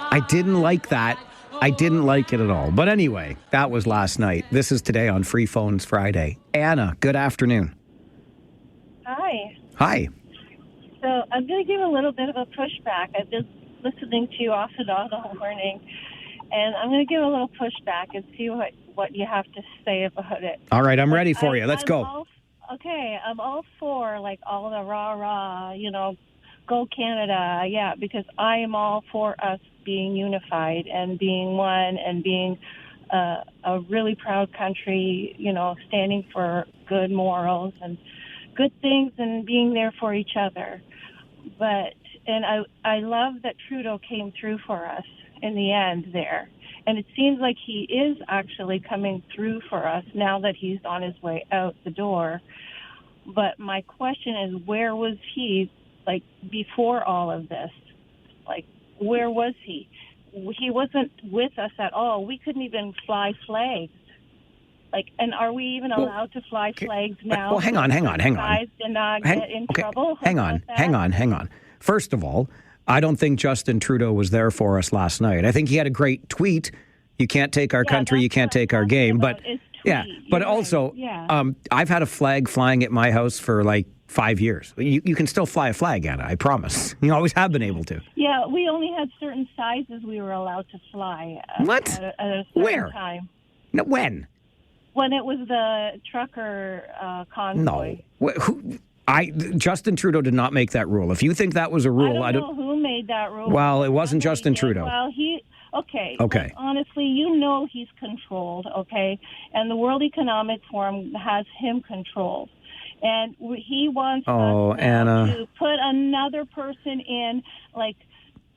I didn't like that. I didn't like it at all. But anyway, that was last night. This is today on Free Phones Friday. Anna, good afternoon. Hi. Hi. So I'm going to give a little bit of a pushback. I've been listening to you off and on all morning, and I'm going to give a little pushback and see what you have to say about it. All right, I'm ready for you. Let's go. I'm all for, like, all the rah-rah, go Canada, yeah, because I am all for us being unified and being one and being a really proud country, standing for good morals and good things and being there for each other. And I love that Trudeau came through for us in the end there. And it seems like he is actually coming through for us now that he's on his way out the door. But my question is, where was he, like, before all of this? Like, where was he? He wasn't with us at all. We couldn't even fly flags. Like, and are we even allowed to fly flags now? Well, hang on. Guys did not get in trouble. Hang on. First of all, I don't think Justin Trudeau was there for us last night. I think he had a great tweet. You can't take our country, you can't take our game. But but also, I've had a flag flying at my house for like 5 years. You can still fly a flag, Anna, I promise. You always have been able to. Yeah, we only had certain sizes we were allowed to fly. What? At a certain Where? time. No, when? When it was the trucker convoy. No. Justin Trudeau did not make that rule. If you think that was a rule, I don't know who made that rule. Well, it wasn't Justin Trudeau. Well, Okay. Okay. Honestly, he's controlled, okay? And the World Economic Forum has him controlled. And he wants Anna. to put another person in, like...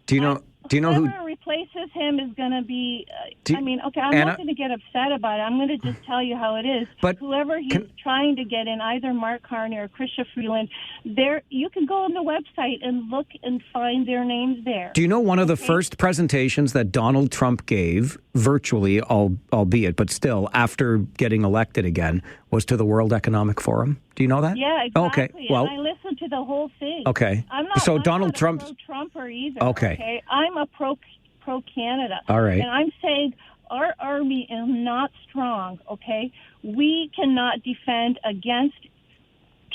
Do you know who... Whoever replaces him is going to be... I'm Anna, not going to get upset about it. I'm going to just tell you how it is. But whoever he's trying to get in, either Mark Carney or Chrystia Freeland, you can go on the website and look and find their names there. Do you know one of the first presentations that Donald Trump gave, virtually, albeit, but still, after getting elected again, was to the World Economic Forum? Do you know that? Yeah, exactly. Okay. Well, and I listened to the whole thing. Okay. I'm not Donald Trump... pro-Trumper either. Okay. I'm a pro-Canada. All right. And I'm saying our army is not strong, okay? We cannot defend against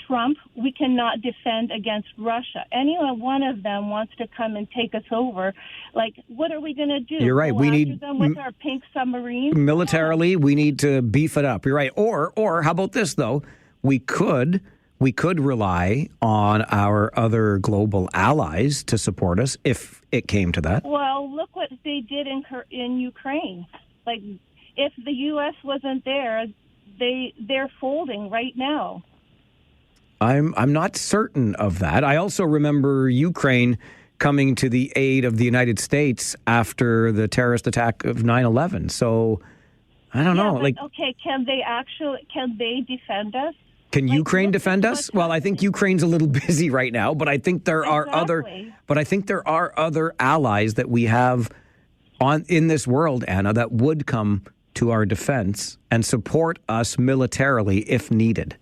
Trump. We cannot defend against Russia. Any one of them wants to come and take us over. Like, what are we going to do? You're right. Go We after need them with our pink submarines? militarily. We need to beef it up. You're right. Or how about this though? We could rely on our other global allies to support us if it came to that. Well, look what they did in Ukraine. Like, if the U.S. wasn't there, they're folding right now. I'm not certain of that. I also remember Ukraine coming to the aid of the United States after the terrorist attack of 9/11. So I don't know. But, okay, can they defend us? Can Ukraine defend us? Well, I think Ukraine's a little busy right now, but I think there are other allies that we have in this world, Anna, that would come to our defense and support us militarily if needed.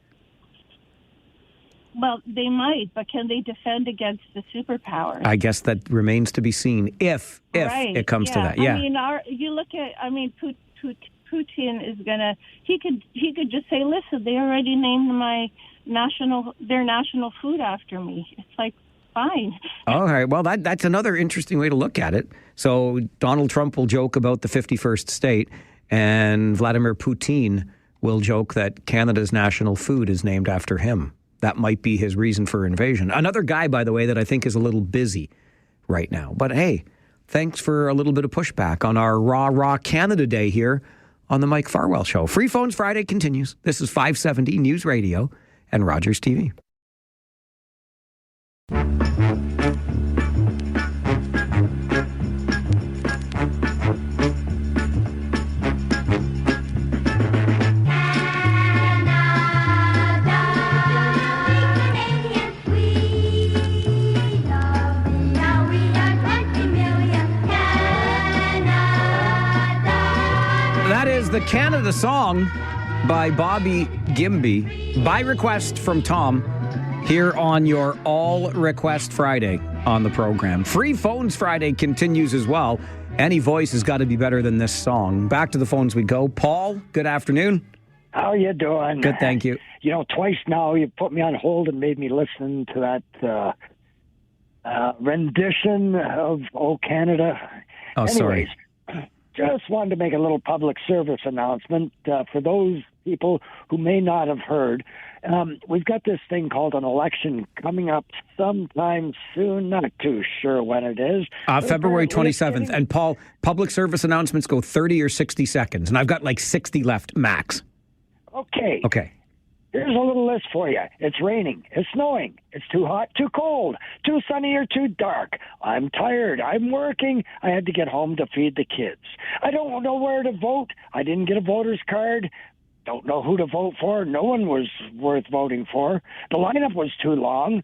Well, they might, but can they defend against the superpowers? I guess that remains to be seen if it comes to that. Yeah. I mean, you look at. I mean, Putin is gonna. He could just say, "Listen, they already named their national food after me." It's like, fine. All right. Well, that's another interesting way to look at it. So Donald Trump will joke about the 51st state, and Vladimir Putin will joke that Canada's national food is named after him. That might be his reason for invasion. Another guy, by the way, that I think is a little busy right now. But hey, thanks for a little bit of pushback on our Raw Canada Day here on the Mike Farwell Show. Free Phones Friday continues. This is 570 News Radio and Rogers TV. That is the Canada song by Bobby Gimby, by request from Tom, here on your All Request Friday on the program. Free Phones Friday continues as well. Any voice has got to be better than this song. Back to the phones we go. Paul, good afternoon. How you doing? Good, thank you. You know, twice now you put me on hold and made me listen to that rendition of "Oh Canada." Oh, Anyways, sorry. Just wanted to make a little public service announcement for those people who may not have heard. We've got this thing called an election coming up sometime soon. Not too sure when it is. February 27th. And Paul, public service announcements go 30 or 60 seconds. And I've got like 60 left max. Okay. Okay. Here's a little list for you. It's raining. It's snowing. It's too hot, too cold, too sunny or too dark. I'm tired. I'm working. I had to get home to feed the kids. I don't know where to vote. I didn't get a voter's card. Don't know who to vote for. No one was worth voting for. The lineup was too long.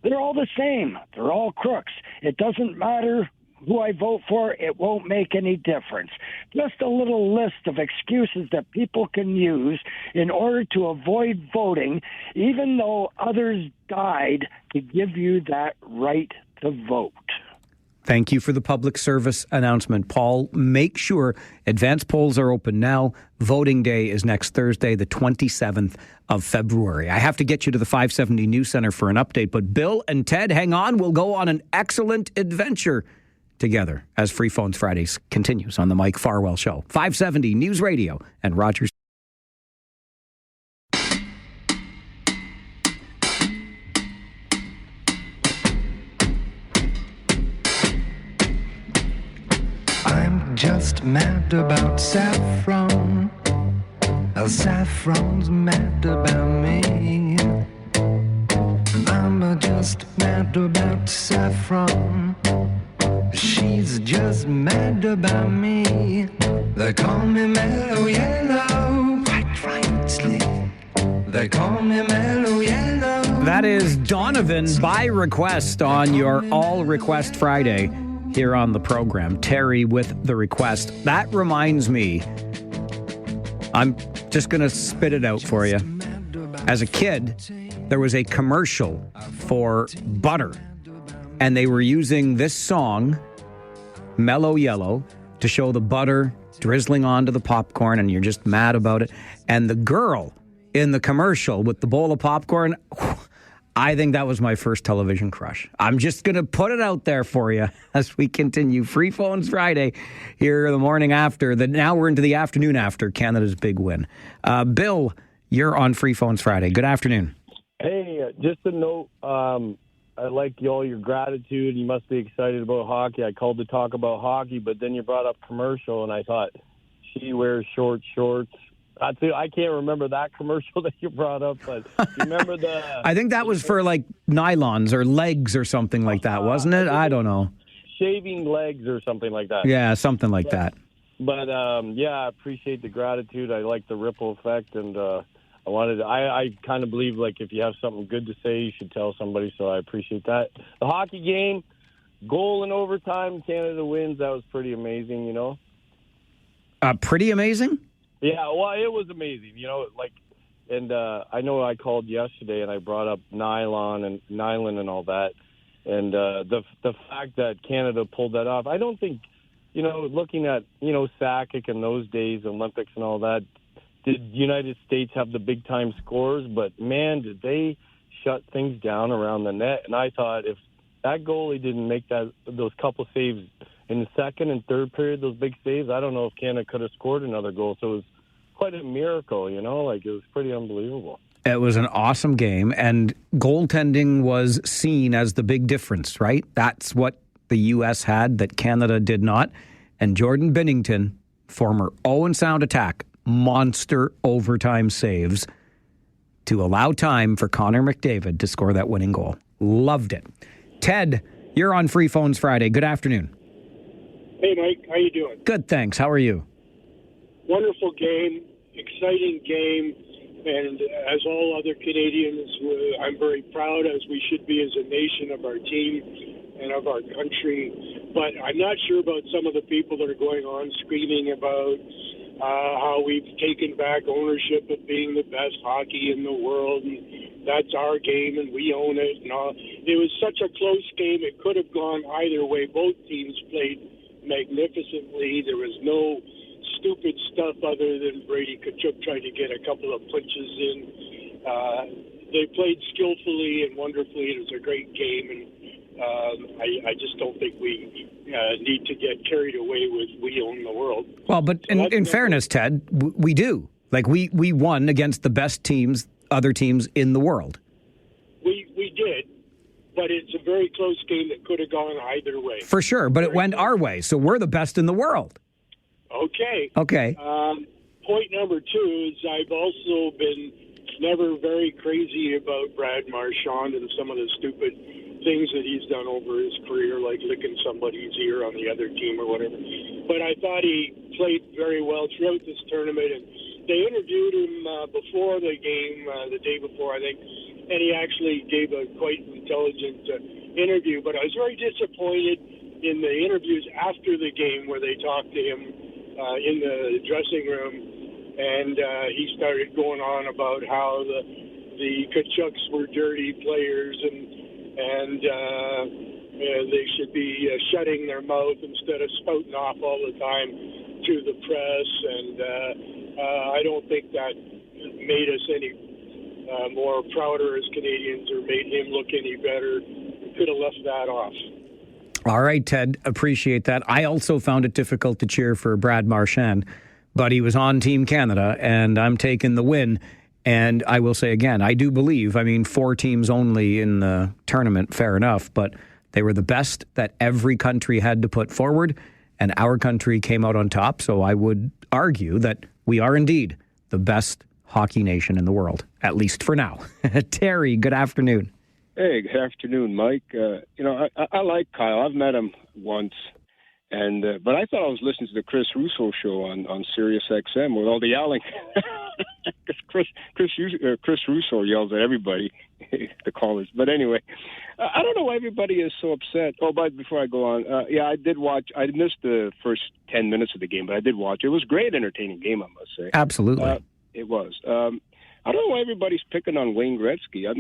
They're all the same. They're all crooks. It doesn't matter who I vote for, it won't make any difference. Just a little list of excuses that people can use in order to avoid voting, even though others died to give you that right to vote. Thank you for the public service announcement, Paul. Make sure advance polls are open now. Voting day is next Thursday, the 27th of February. I have to get you to the 570 News Center for an update, but Bill and Ted, hang on. We'll go on an excellent adventure together as Free Phones Fridays continues on the Mike Farwell Show. 570 News Radio and Rogers. I'm just mad about saffron. Saffron's mad about me. I'm just mad about saffron. She's just mad about me. They call me Mellow Yellow, quite rightly. They call me Mellow Yellow. That is Donovan by request on your All Request Friday here on the program. Terry with the request. That reminds me, I'm just going to spit it out for you. As a kid, there was a commercial for butter, and they were using this song, Mellow Yellow, to show the butter drizzling onto the popcorn, and you're just mad about it. And the girl in the commercial with the bowl of popcorn, I think that was my first television crush. I'm just going to put it out there for you as we continue. Free Phones Friday here the morning after. Now we're into the afternoon after Canada's big win. Bill, you're on Free Phones Friday. Good afternoon. Hey, just a note. I like all your gratitude. You must be excited about hockey. I called to talk about hockey, but then you brought up commercial, and I thought, she wears shorts. I can't remember that commercial that you brought up, but you remember the... I think that was for like nylons or legs or something like that, wasn't it? I don't know. Shaving legs or something like that. Yeah, something like that. But, I appreciate the gratitude. I like the ripple effect, and I kind of believe, like, if you have something good to say, you should tell somebody, so I appreciate that. The hockey game, goal in overtime, Canada wins. That was pretty amazing, you know? Pretty amazing? Yeah, well, it was amazing, you know, like, and I know I called yesterday and I brought up nylon and all that, and the fact that Canada pulled that off, I don't think, you know, looking at, you know, Sakic in those days, Olympics and all that, did United States have the big-time scores? But, man, did they shut things down around the net. And I thought if that goalie didn't make those couple saves in the second and third period, those big saves, I don't know if Canada could have scored another goal. So it was quite a miracle, you know? Like, it was pretty unbelievable. It was an awesome game, and goaltending was seen as the big difference, right? That's what the U.S. had that Canada did not. And Jordan Binnington, former Owen Sound attack, monster overtime saves to allow time for Connor McDavid to score that winning goal. Loved it. Ted, you're on Free Phones Friday. Good afternoon. Hey, Mike. How you doing? Good, thanks. How are you? Wonderful game, exciting game, and as all other Canadians, I'm very proud, as we should be as a nation, of our team and of our country. But I'm not sure about some of the people that are going on screaming about how we've taken back ownership of being the best hockey in the world, and that's our game and we own it. And all. It was such a close game; it could have gone either way. Both teams played magnificently. There was no stupid stuff other than Brady Tkachuk trying to get a couple of punches in. They played skillfully and wonderfully. It was a great game, and I just don't think we need to get carried away with we own the world. Well, but in fairness, Ted, we do. Like, we won against the best teams, other teams in the world. We did, but it's a very close game that could have gone either way. For sure, but it went our way, so we're the best in the world. Okay. Point number two is I've also been never very crazy about Brad Marchand and some of the stupid things that he's done over his career, like licking somebody's ear on the other team or whatever. But I thought he played very well throughout this tournament, and they interviewed him before the game, the day before, I think, and he actually gave a quite intelligent interview. But I was very disappointed in the interviews after the game where they talked to him in the dressing room, and he started going on about how the Tkachuks were dirty players and they should be shutting their mouth instead of spouting off all the time to the press. And I don't think that made us any more prouder as Canadians or made him look any better. Could have left that off. All right, Ted, appreciate that. I also found it difficult to cheer for Brad Marchand, but he was on Team Canada, and I'm taking the win. And I will say again, I do believe, 4 teams only in the tournament, fair enough, but they were the best that every country had to put forward, and our country came out on top. So I would argue that we are indeed the best hockey nation in the world, at least for now. Terry, good afternoon. Hey, good afternoon, Mike. I like Kyle. I've met him once, but I thought I was listening to the Chris Russo show on Sirius XM with all the yelling. Chris Russo yells at everybody, the callers. But anyway, I don't know why everybody is so upset. Oh, but before I go on, I did watch. I missed the first 10 minutes of the game, but I did watch. It was a great, entertaining game, I must say. Absolutely. It was. I don't know why everybody's picking on Wayne Gretzky.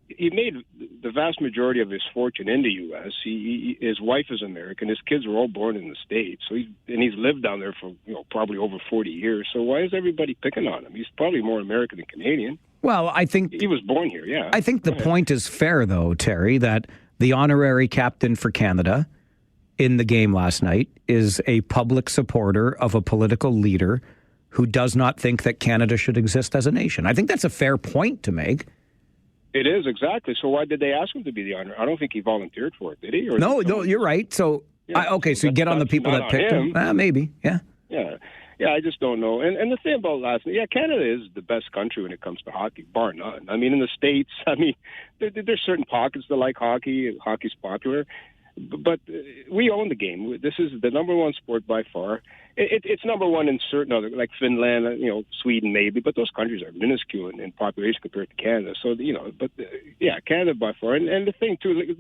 He made the vast majority of his fortune in the U.S. His wife is American. His kids were all born in the States. So he's lived down there for probably over 40 years. So why is everybody picking on him? He's probably more American than Canadian. Well, I think he was born here. Yeah. I think the point is fair, though, Terry, that the honorary captain for Canada in the game last night is a public supporter of a political leader who does not think that Canada should exist as a nation. I think that's a fair point to make. It is, exactly. So why did they ask him to be the honor? I don't think he volunteered for it, did he? No, you're right. So, so you get on the people that picked him? Maybe, yeah. Yeah, I just don't know. And the thing about last night, Canada is the best country when it comes to hockey, bar none. In the States, there's certain pockets that like hockey. Hockey's popular. But we own the game. This is the number one sport by far. It's number one in certain other, like Finland, Sweden maybe, but those countries are minuscule in population compared to Canada. So, Canada by far. And the thing, too,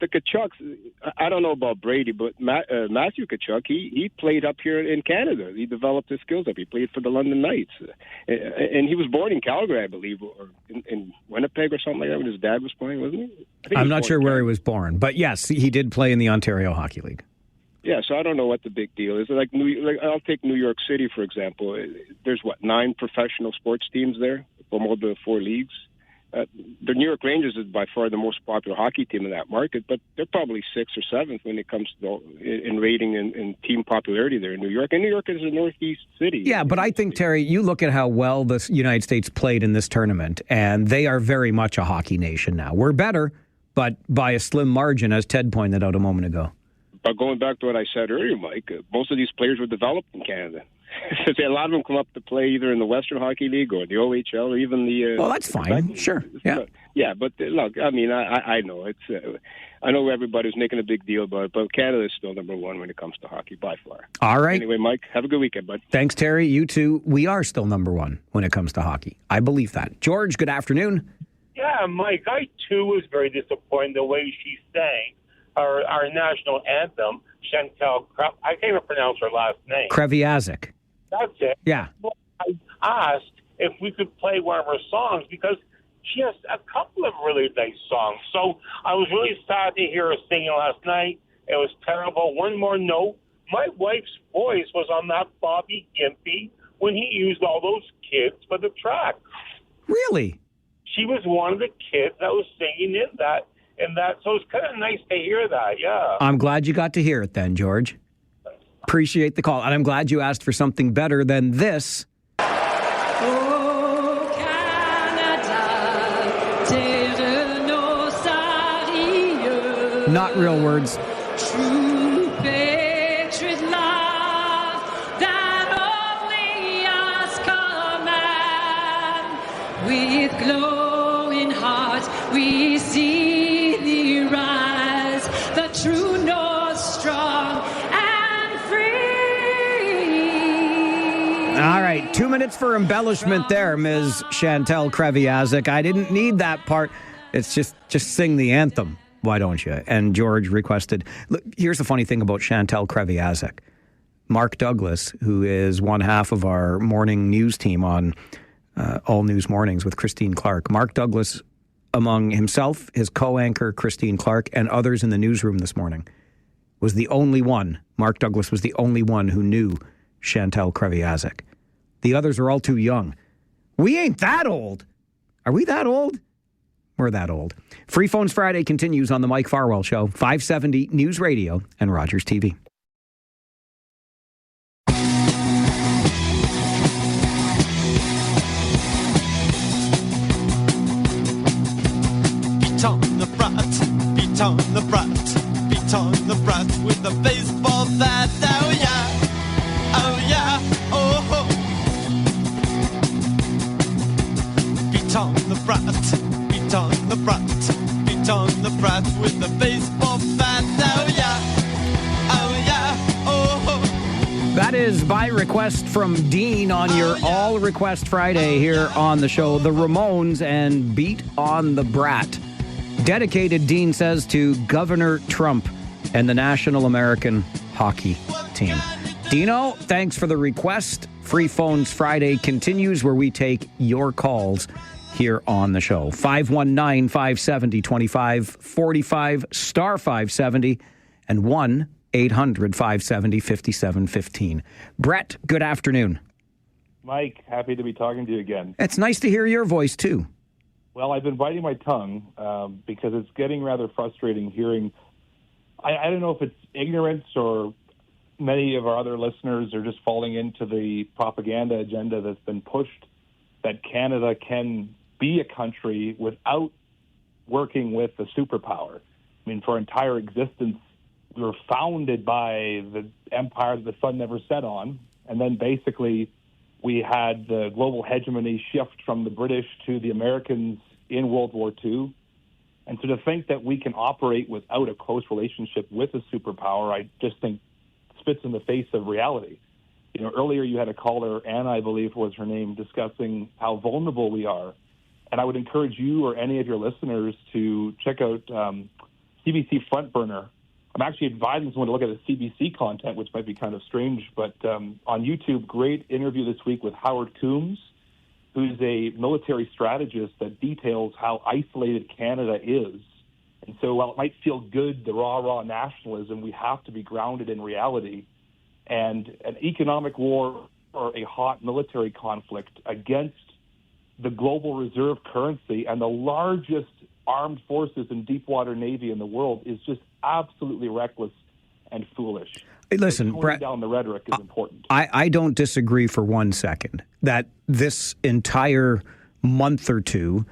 the Tkachuks, I don't know about Brady, but Matthew Tkachuk, he played up here in Canada. He developed his skills up. He played for the London Knights. And he was born in Calgary, I believe, or in Winnipeg or something like that when his dad was playing, wasn't he? I'm not sure where he was born, but yes, he did play in the Ontario Hockey League. Yeah, so I don't know what the big deal is. Like I'll take New York City, for example. There's, 9 professional sports teams there from all the 4 leagues. The New York Rangers is by far the most popular hockey team in that market, but they're probably 6th or 7th when it comes to in rating and team popularity there in New York. And New York is a northeast city. Yeah, but I think, Terry, you look at how well the United States played in this tournament, and they are very much a hockey nation now. We're better, but by a slim margin, as Ted pointed out a moment ago. But going back to what I said earlier, Mike, most of these players were developed in Canada. A lot of them come up to play either in the Western Hockey League or the OHL or even the... well, that's fine. Sure. Yeah. Yeah, but look, I mean, I know. I know everybody's making a big deal about it, but Canada is still number one when it comes to hockey, by far. All right. Anyway, Mike, have a good weekend, bud. Thanks, Terry. You too. We are still number one when it comes to hockey. I believe that. George, good afternoon. Yeah, Mike, I too was very disappointed the way she sang our national anthem, Chantal. I can't even pronounce her last name. Kreviazuk. That's it. Yeah. Well, I asked if we could play one of her songs because she has a couple of really nice songs. So I was really sad to hear her singing last night. It was terrible. One more note. My wife's voice was on that Bobby Gimpy when he used all those kids for the track. Really? She was one of the kids that was singing in that. So it's kind of nice to hear that, yeah. I'm glad you got to hear it then, George. Appreciate the call. And I'm glad you asked for something better than this. Oh, Canada, terre nos sérieux. Not real words. True patriot love that only us command. With glowing hearts we see thee rise, the true North strong and free. All right, 2 minutes for embellishment there, Ms. Chantal Kreviazuk. I didn't need that part. It's just sing the anthem, why don't you? And George requested. Look, here's the funny thing about Chantal Kreviazuk. Mark Douglas, who is one half of our morning news team on All News Mornings with Christine Clark. Mark Douglas, among himself, his co-anchor Christine Clark, and others in the newsroom this morning, was the only one. Mark Douglas was the only one who knew Chantal Kreviazuk. The others are all too young. We ain't that old. Are we that old? We're that old. Free Phones Friday continues on the Mike Farwell Show, 570 News Radio and Rogers TV. Beat on the brat, beat on the brat, beat on the brat with a baseball bat. Oh yeah, oh yeah, oh ho. Beat on the brat, beat on the brat, beat on the brat with a baseball bat. Oh yeah, oh ho. That is by request from Dean on your All Request Friday here on the show. The Ramones and Beat on the Brat. Dedicated, Dean says, to Governor Trump and the National American Hockey Team. Dino, thanks for the request. Free Phones Friday continues where we take your calls here on the show. 519-570-2545, star 570, and 1-800-570-5715. Brett, good afternoon. Mike, happy to be talking to you again. It's nice to hear your voice, too. Well, I've been biting my tongue because it's getting rather frustrating hearing. I don't know if it's ignorance or many of our other listeners are just falling into the propaganda agenda that's been pushed that Canada can be a country without working with a superpower. I mean, for our entire existence, we were founded by the empire that the sun never set on, and then basically we had the global hegemony shift from the British to the Americans in World War II. And so to think that we can operate without a close relationship with a superpower, I just think spits in the face of reality. You know, earlier you had a caller, Anna, I believe was her name, discussing how vulnerable we are. And I would encourage you or any of your listeners to check out CBC Front Burner. I'm actually advising someone to look at the CBC content, which might be kind of strange, but on YouTube, great interview this week with Howard Coombs, who's a military strategist that details how isolated Canada is. And so while it might feel good, the rah-rah nationalism, we have to be grounded in reality. And an economic war or a hot military conflict against the global reserve currency and the largest armed forces and deepwater navy in the world is just absolutely reckless and foolish. Hey, listen, Brett, down the rhetoric is important. I don't disagree for 1 second that this entire month or two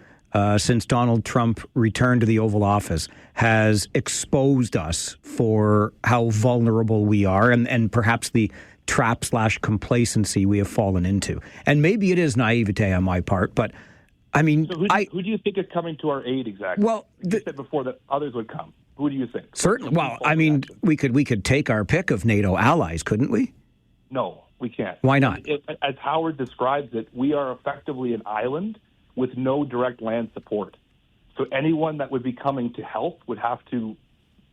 since Donald Trump returned to the Oval Office has exposed us for how vulnerable we are and perhaps the trap/complacency we have fallen into. And maybe it is naivete on my part, but I mean... So who do you think is coming to our aid exactly? Well, you said before that others would come. Who do you think? Certainly. Well, I mean, we could take our pick of NATO allies, couldn't we? No, we can't. Why not? As Howard describes it, we are effectively an island with no direct land support. So anyone that would be coming to help would have to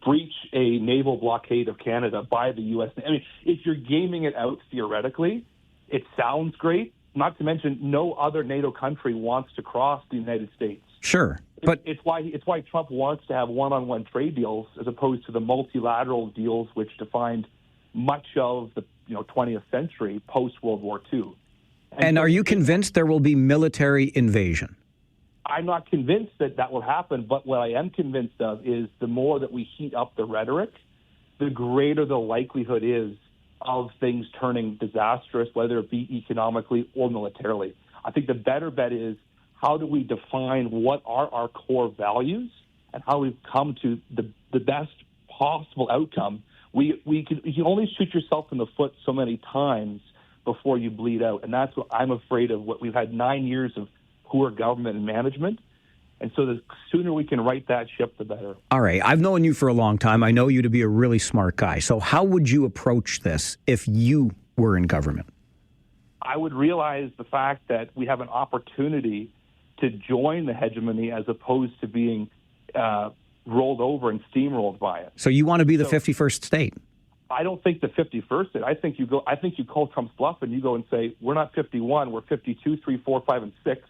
breach a naval blockade of Canada by the U.S. I mean, if you're gaming it out theoretically, it sounds great. Not to mention, no other NATO country wants to cross the United States. Sure, but it's why Trump wants to have one-on-one trade deals as opposed to the multilateral deals which defined much of the 20th century post World War II. And are you convinced there will be military invasion? I'm not convinced that will happen, but what I am convinced of is the more that we heat up the rhetoric, the greater the likelihood is of things turning disastrous, whether it be economically or militarily. I think the better bet is how do we define what are our core values and how we've come to the best possible outcome. You can only shoot yourself in the foot so many times before you bleed out, and that's what I'm afraid of. What we've had 9 years of poor government and management. And so the sooner we can right that ship, the better. All right. I've known you for a long time. I know you to be a really smart guy. So how would you approach this if you were in government? I would realize the fact that we have an opportunity to join the hegemony as opposed to being rolled over and steamrolled by it. So you want to be the 51st state? I don't think the 51st state. I think you call Trump's bluff and you go and say, we're not 51, we're 52, 3, 4, 5, and 6.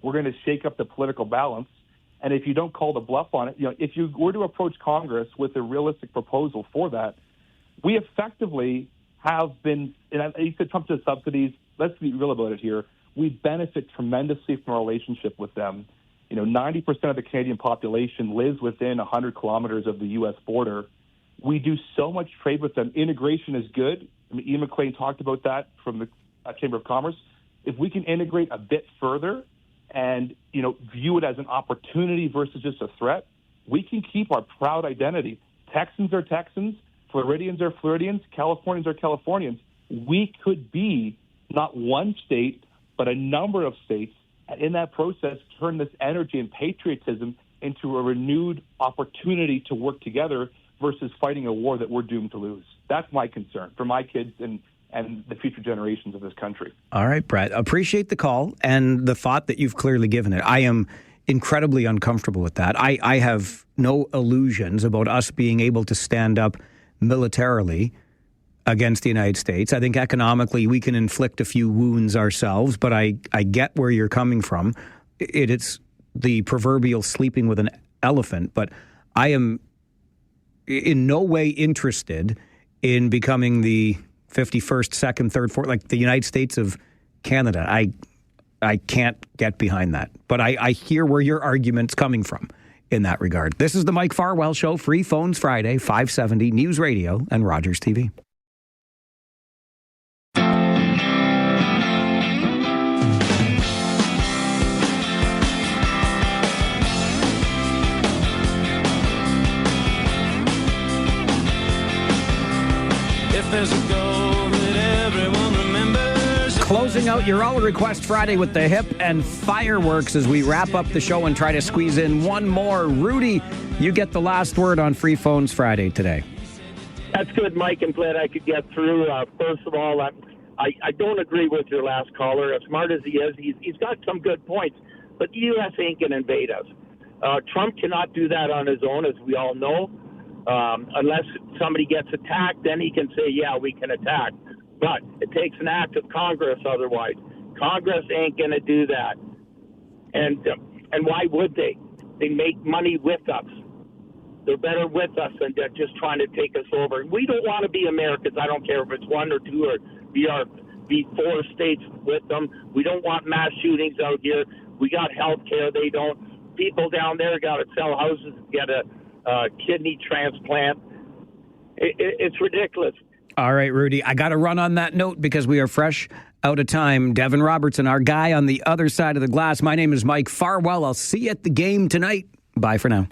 We're going to shake up the political balance. And if you don't call the bluff on it, if you were to approach Congress with a realistic proposal for that, we effectively have been, and you said Trump does subsidies. Let's be real about it here. We benefit tremendously from our relationship with them. 90% of the Canadian population lives within 100 kilometers of the U.S. border. We do so much trade with them. Integration is good. I mean, Ian McLean talked about that from the Chamber of Commerce. If we can integrate a bit further and, view it as an opportunity versus just a threat, we can keep our proud identity. Texans are Texans, Floridians are Floridians, Californians are Californians. We could be not one state, but a number of states, and in that process, turn this energy and patriotism into a renewed opportunity to work together versus fighting a war that we're doomed to lose. That's my concern for my kids and the future generations of this country. All right, Brett. Appreciate the call and the thought that you've clearly given it. I am incredibly uncomfortable with that. I have no illusions about us being able to stand up militarily against the United States. I think economically we can inflict a few wounds ourselves, but I get where you're coming from. It's the proverbial sleeping with an elephant, but I am in no way interested in becoming the 51st, 2nd, 3rd, 4th, like the United States of Canada. I can't get behind that. But I hear where your argument's coming from in that regard. This is the Mike Farwell Show, Free Phones Friday, 570 News Radio and Rogers TV. If there's a goal that everyone remembers. Closing out your All Request Friday with the hip and fireworks as we wrap up the show and try to squeeze in one more. Rudy, you get the last word on Free Phones Friday today. That's good, Mike. I'm glad I could get through. First of all, I don't agree with your last caller. As smart as he is, he's got some good points. But the U.S. ain't going to invade us. Trump cannot do that on his own, as we all know. Unless somebody gets attacked, then he can say, yeah, we can attack. But it takes an act of Congress otherwise. Congress ain't going to do that. And why would they? They make money with us. They're better with us than they're just trying to take us over. We don't want to be Americans. I don't care if it's one or two or be 4 states with them. We don't want mass shootings out here. We got health care. They don't. People down there got to sell houses, get a kidney transplant. It's ridiculous. All right, Rudy, I got to run on that note because we are fresh out of time. Devin Robertson, our guy on the other side of the glass. My name is Mike Farwell. I'll see you at the game tonight. Bye for now.